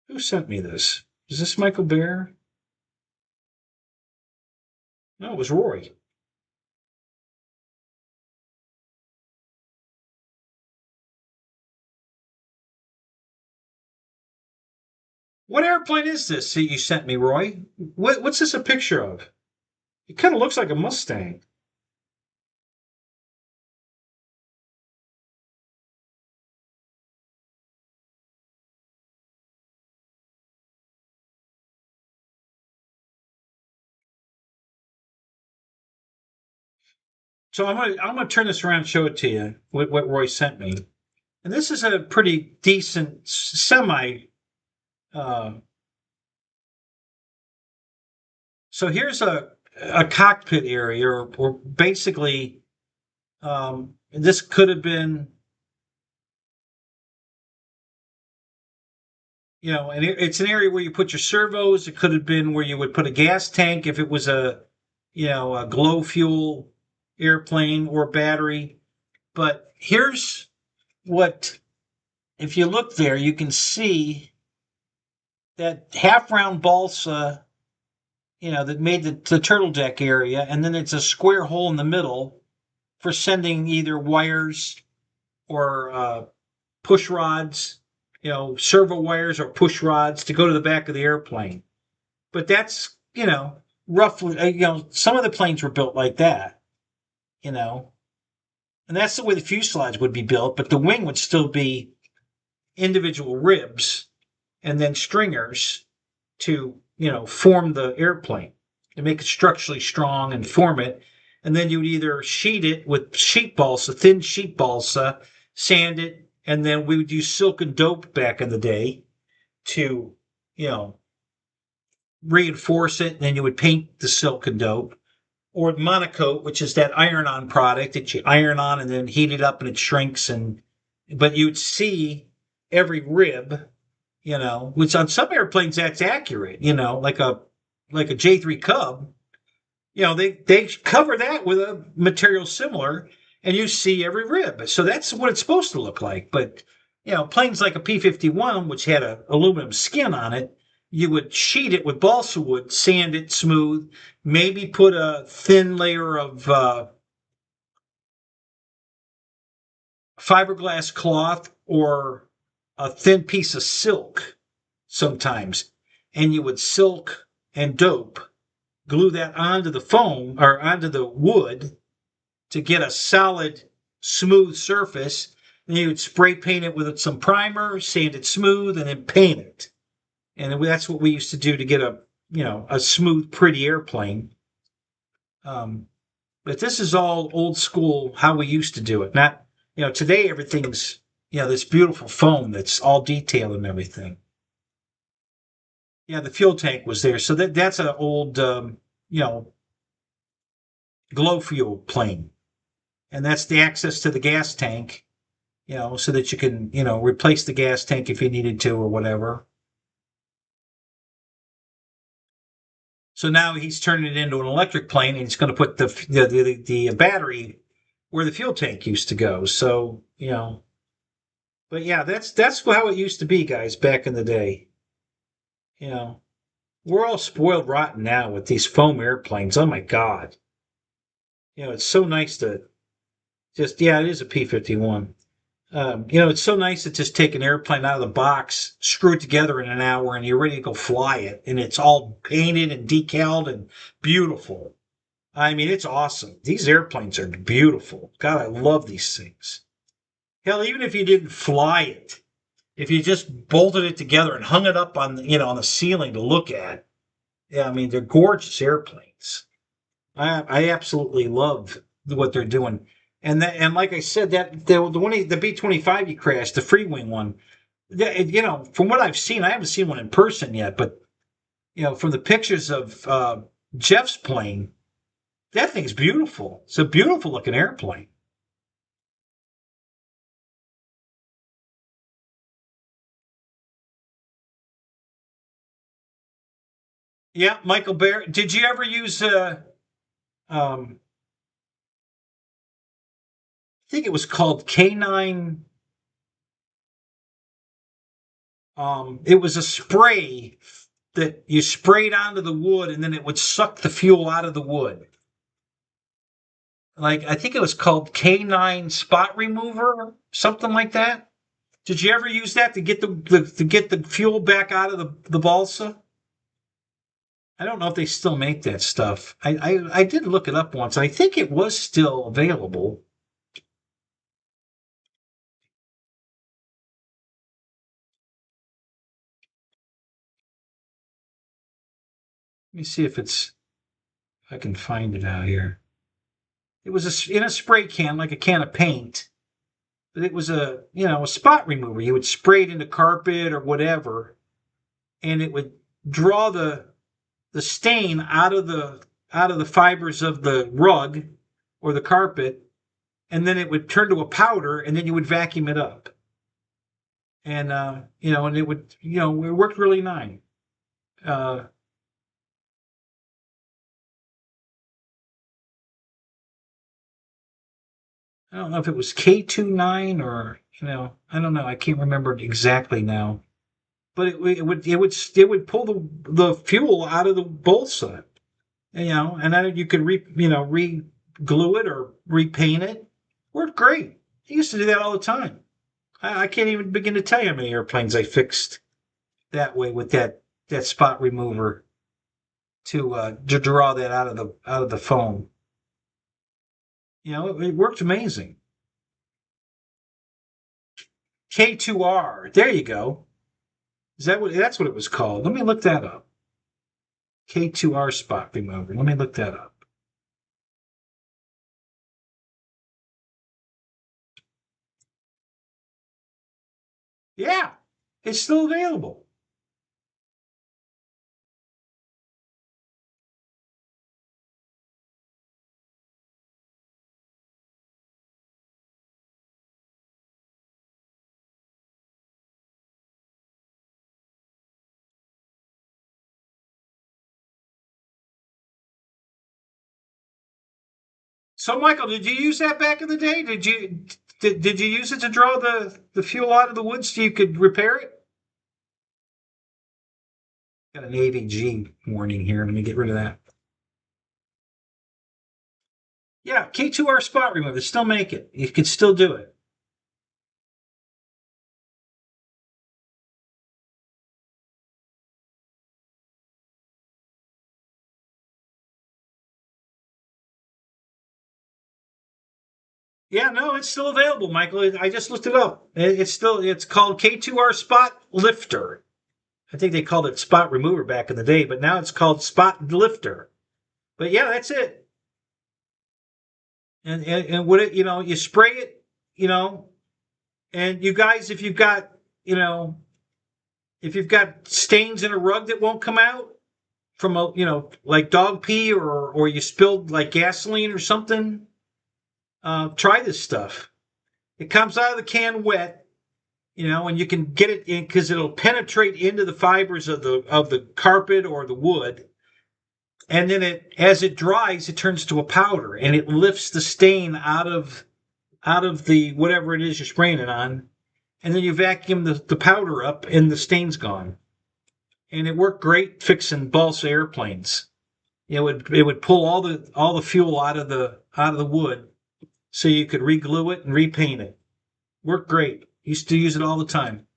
Who sent me this? Is this Michael Bear? No, it was Roy. What airplane is this that you sent me, Roy? What's this a picture of? It kind of looks like a Mustang. So I'm gonna turn this around and show it to you. What Roy sent me, and this is a pretty decent semi. So here's a cockpit area, or basically, this could have been, and it's an area where you put your servos. It could have been where you would put a gas tank if it was a glow fuel airplane or battery. But here's what, if you look there, you can see that half round balsa, that made the turtle deck area, and then it's a square hole in the middle for sending either wires or push rods, servo wires or push rods to go to the back of the airplane. But that's, roughly, some of the planes were built like that, and that's the way the fuselage would be built, but the wing would still be individual ribs and then stringers to, form the airplane, to make it structurally strong and form it. And then you would either sheet it with sheet balsa, thin sheet balsa, sand it, and then we would use silk and dope back in the day to, reinforce it. And then you would paint the silk and dope. Or monocoat, which is that iron-on product that you iron on and then heat it up and it shrinks. But you'd see every rib, which on some airplanes that's accurate, like a J3 Cub, they cover that with a material similar, and you see every rib. So that's what it's supposed to look like. But planes like a P-51, which had an aluminum skin on it, you would sheet it with balsa wood, sand it smooth, maybe put a thin layer of fiberglass cloth or a thin piece of silk sometimes, and you would silk and dope, glue that onto the foam or onto the wood to get a solid, smooth surface. Then you would spray paint it with some primer, sand it smooth, and then paint it. And that's what we used to do to get a smooth, pretty airplane. But this is all old school how we used to do it. Not, today everything's, this beautiful foam that's all detailed and everything. Yeah, the fuel tank was there. So that's an old, glow fuel plane. And that's the access to the gas tank, so that you can, replace the gas tank if you needed to or whatever. So now he's turning it into an electric plane, and he's going to put the battery where the fuel tank used to go. So, but yeah, that's how it used to be, guys, back in the day. We're all spoiled rotten now with these foam airplanes. Oh my God. It's so nice to it is a P-51. It's so nice to just take an airplane out of the box, screw it together in an hour, and you're ready to go fly it. And it's all painted and decaled and beautiful. I mean, it's awesome. These airplanes are beautiful. God, I love these things. Hell, even if you didn't fly it, if you just bolted it together and hung it up on, on the ceiling to look at, yeah, I mean, they're gorgeous airplanes. I absolutely love what they're doing. And like I said, that the B-25 you crashed, the free wing one, from what I've seen, I haven't seen one in person yet, but from the pictures of Jeff's plane, that thing's beautiful. It's a beautiful looking airplane. Yeah, Michael Bear. Did you ever use I think it was called K9. It was a spray that you sprayed onto the wood, and then it would suck the fuel out of the wood. Like, I think it was called K9 spot remover, something like that. Did you ever use that to get the fuel back out of the balsa? I don't know if they still make that stuff. I did look it up once. I think it was still available. Let me see if I can find it out here. It was in a spray can, like a can of paint. But it was a spot remover. You would spray it into carpet or whatever, and it would draw the stain out of the fibers of the rug or the carpet, and then it would turn to a powder, and then you would vacuum it up. And and it would, it worked really nice. I don't know if it was K29 or, I don't know. I can't remember it exactly now. But it would pull the fuel out of the balsa. and then you could re-glue it or repaint it. Worked great. I used to do that all the time. I can't even begin to tell you how many airplanes I fixed that way with that spot remover to draw that out of the foam. It worked amazing. K2R. There you go. That's what it was called? Let me look that up. K2R spot remover. Let me look that up. Yeah, it's still available. So, Michael, did you use that back in the day? Did you use it to draw the fuel out of the wood so you could repair it? Got an AVG warning here. Let me get rid of that. Yeah, K2R spot remover. Still make it. You could still do it. Yeah, no, it's still available, Michael. I just looked it up. It's called K2R Spot Lifter. I think they called it Spot Remover back in the day, but now it's called Spot Lifter. But yeah, that's it. And what you spray it, you know, and you guys, you know, if you've got stains in a rug that won't come out from like dog pee or you spilled like gasoline or something, try this stuff. It comes out of the can wet, and you can get it in because it'll penetrate into the fibers of the carpet or the wood, and then as it dries, it turns to a powder, and it lifts the stain out of the whatever it is you're spraying it on, and then you vacuum the powder up, and the stain's gone. And it worked great fixing balsa airplanes. It would pull all the fuel out of the wood, so you could re-glue it and repaint it. Worked great. Used to use it all the time.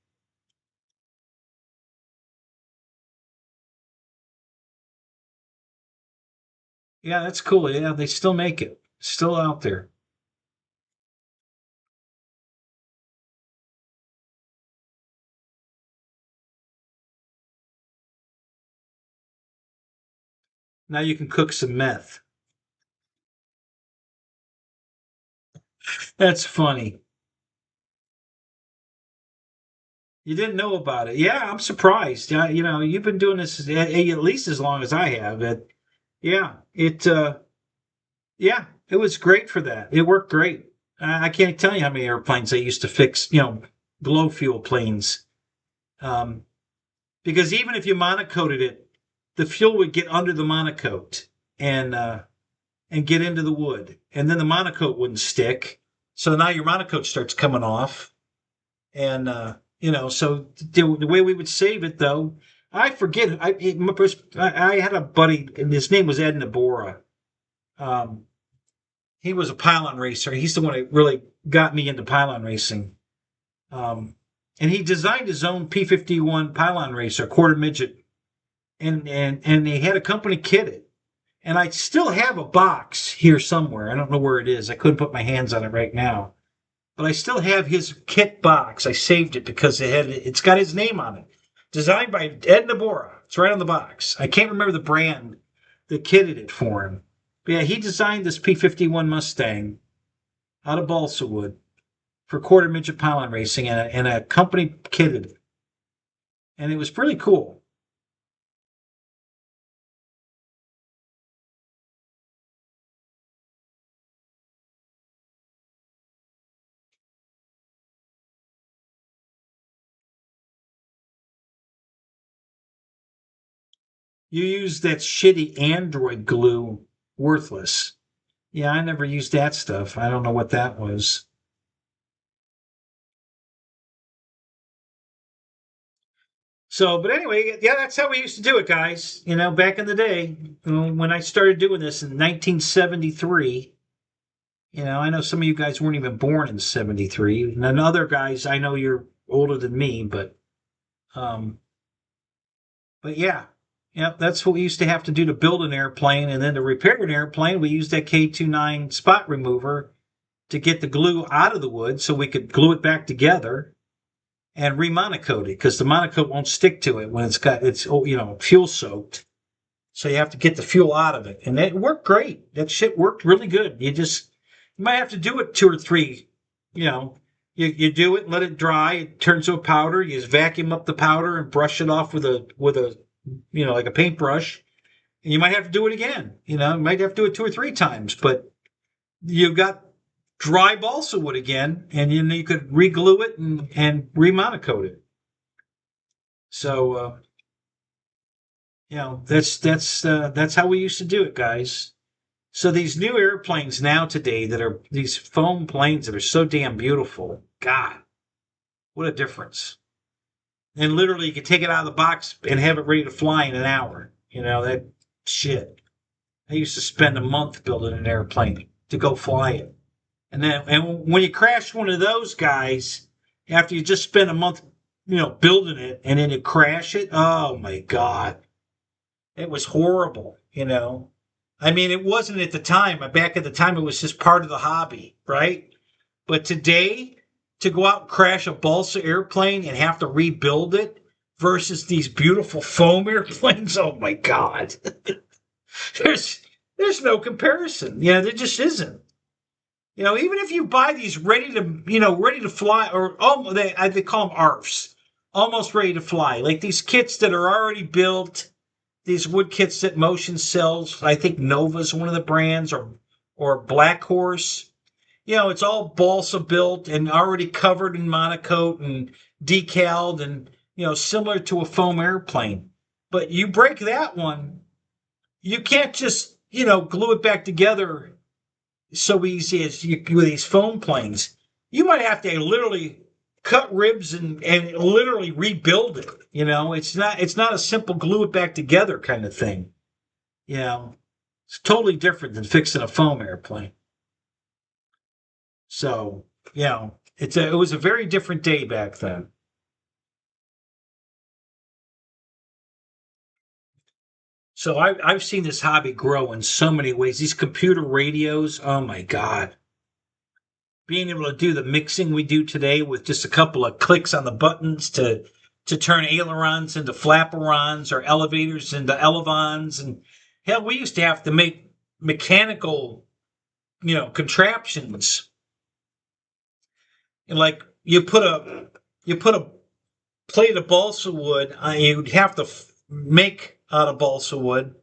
Yeah, that's cool. Yeah, they still make it. Still out there. Now you can cook some meth. That's funny. You didn't know about it. Yeah, I'm surprised. You've been doing this at least as long as I have. Yeah, yeah, it was great for that. It worked great. I can't tell you how many airplanes I used to fix, glow fuel planes. Um, because even if you monocoated it, the fuel would get under the monocoat and get into the wood, and then the monocoat wouldn't stick. So now your monocoat starts coming off, and so the way we would save it though, I forget. I had a buddy, and his name was Ed Nabora. Um, he was a pylon racer. He's the one that really got me into pylon racing. Um, and he designed his own P-51 pylon racer, quarter midget, and he had a company kit it. And I still have a box here somewhere. I don't know where it is. I couldn't put my hands on it right now, but I still have his kit box. I saved it because it's got his name on it. Designed by Ed Nabora. It's right on the box. I can't remember the brand that kitted it for him. But yeah, he designed this P-51 Mustang out of balsa wood for quarter midget pylon racing, and a company kitted it. And it was pretty cool. You use that shitty Android glue, worthless. Yeah, I never used that stuff. I don't know what that was. So, but anyway, yeah, that's how we used to do it, guys. Back in the day, when I started doing this in 1973. I know some of you guys weren't even born in '73, and then other guys, I know you're older than me, um, but yeah, yeah, that's what we used to have to do to build an airplane, and then to repair an airplane, we used that K29 spot remover to get the glue out of the wood, so we could glue it back together and remonocoat it, because the monocoat won't stick to it when it's fuel soaked. So you have to get the fuel out of it, and it worked great. That shit worked really good. You might have to do it two or three. You do it, let it dry, it turns to a powder. You just vacuum up the powder and brush it off with a like a paintbrush. And you might have to do it again. You might have to do it two or three times, but you've got dry balsa wood again, and you could reglue it and remonocoat it. So that's how we used to do it, guys. So these new airplanes now today that are these foam planes that are so damn beautiful. God, what a difference. And literally you can take it out of the box and have it ready to fly in an hour. That shit. I used to spend a month building an airplane to go fly it. And when you crash one of those guys, after you just spend a month, building it, and then you crash it, oh my God. It was horrible. I mean, it wasn't at the time. Back at the time, it was just part of the hobby, right? But today, to go out and crash a balsa airplane and have to rebuild it versus these beautiful foam airplanes, oh my God. there's no comparison. There just isn't. Even if you buy these ready to fly, or they call them ARFs, almost ready to fly, like these kits that are already built, these wood kits that Motion sells. I think Nova's one of the brands, or Black Horse. It's all balsa built and already covered in monocoat and decaled, and similar to a foam airplane. But you break that one, you can't just glue it back together so easy as with these foam planes. You might have to literally cut ribs and literally rebuild it. It's not a simple glue it back together kind of thing. It's totally different than fixing a foam airplane. So, it was a very different day back then. So I've seen this hobby grow in so many ways. These computer radios, oh my God. Being able to do the mixing we do today with just a couple of clicks on the buttons to turn ailerons into flaperons, or elevators into elevons. And hell, we used to have to make mechanical, contraptions. And like you put a plate of balsa wood, you'd have to make out of balsa wood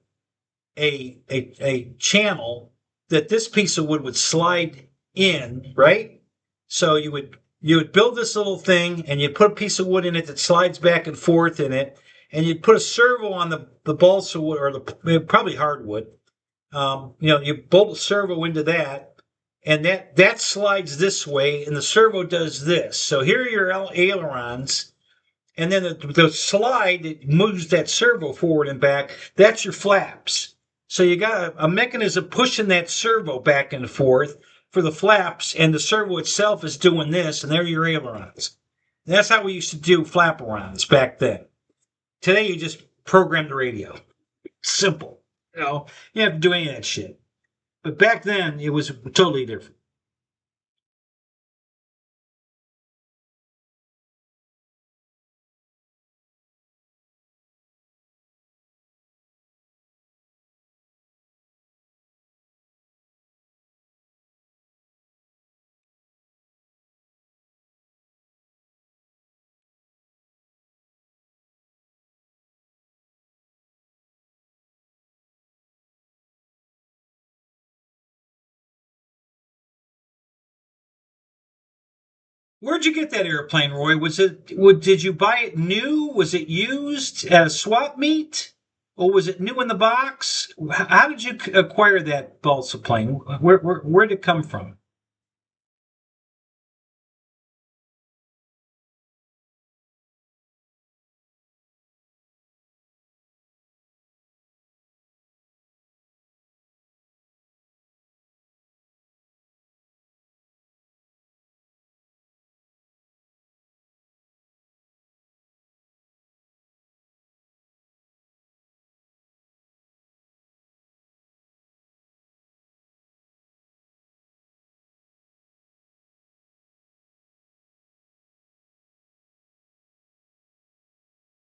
a channel that this piece of wood would slide in, right? So you would build this little thing, and you'd put a piece of wood in it that slides back and forth in it, and you'd put a servo on the balsa wood, or probably hardwood. You bolt a servo into that, and that slides this way, and the servo does this. So here are your ailerons, and then the slide that moves that servo forward and back, that's your flaps. So you got a mechanism pushing that servo back and forth for the flaps, and the servo itself is doing this, and there are your ailerons. And that's how we used to do flaperons back then. Today, you just program the radio. Simple. You don't have to do any of that shit. But back then, it was totally different. Where'd you get that airplane, Roy? Did you buy it new? Was it used at a swap meet? Or was it new in the box? How did you acquire that balsa plane? Where did it come from?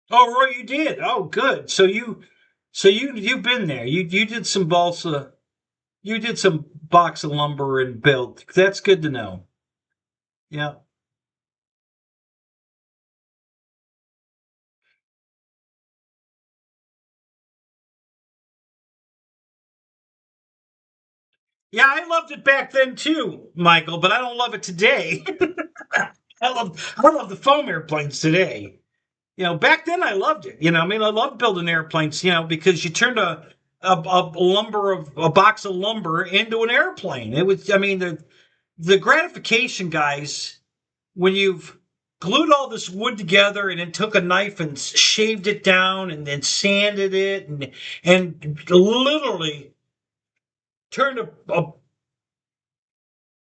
Oh, Roy, you did. Oh, good. You've been there. You did some balsa. You did some box of lumber and build. That's good to know. Yeah. Yeah, I loved it back then too, Michael, but I don't love it today. I love the foam airplanes today. Back then I loved it. I mean, I loved building airplanes. Because you turned a box of lumber into an airplane. It was, I mean, the gratification, guys, when you've glued all this wood together and then took a knife and shaved it down and then sanded it and literally turned a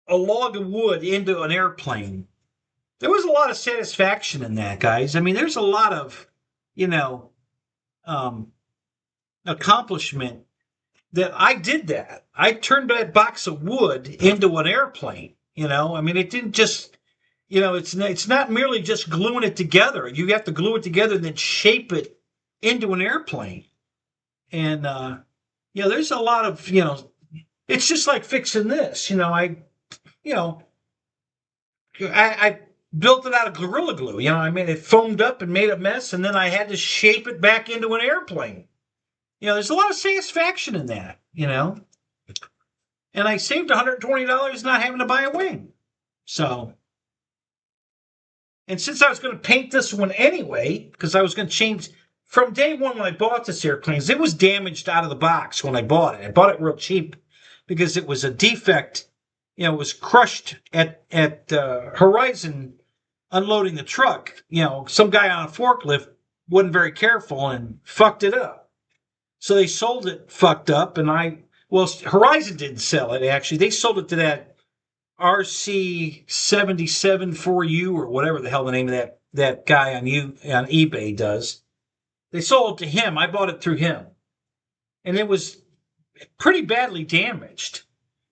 log of wood into an airplane. There was a lot of satisfaction in that, guys. I mean, there's a lot of, you know, um, accomplishment that I did that. I turned that box of wood into an airplane. I mean, it didn't just, it's not merely just gluing it together. You have to glue it together and then shape it into an airplane. And, there's a lot of, it's just like fixing this. You know, I built it out of Gorilla Glue. I mean, it foamed up and made a mess, and then I had to shape it back into an airplane. There's a lot of satisfaction in that, and I saved $120 not having to buy a wing. So, and since I was going to paint this one anyway, because I was going to change from day one when I bought this airplane, it was damaged out of the box when I bought it. I bought it real cheap because it was a defect. It was crushed at Horizon unloading the truck. Some guy on a forklift wasn't very careful and fucked it up. So they sold it fucked up, and Horizon didn't sell it, actually. They sold it to that RC77 for you, or whatever the hell the name of that guy on eBay does. They sold it to him. I bought it through him. And it was pretty badly damaged.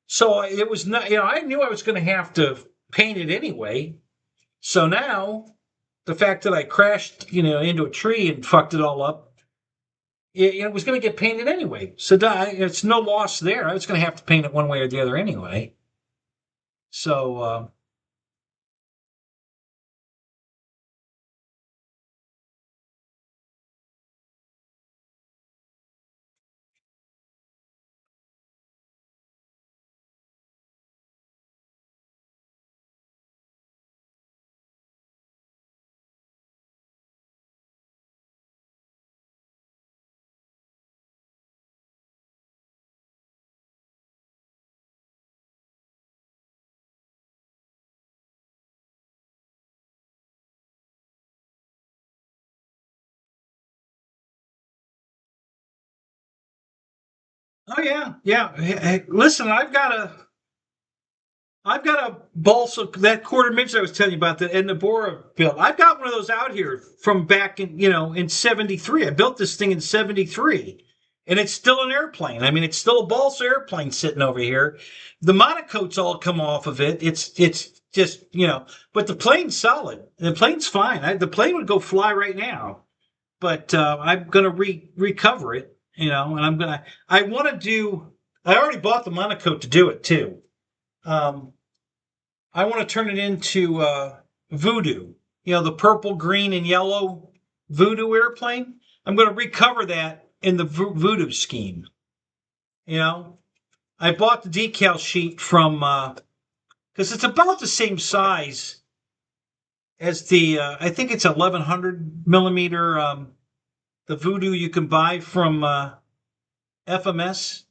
So it was not, I knew I was going to have to paint it anyway. So now the fact that I crashed, into a tree and fucked it all up, it was going to get painted anyway. So it's no loss there. I was going to have to paint it one way or the other anyway. So, oh yeah, yeah. Hey, listen, I've got a balsa, that quarter midget I was telling you about, that Edna Bora built. I've got one of those out here from back in '73. I built this thing in '73, and it's still an airplane. I mean, it's still a balsa airplane sitting over here. The monocoats all come off of it. It's just but the plane's solid. The plane's fine. The plane would go fly right now, but I'm gonna recover it. And I want to do. I already bought the monocoat to do it too. Um, I want to turn it into Voodoo. The purple, green, and yellow Voodoo airplane. I'm going to recover that in the Voodoo scheme. You know, I bought the decal sheet from because it's about the same size as the I think it's 1100 millimeter the Voodoo you can buy from FMS.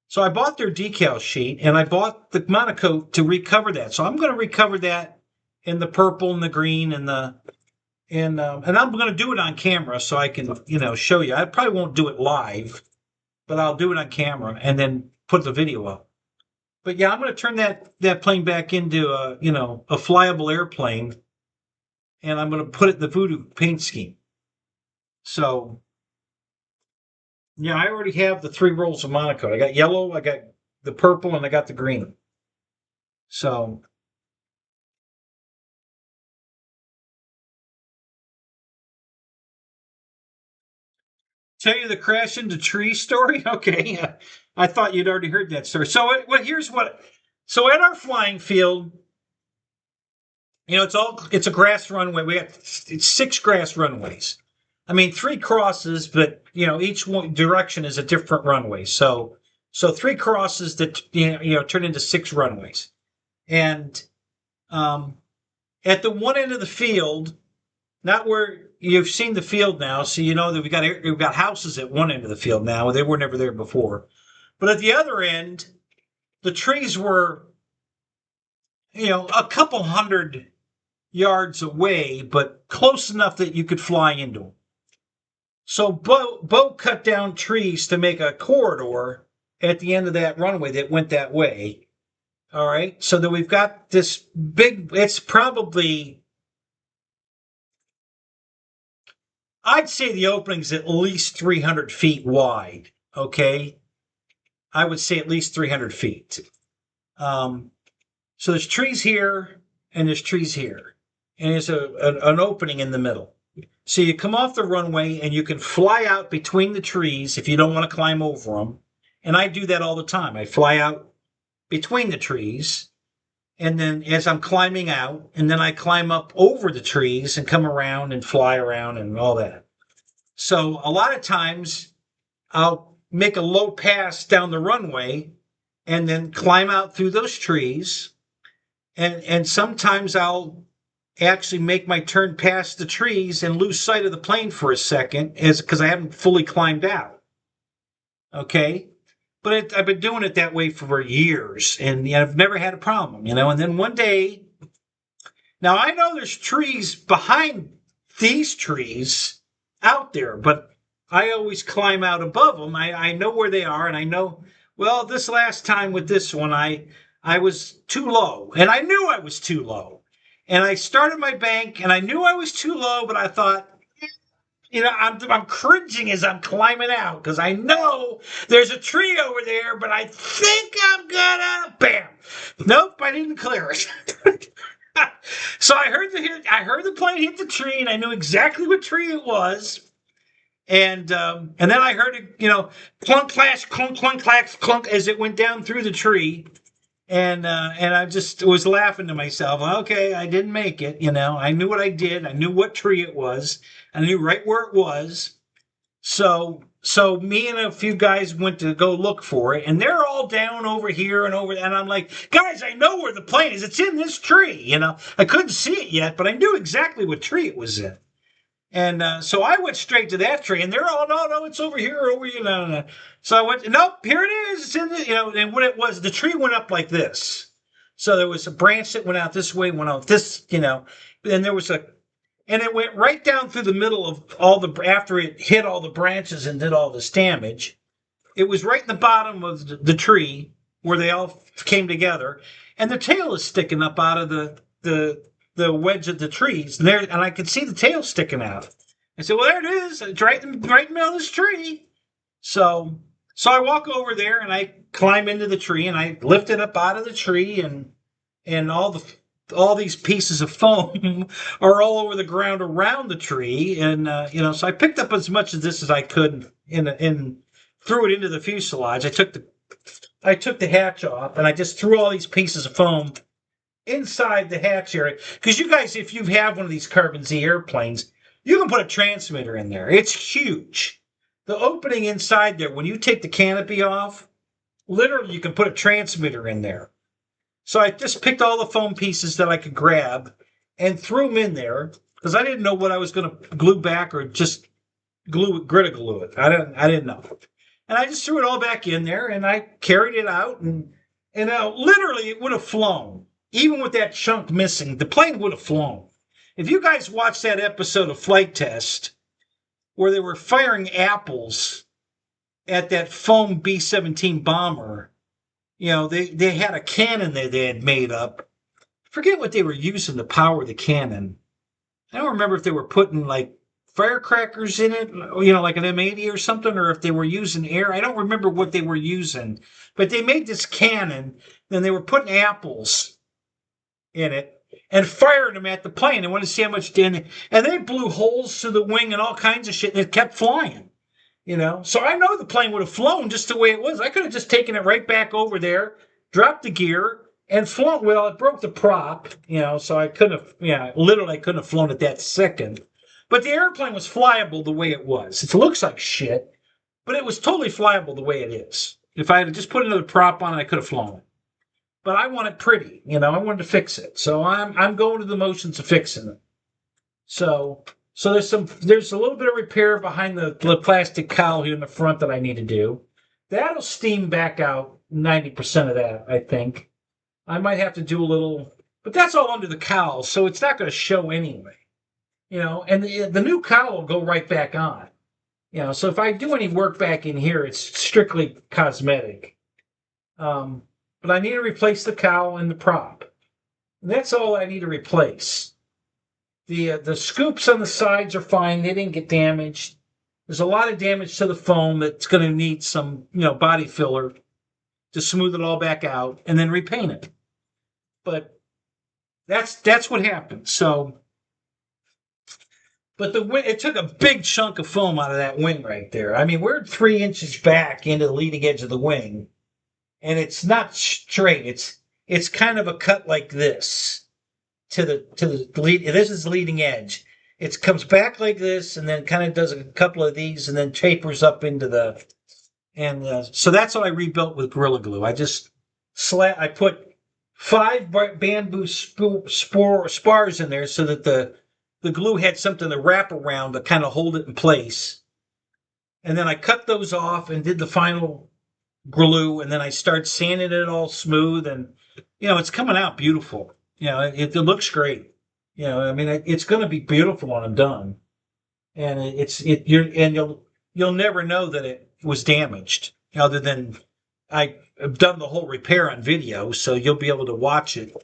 So I bought their decal sheet and I bought the monocoat to recover that. So I'm going to recover that in the purple and the green and I'm going to do it on camera so I can show you. I probably won't do it live, but I'll do it on camera and then put the video up. But yeah, I'm going to turn that plane back into a flyable airplane, and I'm going to put it in the Voodoo paint scheme. So yeah, I already have the 3 rolls of monocoat. I got yellow, I got the purple, and I got the green. So Tell you the crash into tree story? Okay. I thought you'd already heard that story. So here's what. So at our flying field, it's a grass runway. We have 6 grass runways. I mean, 3 crosses, but each one direction is a different runway. So 3 crosses that turn into 6 runways. And at the one end of the field, not where you've seen the field now, so you know that we've got houses at one end of the field now. They were never there before. But at the other end, the trees were, a couple hundred yards away, but close enough that you could fly into them. So Bo cut down trees to make a corridor at the end of that runway that went that way. All right. So that we've got this big, it's probably, I'd say the opening's at least 300 feet wide. Okay. I would say at least 300 feet. So there's trees here and there's trees here. And there's an opening in the middle. So you come off the runway and you can fly out between the trees if you don't want to climb over them. And I do that all the time. I fly out between the trees. And then as I'm climbing out, and then I climb up over the trees and come around and fly around and all that. So a lot of times I'll make a low pass down the runway and then climb out through those trees. And sometimes I'll actually make my turn past the trees and lose sight of the plane for a second because I haven't fully climbed out. Okay? But I've been doing it that way for years, and I've never had a problem, And then one day, now I know there's trees behind these trees out there, but I always climb out above them. I know where they are, and I know, well, this last time with this one, I was too low, and I knew I was too low. And I started my bank, and I knew I was too low, but I thought, I'm cringing as I'm climbing out because I know there's a tree over there, but I think I'm gonna, bam. Nope, I didn't clear it. So I heard the plane hit the tree, and I knew exactly what tree it was. And then I heard it, clunk, clash, clunk, clunk, clash, clunk as it went down through the tree. And I just was laughing to myself. Okay, I didn't make it. I knew what I did. I knew what tree it was. I knew right where it was. So me and a few guys went to go look for it, and they're all down over here and over there. And I'm like, guys, I know where the plane is. It's in this tree. I couldn't see it yet, but I knew exactly what tree it was in. And so I went straight to that tree, and they're all, no, it's over here, over here. No. So I went, nope, here it is. It's in the, and what it was, the tree went up like this. So there was a branch that went out this way, went out this, and there was and it went right down through the middle of after it hit all the branches and did all this damage. It was right in the bottom of the tree where they all came together, and the tail is sticking up out of the wedge of the trees, and I could see the tail sticking out. I said, well, there it is. It's right in the middle of this tree. So I walk over there, and I climb into the tree, and I lift it up out of the tree, and all these pieces of foam are all over the ground around the tree. And, so I picked up as much of this as I could and threw it into the fuselage. I took the hatch off, and I just threw all these pieces of foam inside the hatch area. Because you guys, if you have one of these Carbon Z airplanes, you can put a transmitter in there. It's huge. The opening inside there, when you take the canopy off, literally you can put a transmitter in there. So I just picked all the foam pieces that I could grab and threw them in there because I didn't know what I was going to glue back or just Grita glue it. I didn't know. And I just threw it all back in there, and I carried it out, and literally it would have flown. Even with that chunk missing, the plane would have flown. If you guys watched that episode of Flight Test where they were firing apples at that foam B-17 bomber, they had a cannon that they had made up. I forget what they were using to power the cannon. I don't remember if they were putting like firecrackers in it, like an M80 or something, or if they were using air. I don't remember what they were using, but they made this cannon, and they were putting apples in it and firing them at the plane. They wanted to see how much damage, and they blew holes through the wing and all kinds of shit, and it kept flying. you know. So I know the plane would have flown just the way it was. I could have just taken it right back over there, dropped the gear, and flown. Well, it broke the prop, you know, so I couldn't have, yeah, literally I couldn't have flown it that second. But the airplane was flyable the way it was. It looks like shit, but it was totally flyable the way it is. If I had just put another prop on it, I could have flown it. But I want it pretty, you know. I wanted to fix it, so I'm going to the motions of fixing it. So there's a little bit of repair behind the plastic cowl here in the front that I need to do. That'll steam back out 90% of that, I think. I might have to do a little, but that's all under the cowl, so it's not going to show anyway. You know, and the new cowl will go right back on. You know, so if I do any work back in here, it's strictly cosmetic. But I need to replace the cowl and the prop. And that's all I need to replace. The scoops on the sides are fine. They didn't get damaged. There's a lot of damage to the foam that's going to need some, you know, body filler to smooth it all back out and then repaint it. But that's what happened. So, but it took a big chunk of foam out of that wing right there. I mean, we're 3 inches back into the leading edge of the wing, and it's not straight. It's kind of a cut like this to the lead. This is the leading edge. It comes back like this, and then kind of does a couple of these, and then tapers up into the. And so that's what I rebuilt with Gorilla Glue. I put 5 bamboo spars in there so that the glue had something to wrap around to kind of hold it in place. And then I cut those off and did the final glue, and then I start sanding it all smooth, and you know, it's coming out beautiful. You know, it looks great. You know, I mean, it's going to be beautiful when I'm done, and you'll never know that it was damaged, other than I've done the whole repair on video, so you'll be able to watch it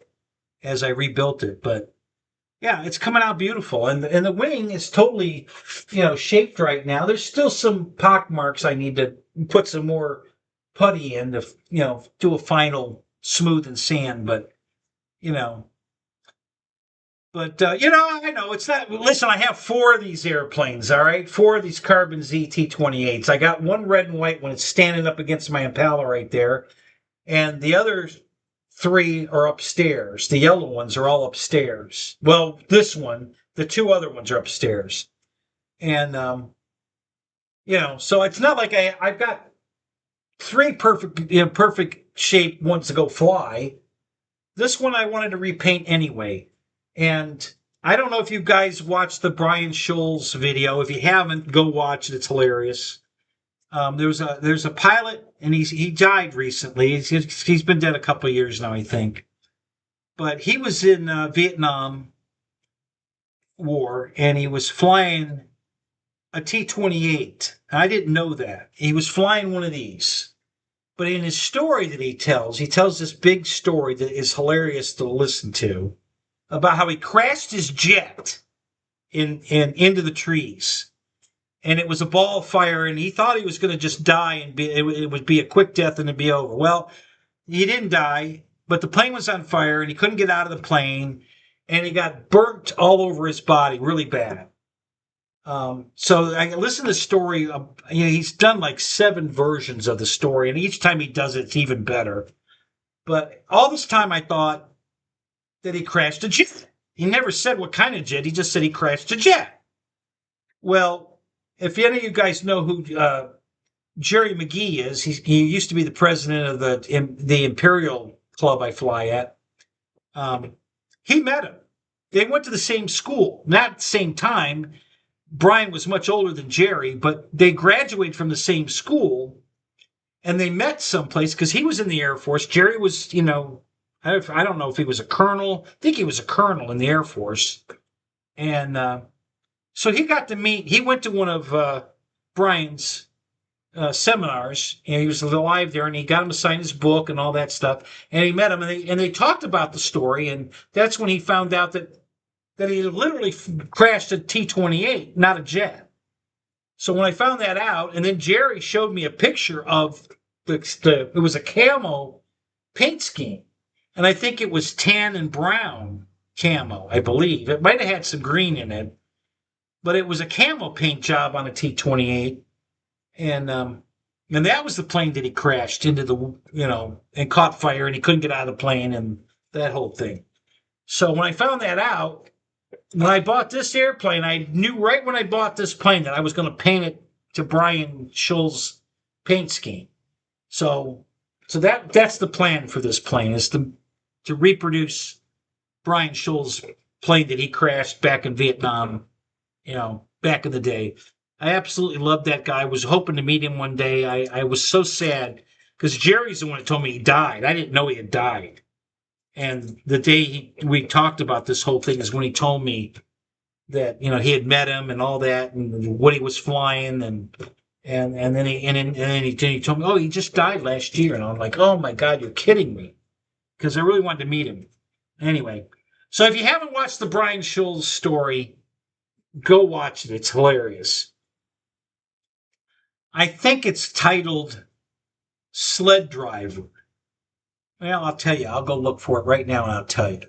as I rebuilt it. But yeah, it's coming out beautiful, and the wing is totally, you know, shaped right now. There's still some pock marks I need to put some more putty in to, you know, do a final smooth and sand, but you know. But, you know, I know it's not. Listen, I have 4 of these airplanes, all right? 4 of these Carbon Z T-28s. I got one red and white when it's standing up against my Impala right there. And the other 3 are upstairs. The yellow ones are all upstairs. Well, this one, the 2 other ones are upstairs. And, you know, so it's not like I've got 3 perfect shape ones to go fly. This one I wanted to repaint anyway. And I don't know if you guys watched the Brian Scholes video. If you haven't, go watch it. It's hilarious. There's a pilot, and he died recently. He's been dead a couple of years now, I think. But he was in Vietnam War, and he was flying a T-28. I didn't know that. He was flying one of these. But in his story that he tells this big story that is hilarious to listen to, about how he crashed his jet into the trees, and it was a ball of fire, and he thought he was going to just die, and it would be a quick death and it'd be over. Well, he didn't die, but the plane was on fire, and he couldn't get out of the plane, and he got burnt all over his body really bad. So I listened to the story. You know, he's done like 7 versions of the story, and each time he does it, it's even better. But all this time I thought that he crashed a jet. He never said what kind of jet. He just said he crashed a jet. Well, if any of you guys know who Jerry McGee is, he used to be the president of the Imperial Club I fly at. He met him. They went to the same school, not at the same time. Brian was much older than Jerry, but they graduated from the same school, and they met someplace because he was in the Air Force. Jerry was, you know, I don't know if he was a colonel. I think he was a colonel in the Air Force. And so he got to meet, he went to one of Brian's seminars, and he was alive there, and he got him to sign his book and all that stuff. And he met him, and they talked about the story, and that's when he found out that he literally crashed a T-28, not a jet. So when I found that out, and then Jerry showed me a picture of it was a camo paint scheme. And I think it was tan and brown camo, I believe. It might have had some green in it. But it was a camo paint job on a T-28. And that was the plane that he crashed into and caught fire, and he couldn't get out of the plane, and that whole thing. So when I found that out, when I bought this airplane, I knew right when I bought this plane that I was going to paint it to Brian Shull's paint scheme. So that's the plan for this plane, is to reproduce Brian Shull's plane that he crashed back in Vietnam, back in the day. I absolutely loved that guy. I was hoping to meet him one day. I was so sad because Jerry's the one that told me he died. I didn't know he had died. And the day we talked about this whole thing is when he told me that, he had met him and all that, and what he was flying, and then he told me, oh, he just died last year. And I'm like, oh my God, you're kidding me. Because I really wanted to meet him. Anyway, so if you haven't watched the Brian Shull story, go watch it. It's hilarious. I think it's titled Sled Driver. Well, I'll tell you. I'll go look for it right now, and I'll tell you.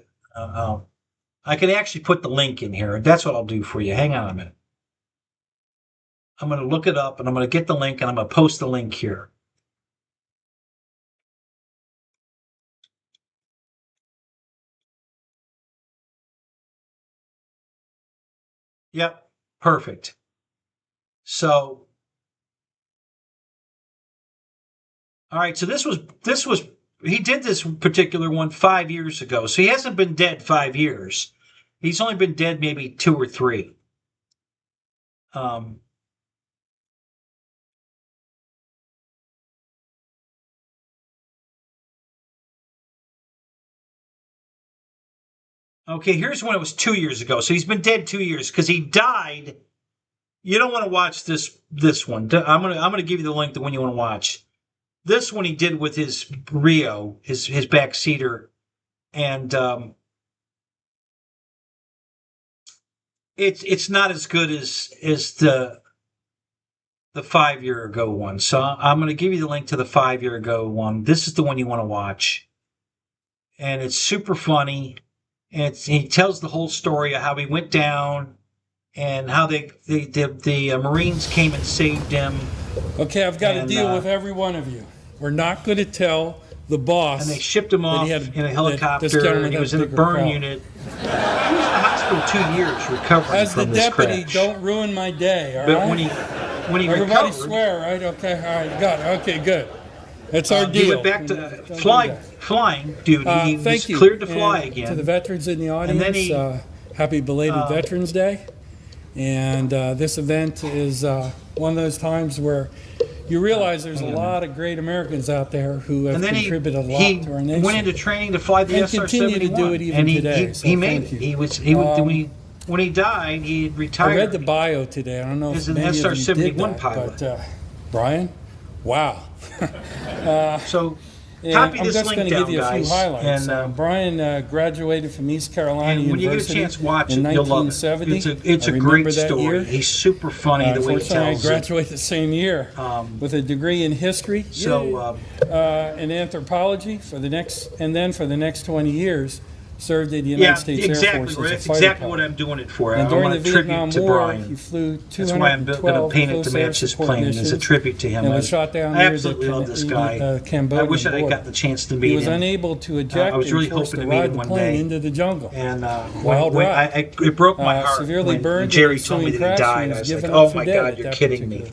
I can actually put the link in here. That's what I'll do for you. Hang on a minute. I'm going to look it up, and I'm going to get the link, and I'm going to post the link here. Yep, perfect. So, all right. So this was he did this particular one 5 years ago. So he hasn't been dead 5 years. He's only been dead maybe 2 or 3. Okay, here's when it was 2 years ago. So he's been dead 2 years because he died. You don't want to watch this one. I'm gonna give you the link, the one you want to watch. This one he did with his Rio, his backseater, and it's not as good as the 5 year ago one. So I'm gonna give you the link to the 5 year ago one. This is the one you want to watch, and it's super funny. And he tells the whole story of how he went down and how the Marines came and saved him. Okay, I've got to deal with every one of you. We're not going to tell the boss. And they shipped him off in a helicopter, and he was in a burn unit. He was in the hospital 2 years recovering from this crash. As the deputy, don't ruin my day, all but right? when he Everybody recovered, swear, right? Okay, all right, got it. Okay, good. That's our deal. He went back to flying duty. He was cleared to fly again. To the veterans in the audience, and then happy belated Veterans Day. And this event is one of those times where you realize there's a lot of great Americans out there who have contributed a lot to our nation. He went into training to fly the SR-71. And continue to do it even today. He made it. When he died, he retired. I read the bio today. I don't know if many of you did that, pilot. But Brian, wow. So copy this link down, guys. I'm just going to give you a few highlights. And, Brian graduated from East Carolina University. When you get a chance, watch it. You'll love it. It's a great story. He's super funny the way he tells it. I graduated the same year with a degree in history, and anthropology for the next 20 years. Served in the United States Air Force as a fighter pilot. That's exactly what I'm doing it for. And I during want the a Vietnam tribute to War, Brian. he flew 212 That's why I'm going to paint it to match his plane as a tribute to him. And was shot down I absolutely love this guy. Cambodian I wish I had gotten the chance to meet him. He was unable to eject I was really and forced hoping to to meet ride him the one plane day. into the jungle. And Wild ride. It broke my heart severely when burned Jerry told me that he died. I was like, oh my God, you're kidding me.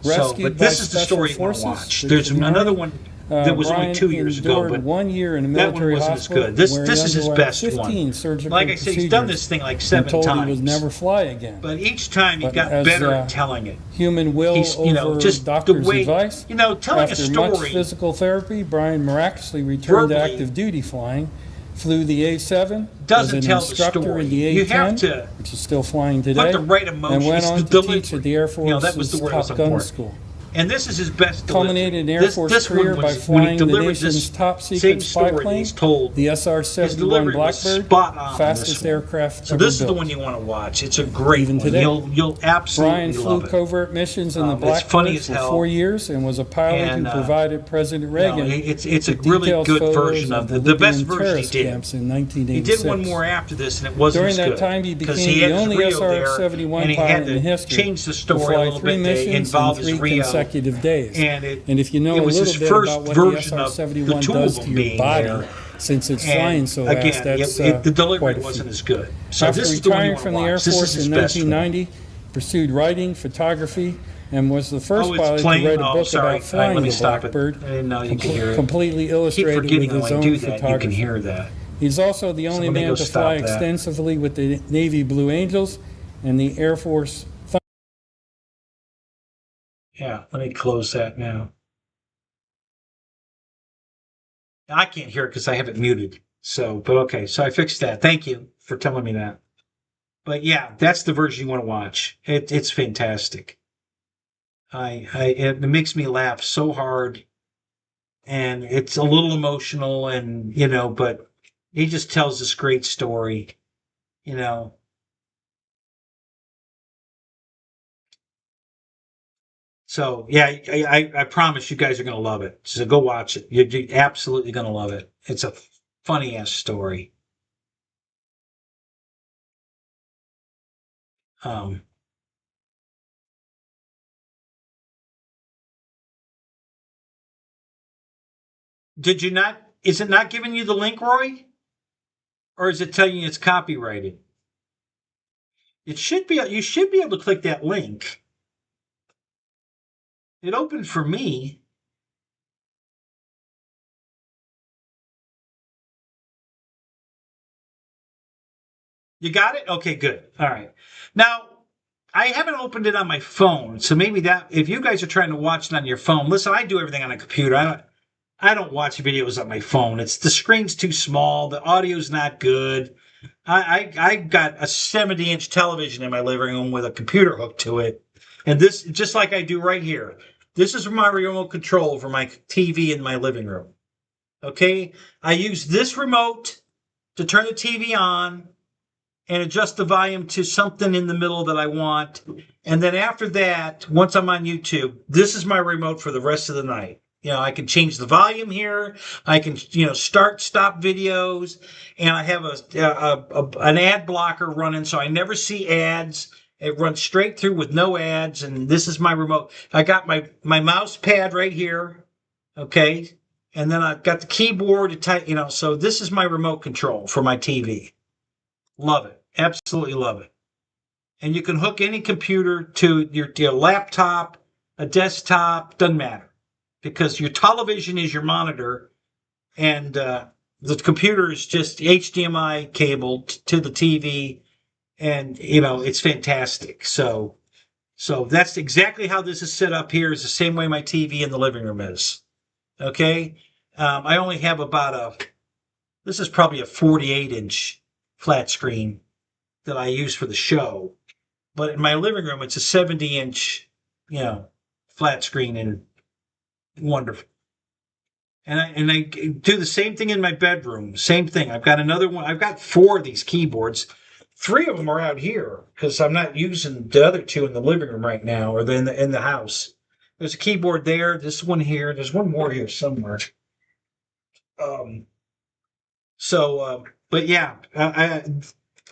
But this is the story you want to watch. There's another one that was only 2 years ago, but 1 year in a that one military wasn't as hospital good. This is his best 15 one. surgical Like I said, he's done this thing like 7 told times. He would never fly again. But each time he got better at telling it. Human will over just doctor's the way, advice. Telling a story. After much physical therapy, Brian miraculously returned to active duty flying. Flew the A7, was an instructor in the A10, you have to which is still flying today, put the right emotions, and went on to teach at the Air Force's that was the word Top Gun School. And this is his best culminated delivery. in Air Force career by flying the nation's top secret spy plane, the SR-71 Blackbird, fastest aircraft so ever this is built. the one you want to watch. It's a great Even one. today. You'll absolutely Brian love flew it. covert missions in the It's funny Blackbird as for hell. 4 years and was a pilot who provided President Reagan it's a with really detailed good photos version of the Libyan best version he terrorist did. camps in 1986. He did one more after this, and it wasn't During as that good. time, he 'Cause became had the his only Rio there, SR-71 and he pilot had in to history change the to story a fly little 3 bit. They missions in involved his 3 Rio, consecutive days. and if you know a it was little his bit first about what the version of the SR-71 two does of to them your being body, there. since it's And flying so fast, again, that's the delivery quite a wasn't feat. as good. So After this is the one you retiring want to from the watch. Air This is Force his in best one. 1990, pursued writing, photography, and was the first Oh, it's pilot playing? to write a Oh, book sorry. about flying Let me the stop it. Blackbird, I didn't know you could hear it. completely Keep illustrated forgetting with when his I own do that, you can photography. hear that. He's also the only let me man go to stop fly that. extensively with the Navy Blue Angels and the Air Force. Yeah, let me close that now. I can't hear it because I have it muted. So, but okay, so I fixed that. Thank you for telling me that. But yeah, that's the version you want to watch. It's fantastic. It makes me laugh so hard, and it's a little emotional, and but he just tells this great story. You know, So yeah, I promise you guys are gonna love it. So go watch it. You're absolutely gonna love it. It's a funny ass story. Um, did you not? Is it not giving you the link, Roy, or is it telling you it's copyrighted? It should be. You should be able to click that link. It opened for me. You got it? Okay, good. All right. Now, I haven't opened it on my phone, so maybe that if you guys are trying to watch it on your phone, listen, I do everything on a computer. I don't watch videos on my phone. It's the screen's too small, the audio's not good. I got a 70-inch television in my living room with a computer hooked to it. And this, just like I do right here, this is my remote control for my TV in my living room. Okay? I use this remote to turn the TV on and adjust the volume to something in the middle that I want. And then after that, once I'm on YouTube, this is my remote for the rest of the night. I can change the volume here. I can, start, stop videos, and I have an ad blocker running, so I never see ads. It runs straight through with no ads, and this is my remote. I got my mouse pad right here, okay, and then I've got the keyboard to type. So this is my remote control for my TV. Love it. Absolutely love it. And you can hook any computer to your laptop, a desktop, doesn't matter. Because your television is your monitor, and the computer is just HDMI cable to the TV, and it's fantastic. So that's exactly how this is set up here. Is the same way my TV in the living room is. Okay, I only have this is probably a 48-inch flat screen that I use for the show. But in my living room, it's a 70-inch, flat screen, and wonderful. And I do the same thing in my bedroom. Same thing. I've got another one. I've got 4 of these keyboards. 3 of them are out here because I'm not using the other 2 in the living room right now, or in the house. There's a keyboard there. This one here. There's one more here somewhere. Um. But yeah,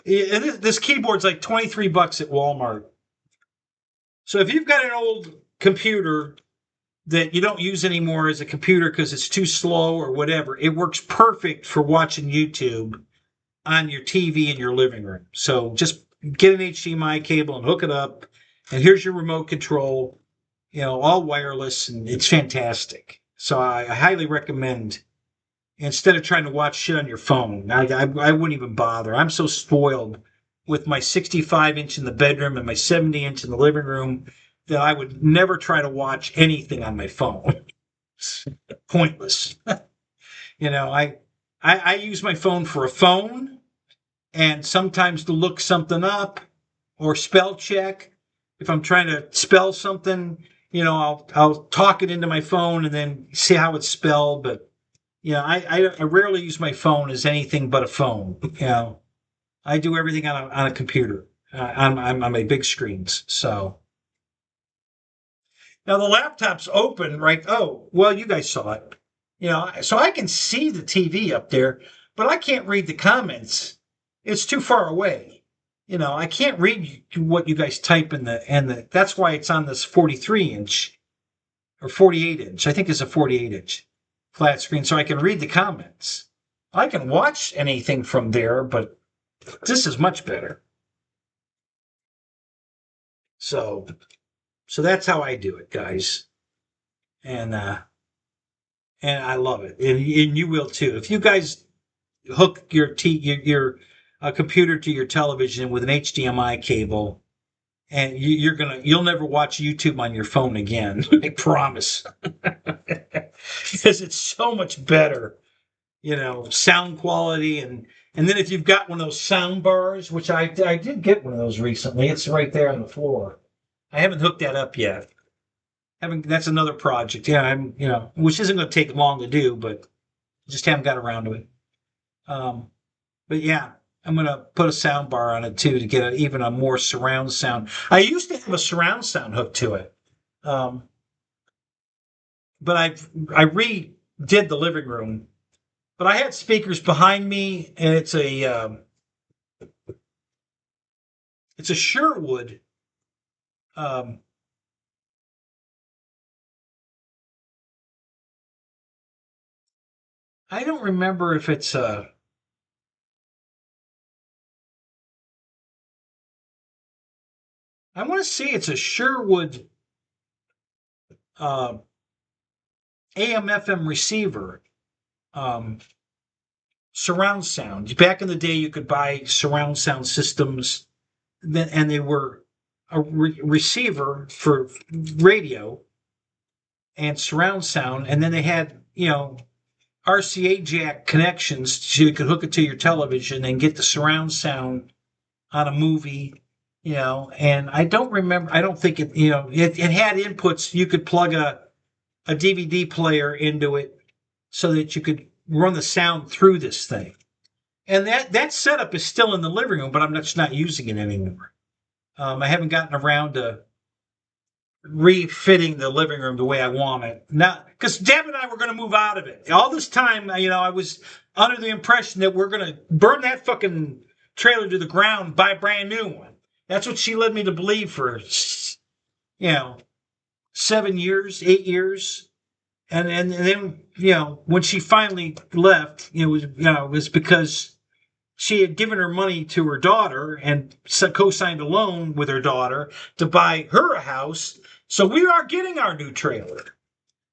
this keyboard's like $23 at Walmart. So if you've got an old computer that you don't use anymore as a computer because it's too slow or whatever, it works perfect for watching YouTube on your TV in your living room. So just get an HDMI cable and hook it up, and here's your remote control, all wireless, and it's fantastic. So I highly recommend, instead of trying to watch shit on your phone. I wouldn't even bother. I'm so spoiled with my 65-inch in the bedroom and my 70-inch in the living room that I would never try to watch anything on my phone. It's pointless. I use my phone for a phone, and sometimes to look something up or spell check. If I'm trying to spell something, I'll talk it into my phone and then see how it's spelled. But I rarely use my phone as anything but a phone. I do everything on a computer, on my big screens. So now the laptop's open, right? Oh, well, you guys saw it. So I can see the TV up there, but I can't read the comments. It's too far away. I can't read what you guys type in the. That's why it's on this 43-inch or 48-inch. I think it's a 48-inch flat screen, so I can read the comments. I can watch anything from there, but this is much better. So that's how I do it, guys. And I love it, and you will too. If you guys hook your computer to your television with an HDMI cable, and you'll never watch YouTube on your phone again. I promise, because it's so much better. Sound quality, and then if you've got one of those sound bars, which I did get one of those recently. It's right there on the floor. I haven't hooked that up yet. That's another project. Yeah, which isn't going to take long to do, but just haven't got around to it. But yeah, I'm going to put a sound bar on it too to get even a more surround sound. I used to have a surround sound hooked to it, but I redid the living room. But I had speakers behind me, and it's a Sherwood. I don't remember if it's I want to say it's a Sherwood AM/FM receiver, surround sound. Back in the day, you could buy surround sound systems, and they were a receiver for radio and surround sound, and then they had RCA jack connections so you could hook it to your television and get the surround sound on a movie. And I don't think it had inputs. You could plug a DVD player into it so that you could run the sound through this thing. And that setup is still in the living room, but I'm just not using it anymore. I haven't gotten around to refitting the living room the way I want it. Now, because Deb and I were going to move out of it. All this time, I was under the impression that we're going to burn that fucking trailer to the ground, buy a brand new one. That's what she led me to believe for, 7 years, 8 years. And then, when she finally left, it was because she had given her money to her daughter and co-signed a loan with her daughter to buy her a house. So we are getting our new trailer.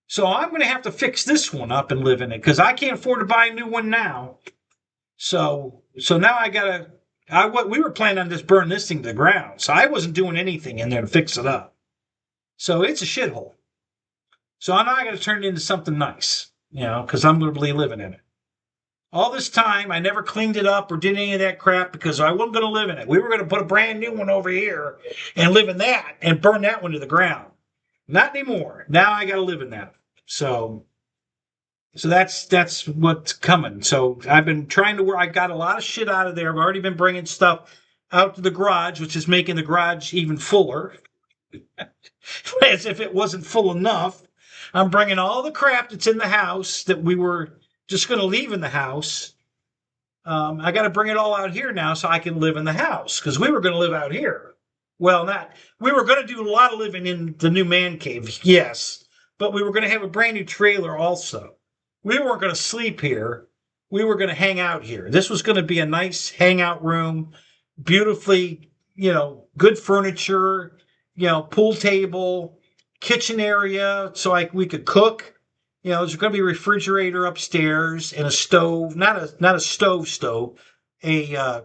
So I'm going to have to fix this one up and live in it because I can't afford to buy a new one now. So now we were planning on just burning this thing to the ground. So I wasn't doing anything in there to fix it up. So it's a shithole. So now I got to turn it into something nice, because I'm going to be living in it. All this time, I never cleaned it up or did any of that crap because I wasn't going to live in it. We were going to put a brand new one over here and live in that and burn that one to the ground. Not anymore. Now I got to live in that. So that's what's coming. So I've been trying to work. I got a lot of shit out of there. I've already been bringing stuff out to the garage, which is making the garage even fuller. As if it wasn't full enough. I'm bringing all the crap that's in the house that we were just going to leave in the house. I got to bring it all out here now so I can live in the house because we were going to live out here. Well, we were going to do a lot of living in the new man cave, yes, but we were going to have a brand new trailer also. We weren't going to sleep here. We were going to hang out here. This was going to be a nice hangout room, beautifully, good furniture, pool table, kitchen area, so we could cook. There's going to be a refrigerator upstairs and a stove, not a stove, a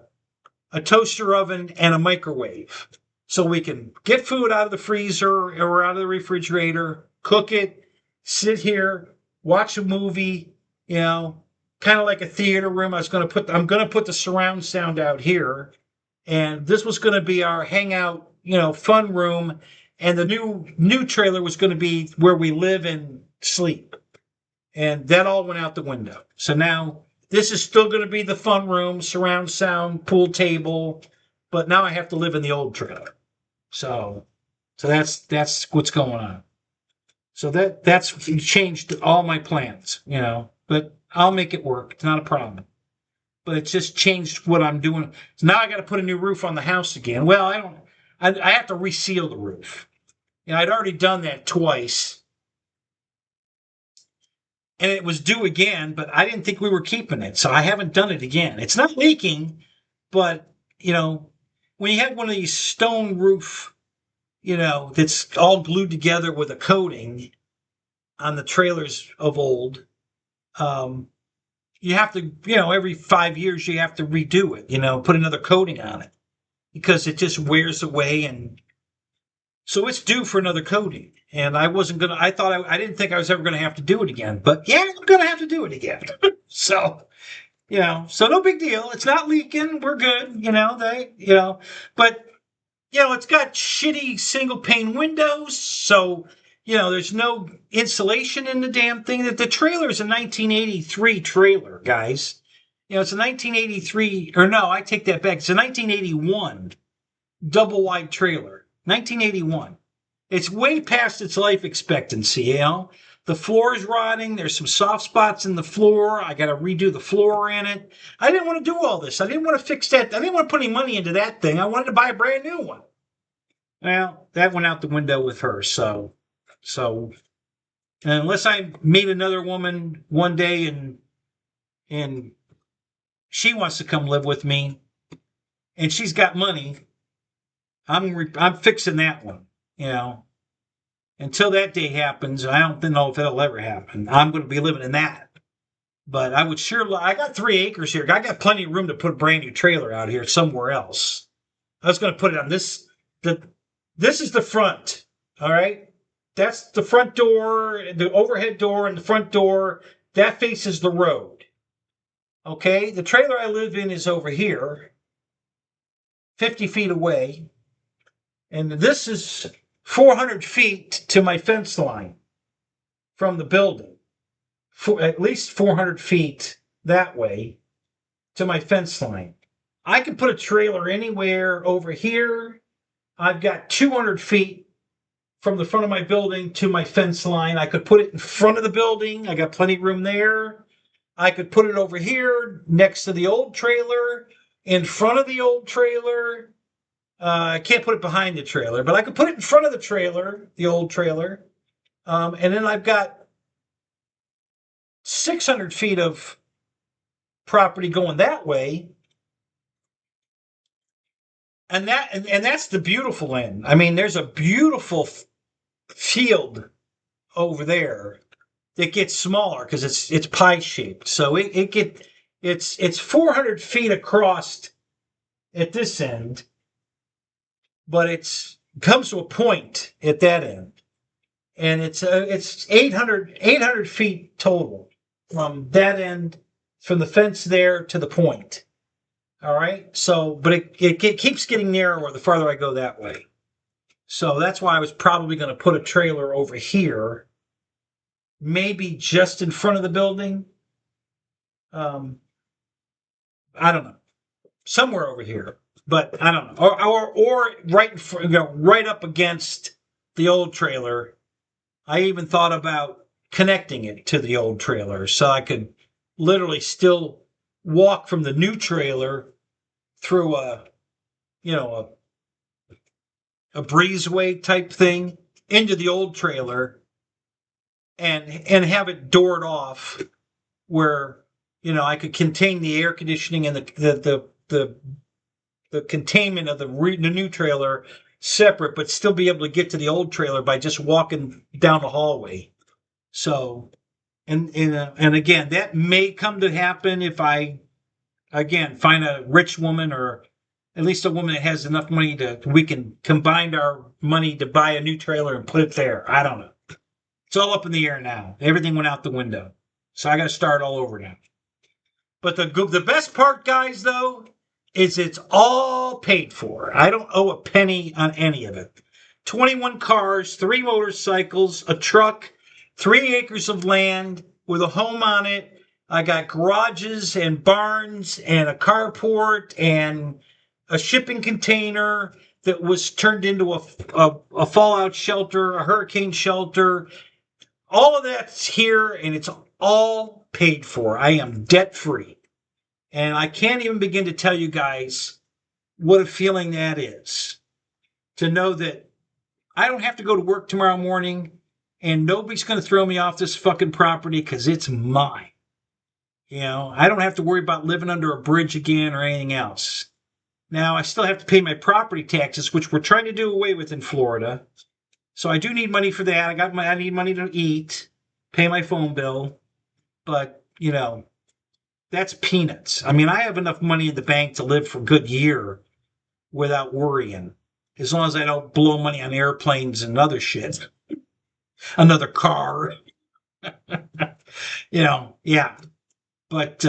toaster oven and a microwave. So we can get food out of the freezer or out of the refrigerator, cook it, sit here, watch a movie, kind of like a theater room. I'm going to put the surround sound out here. And this was going to be our hangout, fun room. and the new trailer was going to be where we live and sleep. And that all went out the window. So now this is still going to be the fun room, surround sound, pool table, but now I have to live in the old trailer. So that's what's going on. So that's changed all my plans, but I'll make it work. It's not a problem. But it's just changed what I'm doing. So now I got to put a new roof on the house again. Well, I have to reseal the roof. I'd already done that twice. And it was due again, but I didn't think we were keeping it. So I haven't done it again. It's not leaking, but, when you have one of these stone roof, that's all glued together with a coating on the trailers of old, you have to, every 5 years you have to redo it, put another coating on it because it just wears away. And so it's due for another coating. And I didn't think I was ever going to have to do it again, but yeah, I'm going to have to do it again. So, so no big deal. It's not leaking. We're good. But it's got shitty single pane windows. So, there's no insulation in the damn thing. The trailer is a 1983 trailer, guys. It's a 1983, or no, I take that back. It's a 1981 double wide trailer. 1981. It's way past its life expectancy, The floor is rotting. There's some soft spots in the floor. I got to redo the floor in it. I didn't want to do all this. I didn't want to fix that. I didn't want to put any money into that thing. I wanted to buy a brand new one. Well, that went out the window with her. So unless I meet another woman one day and she wants to come live with me and she's got money, I'm fixing that one, Until that day happens, I don't know if it'll ever happen. I'm going to be living in that. But I would I got 3 acres here. I got plenty of room to put a brand new trailer out here somewhere else. I was going to put it on this. This is the front, all right? That's the front door, the overhead door, and the front door. That faces the road. Okay? The trailer I live in is over here, 50 feet away. And this is 400 feet to my fence line from the building. At least 400 feet that way to my fence line. I can put a trailer anywhere over here. I've got 200 feet from the front of my building to my fence line. I could put it in front of the building. I got plenty of room there. I could put it over here next to the old trailer, in front of the old trailer. I can't put it behind the trailer, but I could put it in front of the trailer, the old trailer. And then I've got 600 feet of property going that way. And that's the beautiful end. I mean, there's a beautiful field over there that gets smaller because it's pie shaped. So it's 400 feet across at this end, but it comes to a point at that end, and it's 800 feet total from that end, from the fence there to the point. All right. So, but it keeps getting narrower the farther I go that way. So that's why I was probably going to put a trailer over here, maybe just in front of the building. I don't know, somewhere over here, but I don't know, or right in front, right up against the old trailer. I even thought about connecting it to the old trailer so I could literally still walk from the new trailer through a breezeway type thing into the old trailer and have it doored off where, I could contain the air conditioning and the containment of the new trailer separate, but still be able to get to the old trailer by just walking down the hallway. So, and again, that may come to happen if I, again, find a rich woman, or at least a woman that has enough money we can combine our money to buy a new trailer and put it there. I don't know. It's all up in the air now. Everything went out the window. So I got to start all over now. But the best part, guys, though, is it's all paid for. I don't owe a penny on any of it. 21 cars, 3 motorcycles, a truck, 3 acres of land with a home on it. I got garages and barns and a carport and a shipping container that was turned into a fallout shelter, a hurricane shelter. All of that's here, and it's all paid for. I am debt free. And I can't even begin to tell you guys what a feeling that is, to know that I don't have to go to work tomorrow morning and nobody's going to throw me off this fucking property because it's mine. You know, I don't have to worry about living under a bridge again or anything else. Now, I still have to pay my property taxes, which we're trying to do away with in Florida. So I do need money for that. I need money to eat, pay my phone bill. But, you know, that's peanuts. I mean, I have enough money in the bank to live for a good year without worrying, as long as I don't blow money on airplanes and other shit. Another car. You know, yeah. But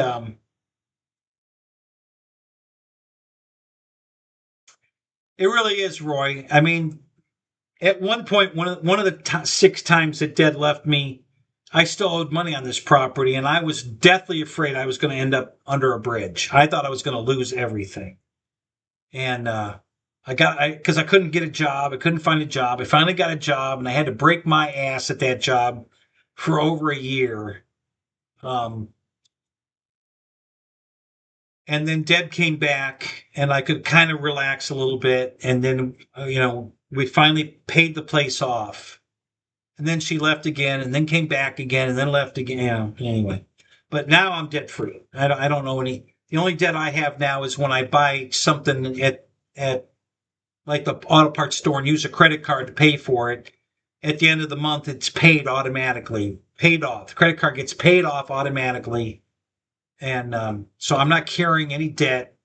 it really is, Roy. I mean, at one point, one of the 6 times that Dad left me, I still owed money on this property, and I was deathly afraid I was going to end up under a bridge. I thought I was going to lose everything. And because I couldn't get a job. I couldn't find a job. I finally got a job, and I had to break my ass at that job for over a year. And then Deb came back, and I could kind of relax a little bit. And then, we finally paid the place off. And then she left again, and then came back again, and then left again. Anyway, but now I'm debt free. I don't know any. The only debt I have now is when I buy something at like the auto parts store and use a credit card to pay for it. At the end of the month, it's paid automatically, paid off. The credit card gets paid off automatically. And so I'm not carrying any debt,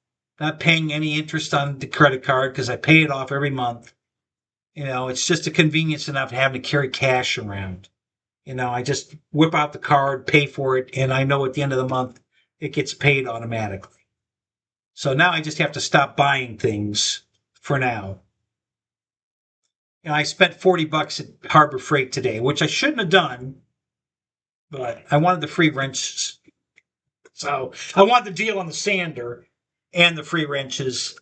not paying any interest on the credit card because I pay it off every month. It's just a convenience enough to having to carry cash around. I just whip out the card, pay for it, and I know at the end of the month it gets paid automatically. So now I just have to stop buying things for now. I spent $40 at Harbor Freight today, which I shouldn't have done, but I wanted the free wrenches. So I want the deal on the sander and the free wrenches.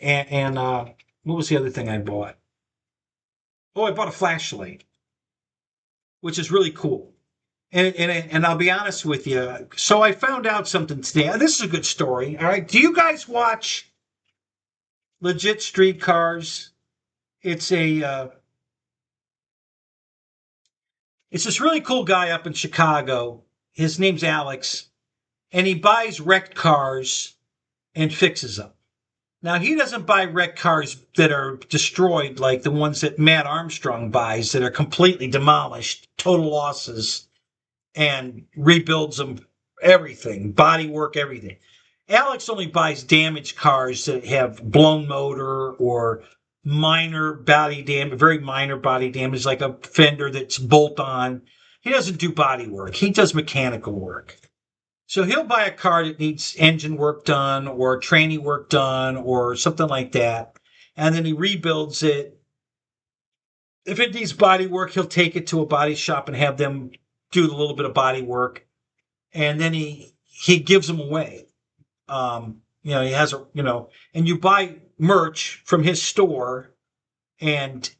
And what was the other thing I bought? Oh, I bought a flashlight, which is really cool. And I'll be honest with you. So I found out something today. This is a good story. All right. Do you guys watch Legit Streetcars? It's this really cool guy up in Chicago. His name's Alex. And he buys wrecked cars and fixes them. Now, he doesn't buy wrecked cars that are destroyed like the ones that Matt Armstrong buys that are completely demolished, total losses, and rebuilds them, everything, bodywork, everything. Alex only buys damaged cars that have blown motor or minor body damage, very minor body damage, like a fender that's bolt on. He doesn't do body work. He does mechanical work. So he'll buy a car that needs engine work done or tranny work done or something like that. And then he rebuilds it. If it needs body work, he'll take it to a body shop and have them do a little bit of body work. And then he gives them away. He has and you buy merch from his store and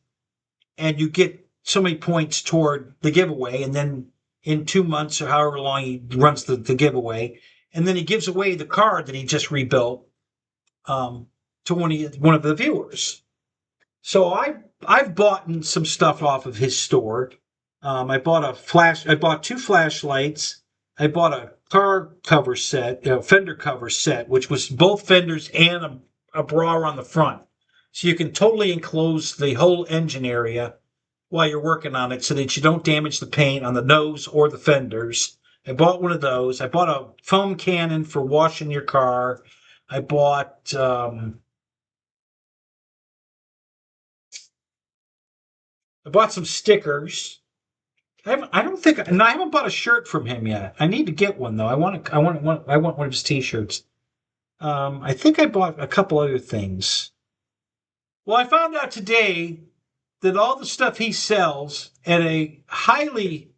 you get so many points toward the giveaway. And then in 2 months or however long he runs the giveaway, and then he gives away the car that he just rebuilt to one of the viewers. So I've bought some stuff off of his store. I bought 2 flashlights. I bought a car cover set, fender cover set, which was both fenders and a bra on the front, so you can totally enclose the whole engine area while you're working on it so that you don't damage the paint on the nose or the fenders. I bought one of those. I bought a foam cannon for washing your car. I bought some stickers. I haven't bought a shirt from him yet. I need to get one though. I want one of his t-shirts. I think I bought a couple other things. Well, I found out today that all the stuff he sells at a highly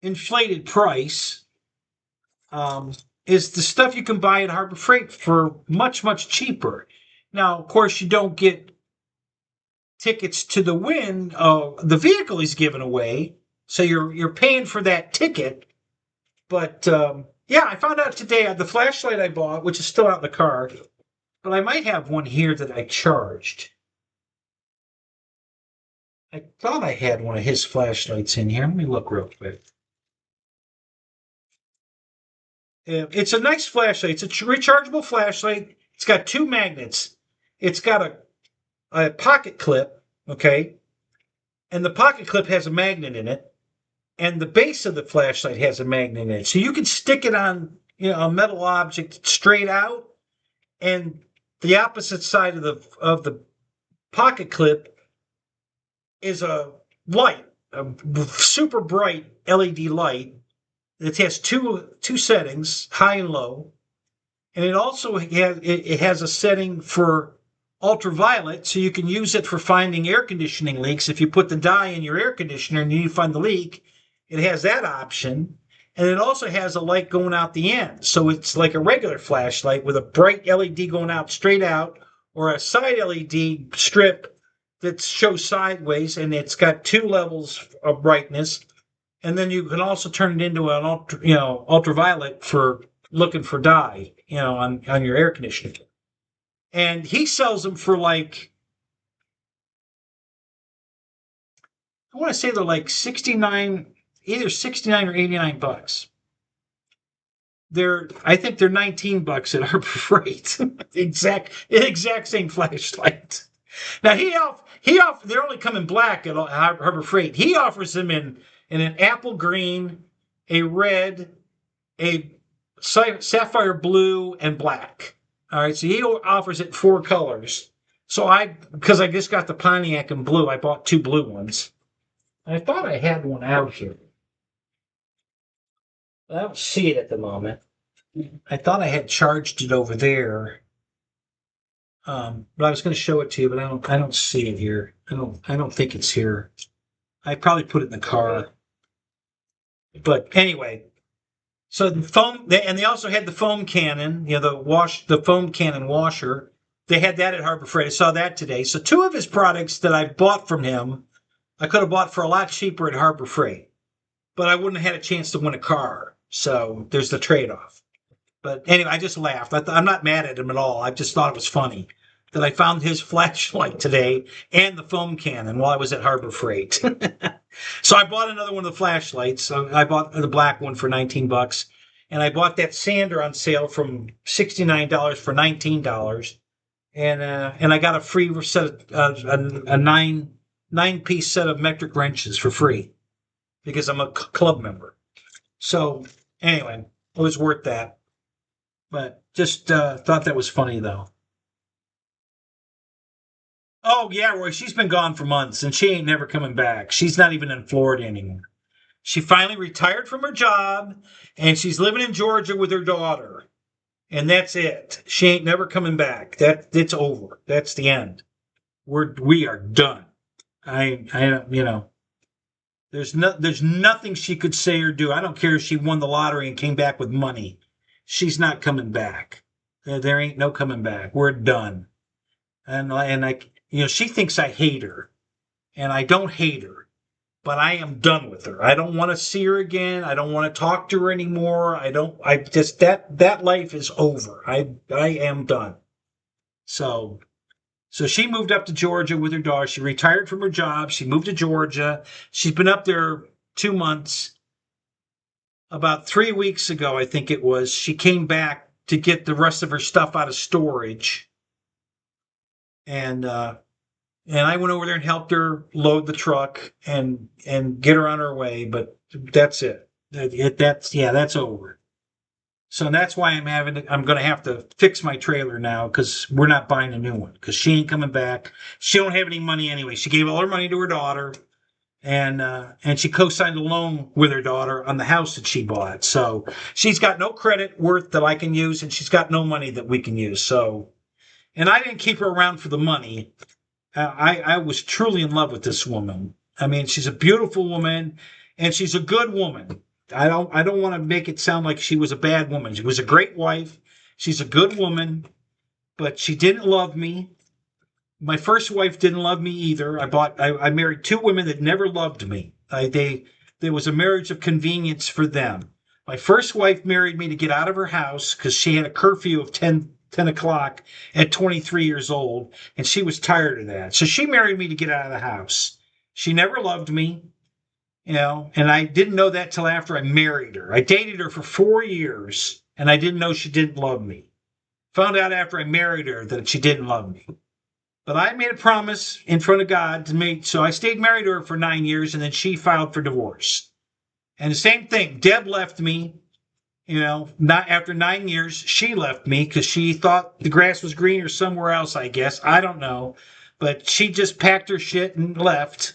inflated price is the stuff you can buy at Harbor Freight for much, much cheaper. Now, of course, you don't get tickets to the win. The vehicle he's giving away, so you're paying for that ticket. But yeah, I found out today the flashlight I bought, which is still out in the car, but I might have one here that I charged. I thought I had one of his flashlights in here. Let me look real quick. It's a nice flashlight. It's a rechargeable flashlight. It's got 2 magnets. It's got a pocket clip, okay? And the pocket clip has a magnet in it. And the base of the flashlight has a magnet in it. So you can stick it on, a metal object straight out. And the opposite side of the pocket clip is a light, a super bright LED light. It has two settings, high and low, and it also has a setting for ultraviolet, so you can use it for finding air conditioning leaks. If you put the dye in your air conditioner and you need to find the leak, it has that option, and it also has a light going out the end, so it's like a regular flashlight with a bright LED going out straight out, or a side LED strip that shows sideways, and it's got 2 levels of brightness. And then you can also turn it into an ultraviolet for looking for dye, on your air conditioner. And he sells them for like, I want to say they're like 69, either 69 or 89 bucks. I think they're 19 bucks at Harbor Freight. exact same flashlight. Now they're only come in black at Harbor Freight. He offers them in an apple green, a red, a sapphire blue, and black. All right, so he offers it 4 colors. So because I just got the Pontiac in blue, I bought 2 blue ones. I thought I had one out here. I don't see it at the moment. I thought I had charged it over there. But I was going to show it to you, but I don't see it here. I don't think it's here. I probably put it in the car. But anyway, so the foam, and they also had the foam cannon, the foam cannon washer. They had that at Harbor Freight. I saw that today. So 2 of his products that I bought from him, I could have bought for a lot cheaper at Harbor Freight, but I wouldn't have had a chance to win a car. So there's the trade-off. But anyway, I just laughed. I'm not mad at him at all. I just thought it was funny that I found his flashlight today and the foam cannon while I was at Harbor Freight. So I bought another one of the flashlights. I bought the black one for 19 bucks. And I bought that sander on sale from $69 for $19. And I got a free set of a 9-piece set of metric wrenches for free because I'm a club member. So anyway, it was worth that. But just thought that was funny, though. Oh, yeah, Roy, she's been gone for months, and she ain't never coming back. She's not even in Florida anymore. She finally retired from her job, and she's living in Georgia with her daughter. And that's it. She ain't never coming back. It's over. That's the end. We are done. There's nothing she could say or do. I don't care if she won the lottery and came back with money. She's not coming back. There ain't no coming back. We're done. She thinks I hate her, and I don't hate her, but I am done with her. I don't want to see her again. I don't want to talk to her anymore. That life is over. I am done. So she moved up to Georgia with her daughter. She retired from her job. She moved to Georgia. She's been up there 2 months. About 3 weeks ago, I think it was, she came back to get the rest of her stuff out of storage. And I went over there and helped her load the truck and get her on her way. But that's it. That's over. So that's why I'm going to have to fix my trailer now because we're not buying a new one because she ain't coming back. She don't have any money anyway. She gave all her money to her daughter, and she co-signed a loan with her daughter on the house that she bought. So she's got no credit worth that I can use, and she's got no money that we can use. So And I didn't keep her around for the money. I was truly in love with this woman. I mean, she's a beautiful woman, and she's a good woman. I don't want to make it sound like she was a bad woman. She was a great wife. She's a good woman, but she didn't love me. My first wife didn't love me either. I married two women that never loved me. There was a marriage of convenience for them. My first wife married me to get out of her house because she had a curfew of 10 o'clock at 23 years old, and she was tired of that. So she married me to get out of the house. She never loved me, and I didn't know that till after I married her. I dated her for 4 years, and I didn't know she didn't love me. Found out after I married her that she didn't love me. But I made a promise in front of God to me, so I stayed married to her for 9 years, and then she filed for divorce. And the same thing, Deb left me, not after 9 years. She left me because she thought the grass was greener somewhere else, I guess. I don't know. But she just packed her shit and left.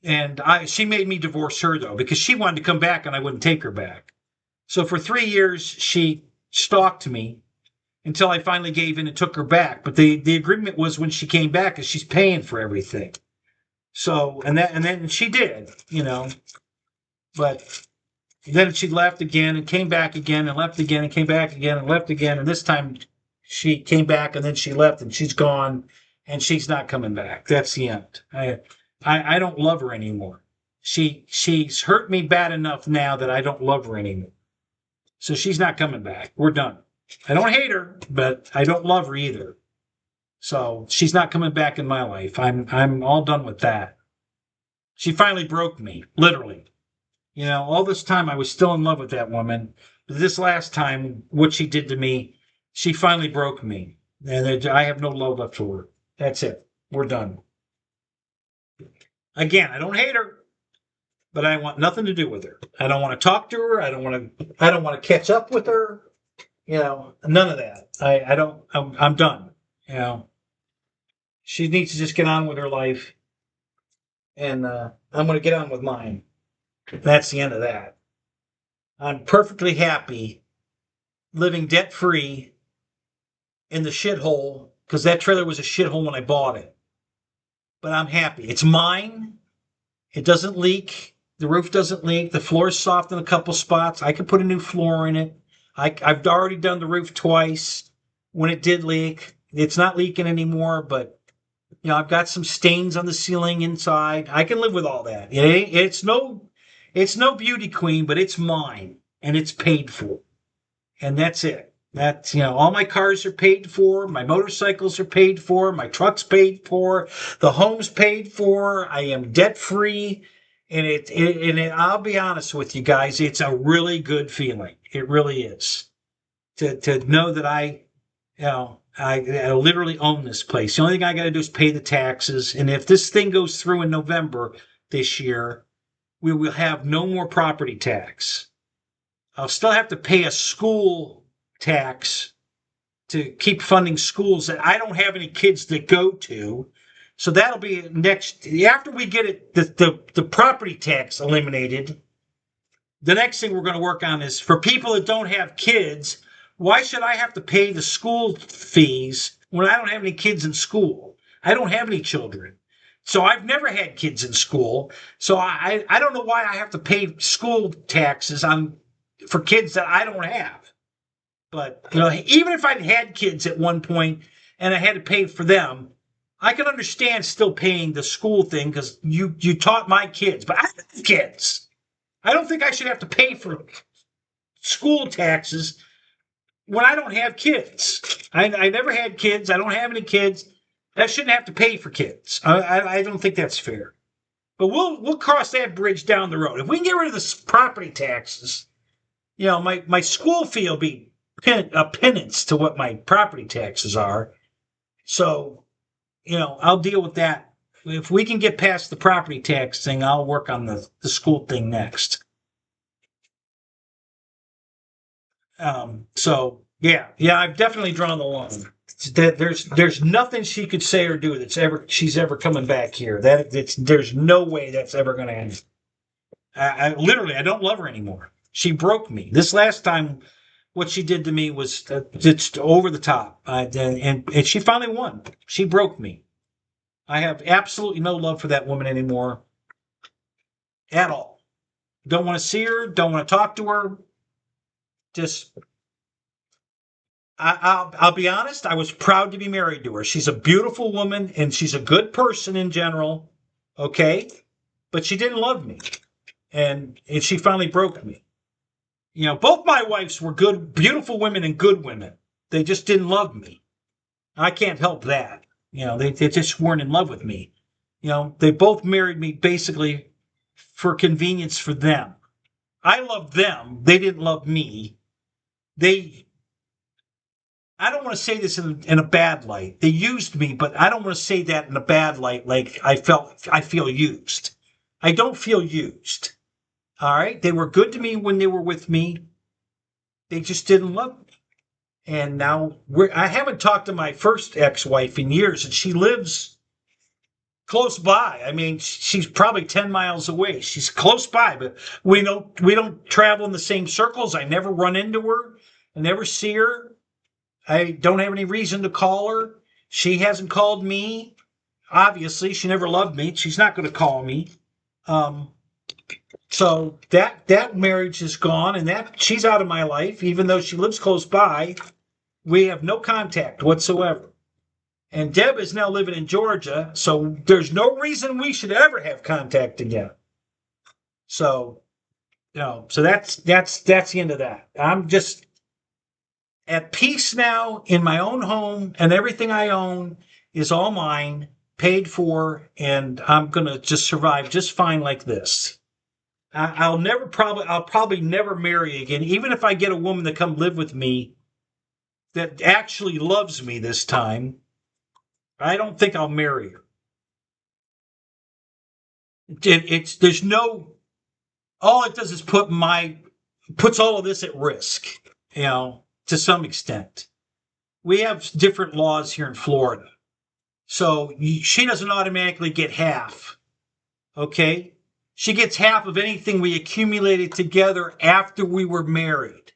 And she made me divorce her, though, because she wanted to come back and I wouldn't take her back. So for 3 years, she stalked me until I finally gave in and took her back. But the agreement was when she came back, is she's paying for everything. So, and then she did, but then she left again and came back again and left again and came back again and left again. And this time she came back and then she left and she's gone and she's not coming back. That's the end. I don't love her anymore. She's hurt me bad enough now that I don't love her anymore. So she's not coming back. We're done. I don't hate her, but I don't love her either. So she's not coming back in my life. I'm all done with that. She finally broke me, literally. All this time I was still in love with that woman. But this last time, what she did to me, she finally broke me. And I have no love left for her. That's it. We're done. Again, I don't hate her, but I want nothing to do with her. I don't want to talk to her. I don't want to catch up with her. None of that. I'm done. She needs to just get on with her life. And I'm going to get on with mine. That's the end of that. I'm perfectly happy living debt-free in the shithole, because that trailer was a shithole when I bought it. But I'm happy. It's mine. It doesn't leak. The roof doesn't leak. The floor is soft in a couple spots. I could put a new floor in it. I've already done the roof twice when it did leak. It's not leaking anymore, but I've got some stains on the ceiling inside. I can live with all that. It's no beauty queen, but it's mine and it's paid for. And that's it. That's, all my cars are paid for. My motorcycles are paid for. My truck's paid for. The home's paid for. I am debt free. And I'll be honest with you guys, it's a really good feeling. It really is. To know that I literally own this place. The only thing I got to do is pay the taxes. And if this thing goes through in November this year, we will have no more property tax. I'll still have to pay a school tax to keep funding schools that I don't have any kids that go to. So that'll be next. After we get it, the property tax eliminated, the next thing we're going to work on is for people that don't have kids. Why should I have to pay the school fees when I don't have any kids in school? I don't have any children. So I've never had kids in school. So I don't know why I have to pay school taxes for kids that I don't have. But even if I'd had kids at one point and I had to pay for them, I can understand still paying the school thing because you taught my kids. But I have kids. I don't think I should have to pay for school taxes when I don't have kids. I never had kids. I don't have any kids. I shouldn't have to pay for kids. I don't think that's fair. But we'll cross that bridge down the road. If we can get rid of the property taxes, my school fee will be a penance to what my property taxes are. So, I'll deal with that. If we can get past the property tax thing, I'll work on the school thing next. So yeah, I've definitely drawn the line. There's nothing she could say or do she's ever coming back here. There's no way that's ever going to end. I don't love her anymore. She broke me. This last time what she did to me was just over the top. And she finally won. She broke me. I have absolutely no love for that woman anymore at all. Don't want to see her. Don't want to talk to her. Just, I'll be honest. I was proud to be married to her. She's a beautiful woman and she's a good person in general. Okay. But she didn't love me. And she finally broke me. Both my wives were good, beautiful women and good women. They just didn't love me. I can't help that. They just weren't in love with me. They both married me basically for convenience for them. I loved them. They didn't love me. I don't want to say this in a bad light. They used me, but I don't want to say that in a bad light. Like I feel used. I don't feel used. All right. They were good to me when they were with me. They just didn't love me. And now I haven't talked to my first ex-wife in years, and she lives close by. I mean, she's probably 10 miles away. She's close by, but we don't travel in the same circles. I never run into her. I never see her. I don't have any reason to call her. She hasn't called me. Obviously, she never loved me. She's not going to call me. So that marriage is gone, and that she's out of my life, even though she lives close by. We have no contact whatsoever. And Deb is now living in Georgia, so there's no reason we should ever have contact again. So, so that's the end of that. I'm just at peace now in my own home, and everything I own is all mine, paid for, and I'm gonna just survive just fine like this. I'll probably never marry again, even if I get a woman to come live with me that actually loves me this time. I don't think I'll marry her. There's no, all it does is puts all of this at risk, to some extent. We have different laws here in Florida. So she doesn't automatically get half. Okay? She gets half of anything we accumulated together after we were married.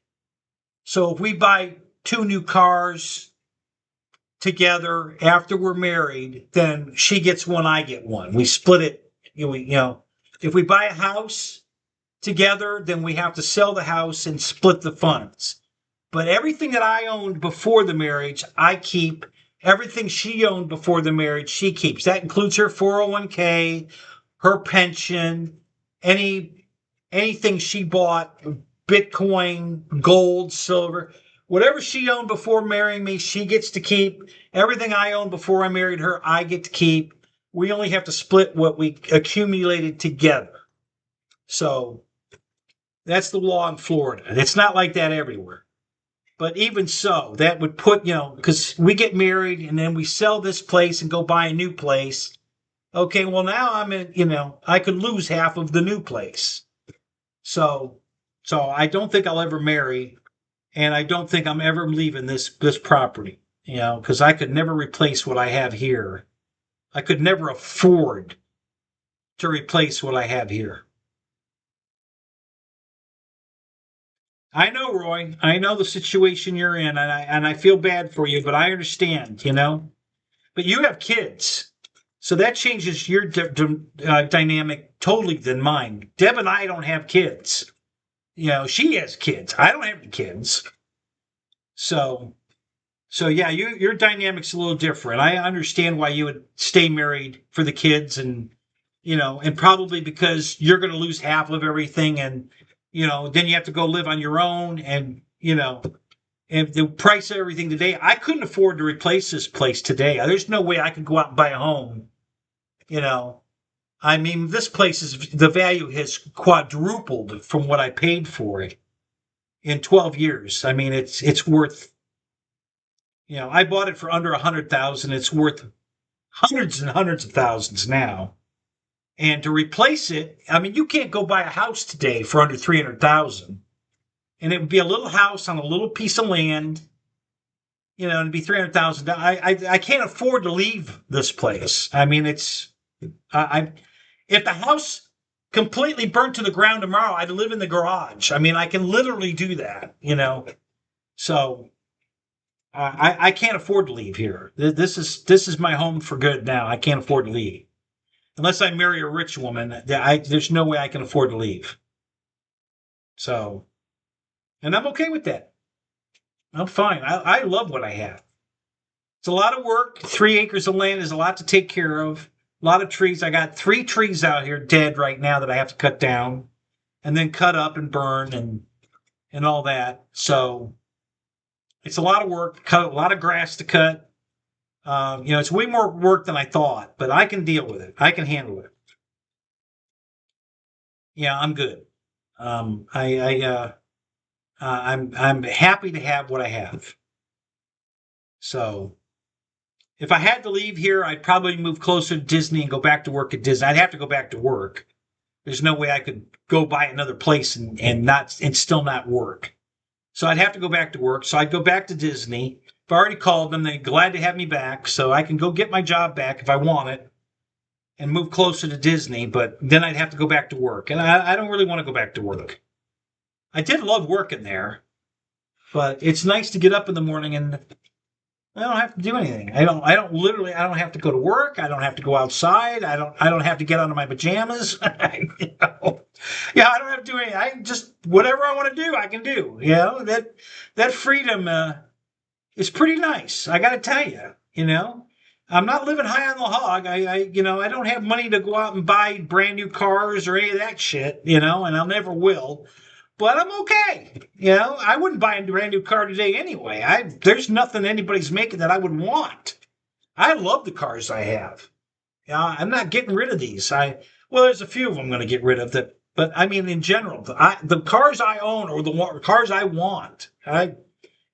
So if we buy 2 new cars together after we're married, then she gets one, I get one. We split it. If we buy a house together, then we have to sell the house and split the funds. But everything that I owned before the marriage, I keep. Everything she owned before the marriage, she keeps. That includes her 401k, her pension, anything she bought, Bitcoin, gold, silver. Whatever she owned before marrying me, she gets to keep. Everything I owned before I married her, I get to keep. We only have to split what we accumulated together. So that's the law in Florida. It's not like that everywhere. But even so, that would put, because we get married and then we sell this place and go buy a new place. Okay, well, now I'm in, I could lose half of the new place. So I don't think I'll ever marry. And I don't think I'm ever leaving this property, because I could never replace what I have here. I could never afford to replace what I have here. I know, Roy. I know the situation you're in, and I feel bad for you, but I understand, But you have kids, so that changes your dynamic totally than mine. Deb and I don't have kids. She has kids. I don't have any kids. So yeah, your dynamic's a little different. I understand why you would stay married for the kids, and and probably because you're going to lose half of everything, and then you have to go live on your own, and and the price of everything today, I couldn't afford to replace this place today. There's no way I could go out and buy a home. I mean, this place the value has quadrupled from what I paid for it in 12 years. I mean, it's worth, I bought it for under 100,000. It's worth hundreds and hundreds of thousands now. And to replace it, I mean, you can't go buy a house today for under 300,000. And it would be a little house on a little piece of land, and it'd be 300,000. I can't afford to leave this place. I mean, if the house completely burnt to the ground tomorrow, I'd live in the garage. I mean, I can literally do that, So I can't afford to leave here. This is my home for good now. I can't afford to leave. Unless I marry a rich woman, there's no way I can afford to leave. So, and I'm okay with that. I'm fine. I love what I have. It's a lot of work. 3 acres of land is a lot to take care of. A lot of trees. I got 3 trees out here dead right now that I have to cut down and then cut up and burn and all that. So it's a lot of work. Cut a lot of grass to cut. It's way more work than I thought, but I can deal with it. I can handle it. Yeah, I'm good. I'm happy to have what I have. So if I had to leave here, I'd probably move closer to Disney and go back to work at Disney. I'd have to go back to work. There's no way I could go buy another place and still not work. So I'd have to go back to work. So I'd go back to Disney. I've already called them. They're glad to have me back. So I can go get my job back if I want it and move closer to Disney. But then I'd have to go back to work. And I don't really want to go back to work. I did love working there. But it's nice to get up in the morning and I don't have to do anything. I don't have to go to work. I don't have to go outside. I don't have to get out of my pajamas. I don't have to do anything. I just, whatever I want to do, I can do. That freedom is pretty nice. I got to tell you, I'm not living high on the hog. I don't have money to go out and buy brand new cars or any of that shit, and I'll never will. But I'm okay. I wouldn't buy a brand new car today anyway. There's nothing anybody's making that I would want. I love the cars I have. I'm not getting rid of these. There's a few of them I'm going to get rid of that. But I mean, in general, the cars I own are the cars I want. And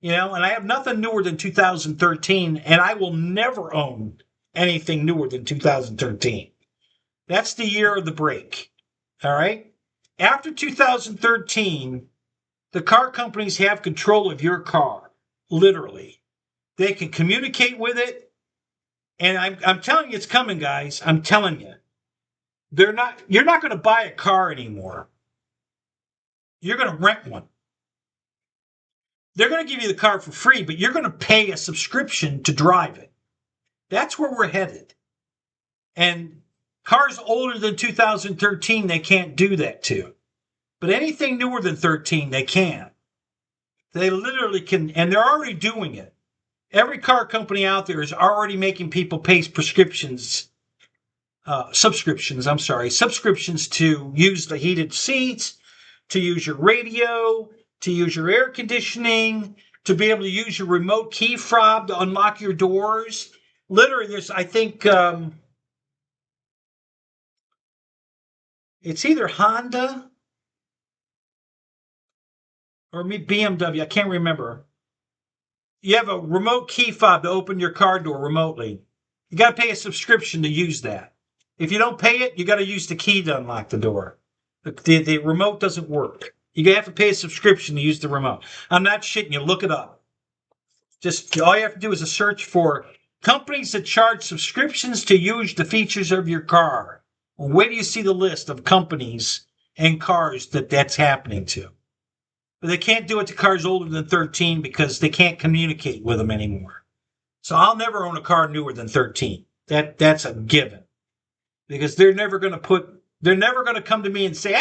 I have nothing newer than 2013, and I will never own anything newer than 2013. That's the year of the break. All right. After 2013, the car companies have control of your car, literally. They can communicate with it, and I'm telling you it's coming, guys. I'm telling you. You're not going to buy a car anymore. You're going to rent one. They're going to give you the car for free, but you're going to pay a subscription to drive it. That's where we're headed. And cars older than 2013, they can't do that to. But anything newer than 13, they can. They literally can, and they're already doing it. Every car company out there is already making people pay subscriptions to use the heated seats, to use your radio, to use your air conditioning, to be able to use your remote key fob to unlock your doors. Literally, there's, I think, it's either Honda or BMW. I can't remember. You have a remote key fob to open your car door remotely. You got to pay a subscription to use that. If you don't pay it, you got to use the key to unlock the door. The remote doesn't work. You have to pay a subscription to use the remote. I'm not shitting you. Look it up. Just all you have to do is a search for companies that charge subscriptions to use the features of your car. Where do you see the list of companies and cars that's happening to? But they can't do it to cars older than 13 because they can't communicate with them anymore. So I'll never own a car newer than 13. That's a given. Because they're never going to come to me and say,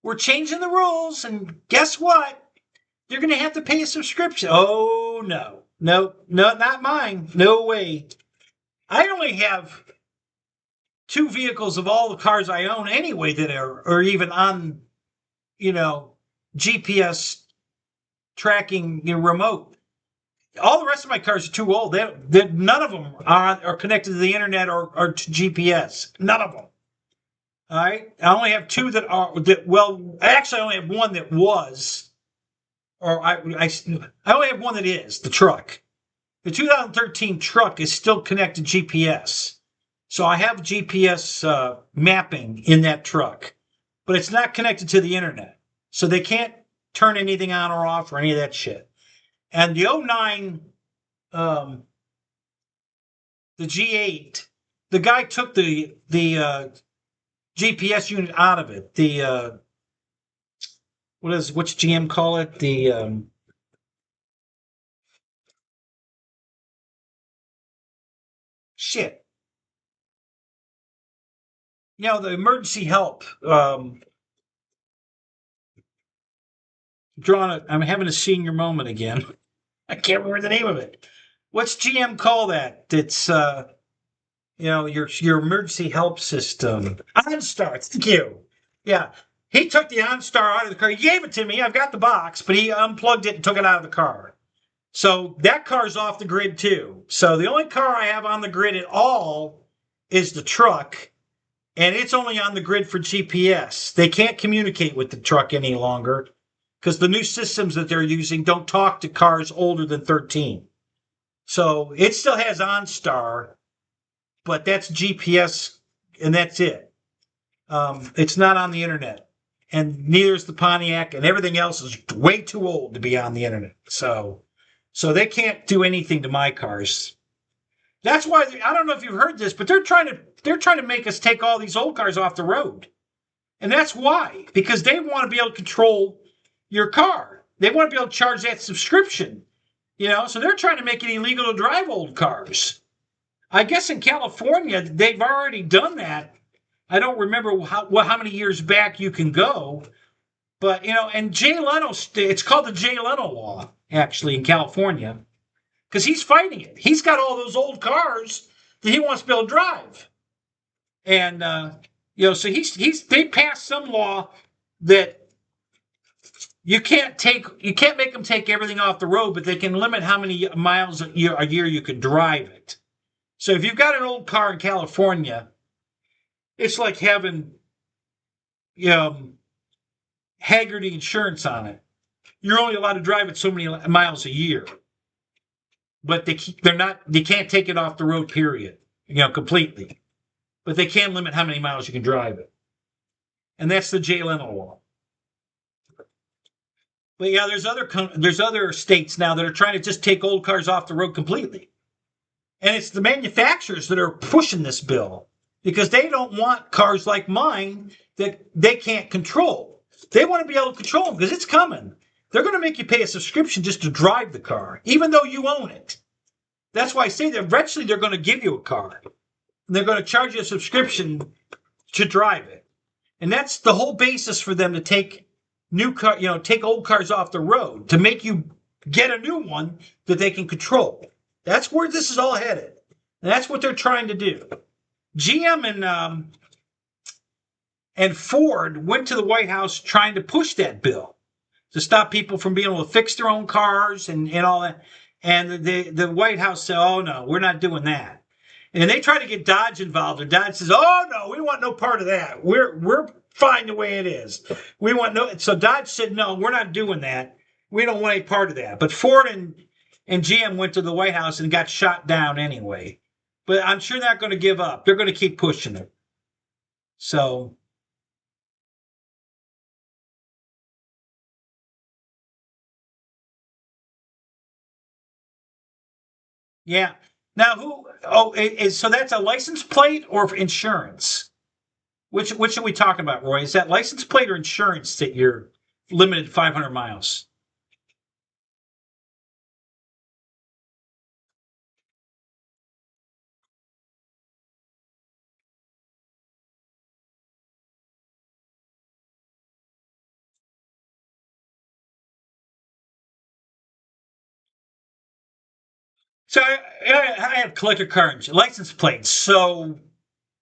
we're changing the rules, and guess what? You're going to have to pay a subscription. Oh, no, not mine. No way. I only have 2 vehicles of all the cars I own anyway that are even on, GPS tracking remote. All the rest of my cars are too old. None of them are connected to the internet or to GPS. None of them. All right. I only have 2 actually I only have one that was, or I only have one that is, the truck. The 2013 truck is still connected to GPS. So I have GPS mapping in that truck, but it's not connected to the internet. So they can't turn anything on or off or any of that shit. And the 09, the G8, the guy took the GPS unit out of it. What's GM call it? shit. The emergency help. I'm having a senior moment again. I can't remember the name of it. What's GM call that? It's your emergency help system. OnStar. Thank you. Yeah. He took the OnStar out of the car. He gave it to me. I've got the box, but he unplugged it and took it out of the car. So that car's off the grid too. So the only car I have on the grid at all is the truck, and it's only on the grid for GPS. They can't communicate with the truck any longer because the new systems that they're using don't talk to cars older than 13. So it still has OnStar, but that's GPS, and that's it. It's not on the internet, and neither is the Pontiac, and everything else is way too old to be on the internet. So they can't do anything to my cars. That's why I don't know if you've heard this, but they're trying to make us take all these old cars off the road, and that's why, because they want to be able to control your car. They want to be able to charge that subscription. So they're trying to make it illegal to drive old cars. I guess in California they've already done that. I don't remember how many years back you can go, but and Jay Leno, it's called the Jay Leno law actually in California, because he's fighting it. He's got all those old cars that he wants to be able to drive, and so they passed some law that you can't make them take everything off the road, but they can limit how many miles a year you can drive it. So if you've got an old car in California, it's like having Haggerty insurance on it. You're only allowed to drive it so many miles a year, but they can't take it off the road, period, completely. But they can limit how many miles you can drive it, and that's the Jay Leno law. But yeah, there's other states now that are trying to just take old cars off the road completely, and it's the manufacturers that are pushing this bill because they don't want cars like mine that they can't control. They want to be able to control them because it's coming. They're going to make you pay a subscription just to drive the car, even though you own it. That's why I say that eventually they're going to give you a car. And they're going to charge you a subscription to drive it. And that's the whole basis for them to take take old cars off the road, to make you get a new one that they can control. That's where this is all headed. And that's what they're trying to do. GM and Ford went to the White House trying to push that bill to stop people from being able to fix their own cars and all that. And the White House said, oh, no, we're not doing that. And they tried to get Dodge involved, and Dodge says, oh, no, we want no part of that. We're fine the way it is. We want no. So Dodge said, no, we're not doing that. We don't want any part of that. But Ford and GM went to the White House and got shot down anyway. But I'm sure they're not going to give up. They're going to keep pushing it. So. Yeah. Now, so that's a license plate or insurance? Which are we talking about, Roy? Is that license plate or insurance that you're limited 500 miles? So I have collector car license plates. So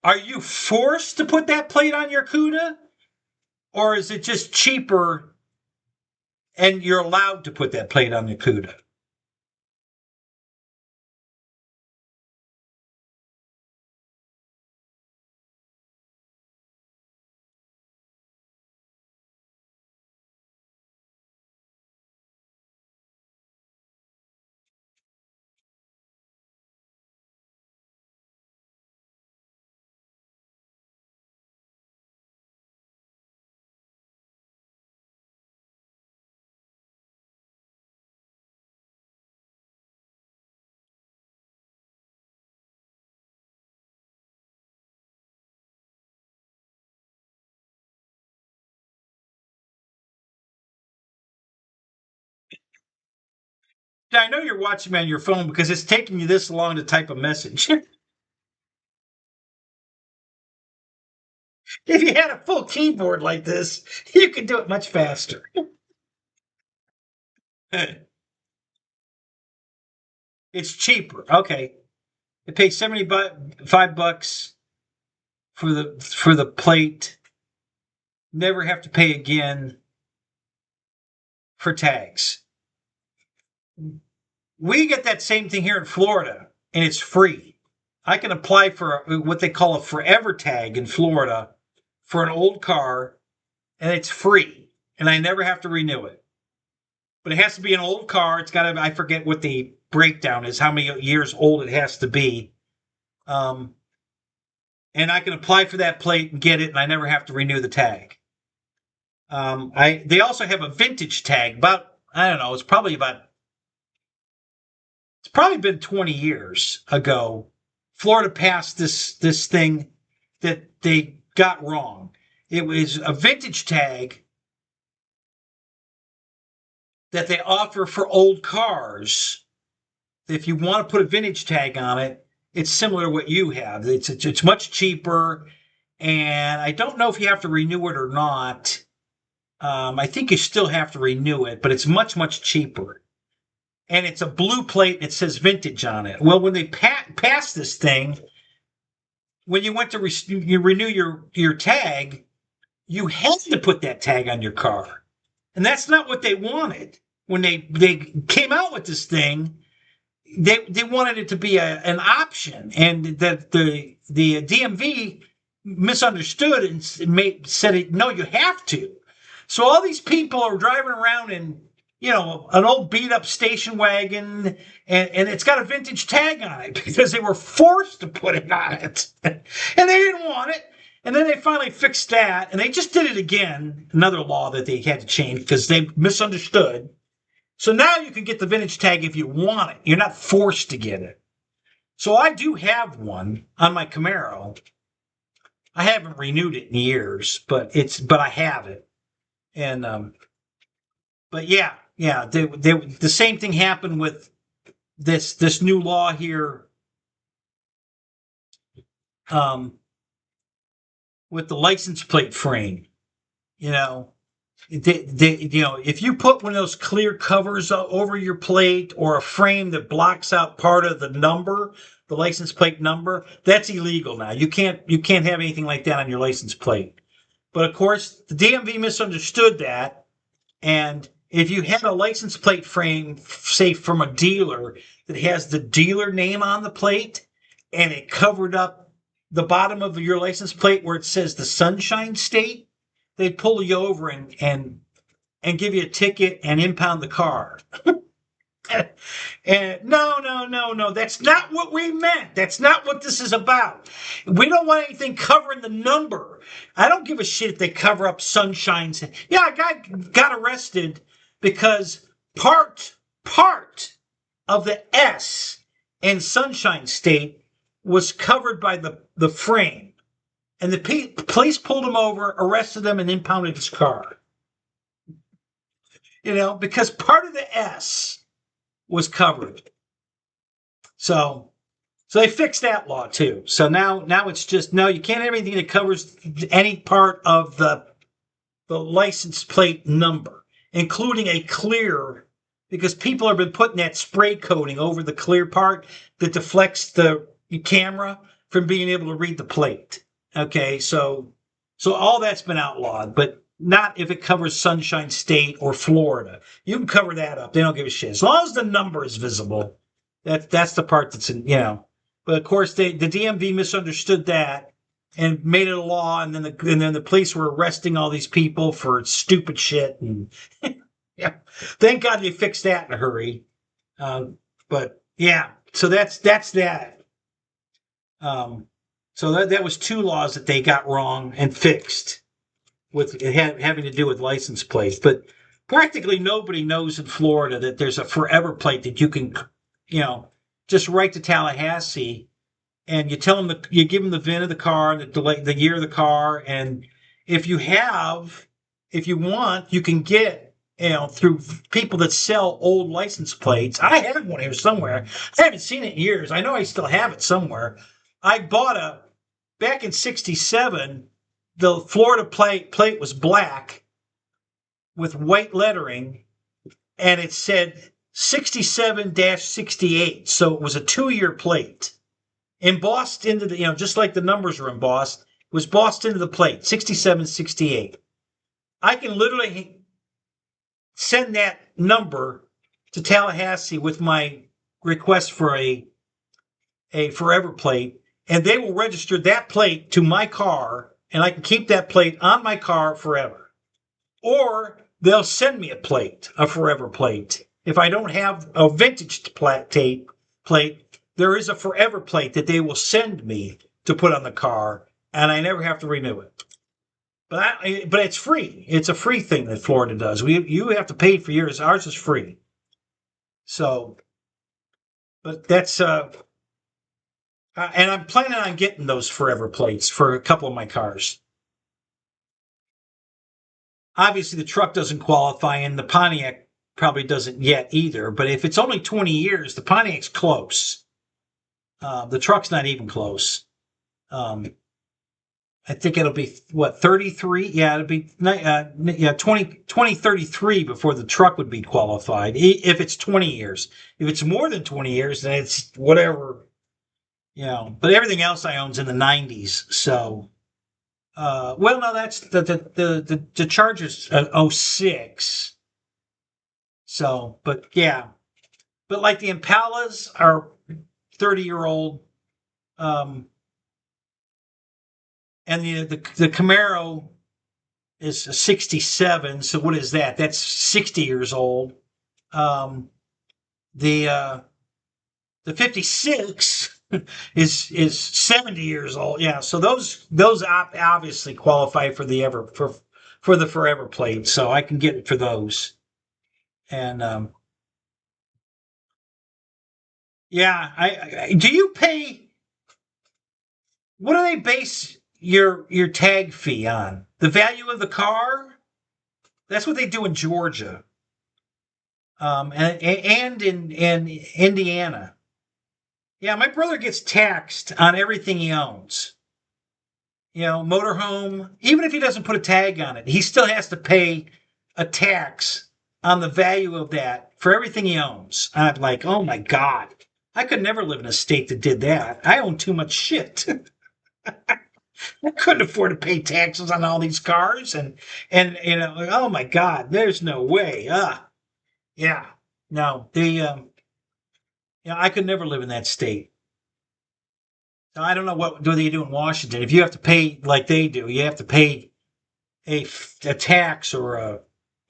are you forced to put that plate on your CUDA? Or is it just cheaper and you're allowed to put that plate on your CUDA? I know you're watching me on your phone because it's taking you this long to type a message. If you had a full keyboard like this, you could do it much faster. It's cheaper. Okay. They pay $75 for the plate. Never have to pay again for tags. We get that same thing here in Florida, and it's free. I can apply for what they call a forever tag in Florida for an old car, and it's free, and I never have to renew it. But it has to be an old car. It's got to, I forget what the breakdown is, how many years old it has to be. And I can apply for that plate and get it, and I never have to renew the tag. They also have a vintage tag. About, I don't know, it's probably been 20 years ago. Florida passed this thing that they got wrong. It was a vintage tag that they offer for old cars. If you want to put a vintage tag on it, it's similar to what you have. It's much cheaper, and I don't know if you have to renew it or not. I think you still have to renew it, but it's much, much cheaper. And it's a blue plate, and it says vintage on it. Well, when they passed this thing, when you went to renew your tag, you had to put that tag on your car. And that's not what they wanted. When they came out with this thing, they wanted it to be an option, and that the DMV misunderstood and said, no, you have to. So all these people are driving around in, an old beat up station wagon, and it's got a vintage tag on it because they were forced to put it on it. And they didn't want it. And then they finally fixed that, and they just did it again, another law that they had to change because they misunderstood. So now you can get the vintage tag if you want it. You're not forced to get it. So I do have one on my Camaro. I haven't renewed it in years, but I have it. And but yeah, the same thing happened with this new law here. With the license plate frame, if you put one of those clear covers over your plate or a frame that blocks out part of the number, the license plate number, that's illegal now. You can't have anything like that on your license plate. But of course, the DMV misunderstood that, and if you had a license plate frame, say from a dealer that has the dealer name on the plate, and it covered up the bottom of your license plate where it says the Sunshine State, they'd pull you over and give you a ticket and impound the car. And no, that's not what we meant. That's not what this is about. We don't want anything covering the number. I don't give a shit if they cover up Sunshine. Yeah, a guy got arrested because part of the S in Sunshine State was covered by the frame. And the police pulled him over, arrested him, and impounded his car. Because part of the S was covered. So they fixed that law too. So now it's just, no, you can't have anything that covers any part of the license plate number, including a clear, because people have been putting that spray coating over the clear part that deflects the camera from being able to read the plate. Okay, so all that's been outlawed, but not if it covers Sunshine State or Florida. You can cover that up. They don't give a shit. As long as the number is visible, that's the part that's in, But of course, the DMV misunderstood that and made it a law, and then the police were arresting all these people for stupid shit. And yeah, thank God they fixed that in a hurry. But yeah, so that's that. So that was two laws that they got wrong and fixed with having to do with license plates. But practically nobody knows in Florida that there's a forever plate that you can, just write to Tallahassee, and you tell them you give them the VIN of the car, the year of the car, and if you want, you can get, through people that sell old license plates. I have one here somewhere. I haven't seen it in years. I know I still have it somewhere. I bought back in '67, the Florida plate was black with white lettering, and it said 67-68. So it was a 2-year plate. Embossed into the, just like the numbers were embossed, it was embossed into the plate, 6768. I can literally send that number to Tallahassee with my request for a forever plate, and they will register that plate to my car, and I can keep that plate on my car forever. Or they'll send me a forever plate. If I don't have a vintage plate, there is a forever plate that they will send me to put on the car, and I never have to renew it. But it's free. It's a free thing that Florida does. You have to pay for yours. Ours is free. So, but that's and I'm planning on getting those forever plates for a couple of my cars. Obviously, the truck doesn't qualify, and the Pontiac probably doesn't yet either. But if it's only 20 years, the Pontiac's close. The truck's not even close. I think it'll be, 33? Yeah, it'll be 2033 before the truck would be qualified, if it's 20 years. If it's more than 20 years, then it's whatever, But everything else I own's in the 90s, so... no, that's the Charger's 06. So, but yeah. But like the Impalas are 30-year-old. And the Camaro is a 67. So what is that? That's 60 years old. The 56 is 70 years old. Yeah. So those obviously qualify for the for the forever plate. So I can get it for those. And yeah, do you pay? What do they base your tag fee on? The value of the car? That's what they do in Georgia, and in Indiana. Yeah, my brother gets taxed on everything he owns. Motorhome. Even if he doesn't put a tag on it, he still has to pay a tax on the value of that for everything he owns. I'm like, oh my God, I could never live in a state that did that. I own too much shit. I couldn't afford to pay taxes on all these cars, and oh my God, there's no way. Yeah, no, I could never live in that state. So I don't know what do they do in Washington. If you have to pay like they do, you have to pay a tax or a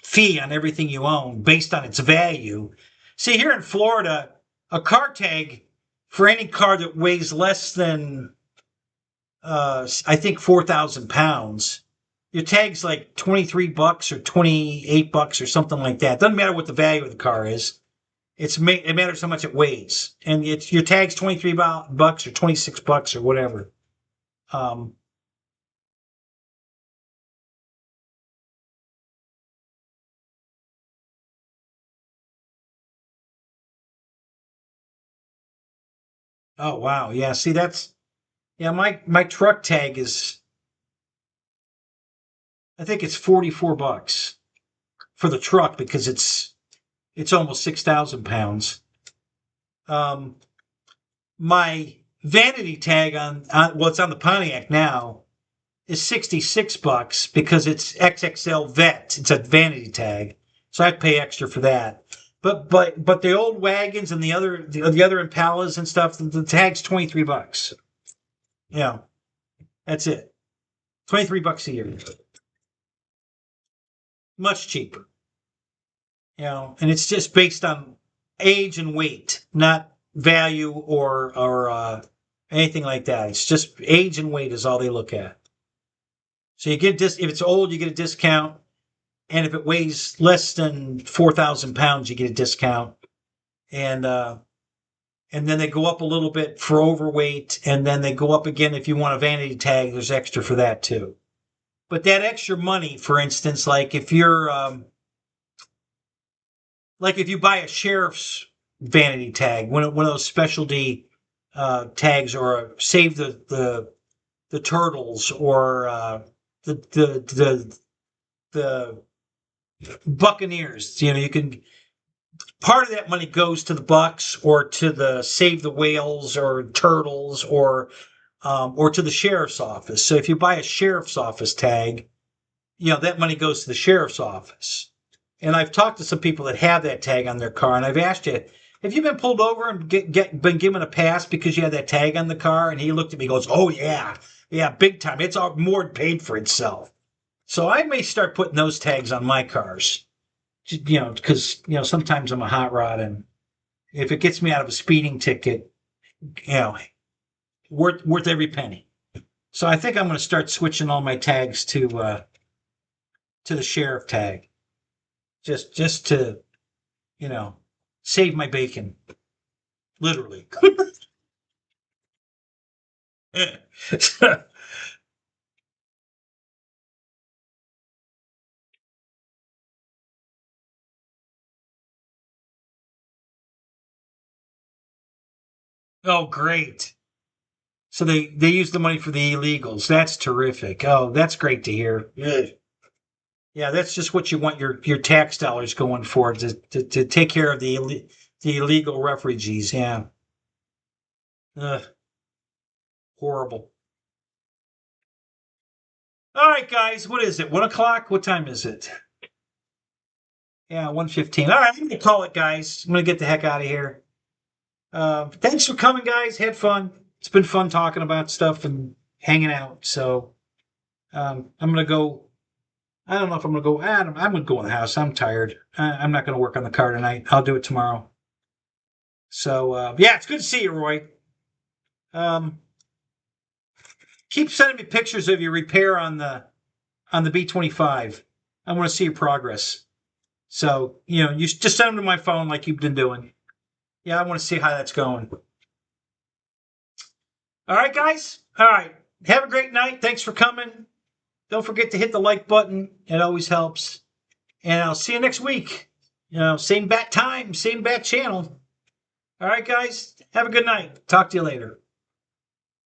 fee on everything you own based on its value. See, here in Florida, a car tag for any car that weighs less than I think 4,000 pounds. Your tag's like $23 or $28 or something like that. Doesn't matter what the value of the car is. It matters how much it weighs, and your tag's $23 or $26 or whatever. Oh wow, yeah. See, my truck tag is, I think it's $44 for the truck because it's almost 6,000 pounds. My vanity tag on it's on the Pontiac now is $66 because it's XXL vet. It's a vanity tag, so I pay extra for that. But the old wagons and the other Impalas and stuff, the tag's $23. Yeah, that's it. $23 a year. Much cheaper. And it's just based on age and weight, not value or anything like that. It's just age and weight is all they look at. So you get if it's old, you get a discount, and if it weighs less than 4,000 pounds, you get a discount, and then they go up a little bit for overweight, and then they go up again if you want a vanity tag. There's extra for that too. But that extra money, for instance, like if you're like if you buy a sheriff's vanity tag, one of those specialty tags, or Save the Turtles, or the Buccaneers. You can part of that money goes to the Bucks or to the Save the Whales or Turtles or to the sheriff's office. So if you buy a sheriff's office tag, that money goes to the sheriff's office. And I've talked to some people that have that tag on their car, and I've asked you, have you been pulled over and been given a pass because you had that tag on the car? And he looked at me and goes, oh, yeah, big time. It's all more than paid for itself. So I may start putting those tags on my cars, because, sometimes I'm a hot rod, and if it gets me out of a speeding ticket, worth every penny. So I think I'm going to start switching all my tags to the sheriff tag, just to, save my bacon, literally. Oh, great. So they use the money for the illegals. That's terrific. Oh, that's great to hear. Good. Yeah, that's just what you want your tax dollars going for, to take care of the illegal refugees. Yeah. Ugh, horrible. All right, guys, what is it? 1 o'clock? What time is it? Yeah, 1:15. All right, I'm gonna call it, guys. I'm gonna get the heck out of here. Thanks for coming, guys. Had fun. It's been fun talking about stuff and hanging out. So I'm gonna go. I don't know if I'm gonna go. I'm gonna go in the house. I'm tired. I'm not gonna work on the car tonight. I'll do it tomorrow. So yeah, it's good to see you, Roy. Keep sending me pictures of your repair on the B-25. I want to see your progress. So you just send them to my phone like you've been doing. Yeah, I want to see how that's going. All right, guys. All right. Have a great night. Thanks for coming. Don't forget to hit the like button. It always helps. And I'll see you next week. Same bat time, same bat channel. All right, guys. Have a good night. Talk to you later.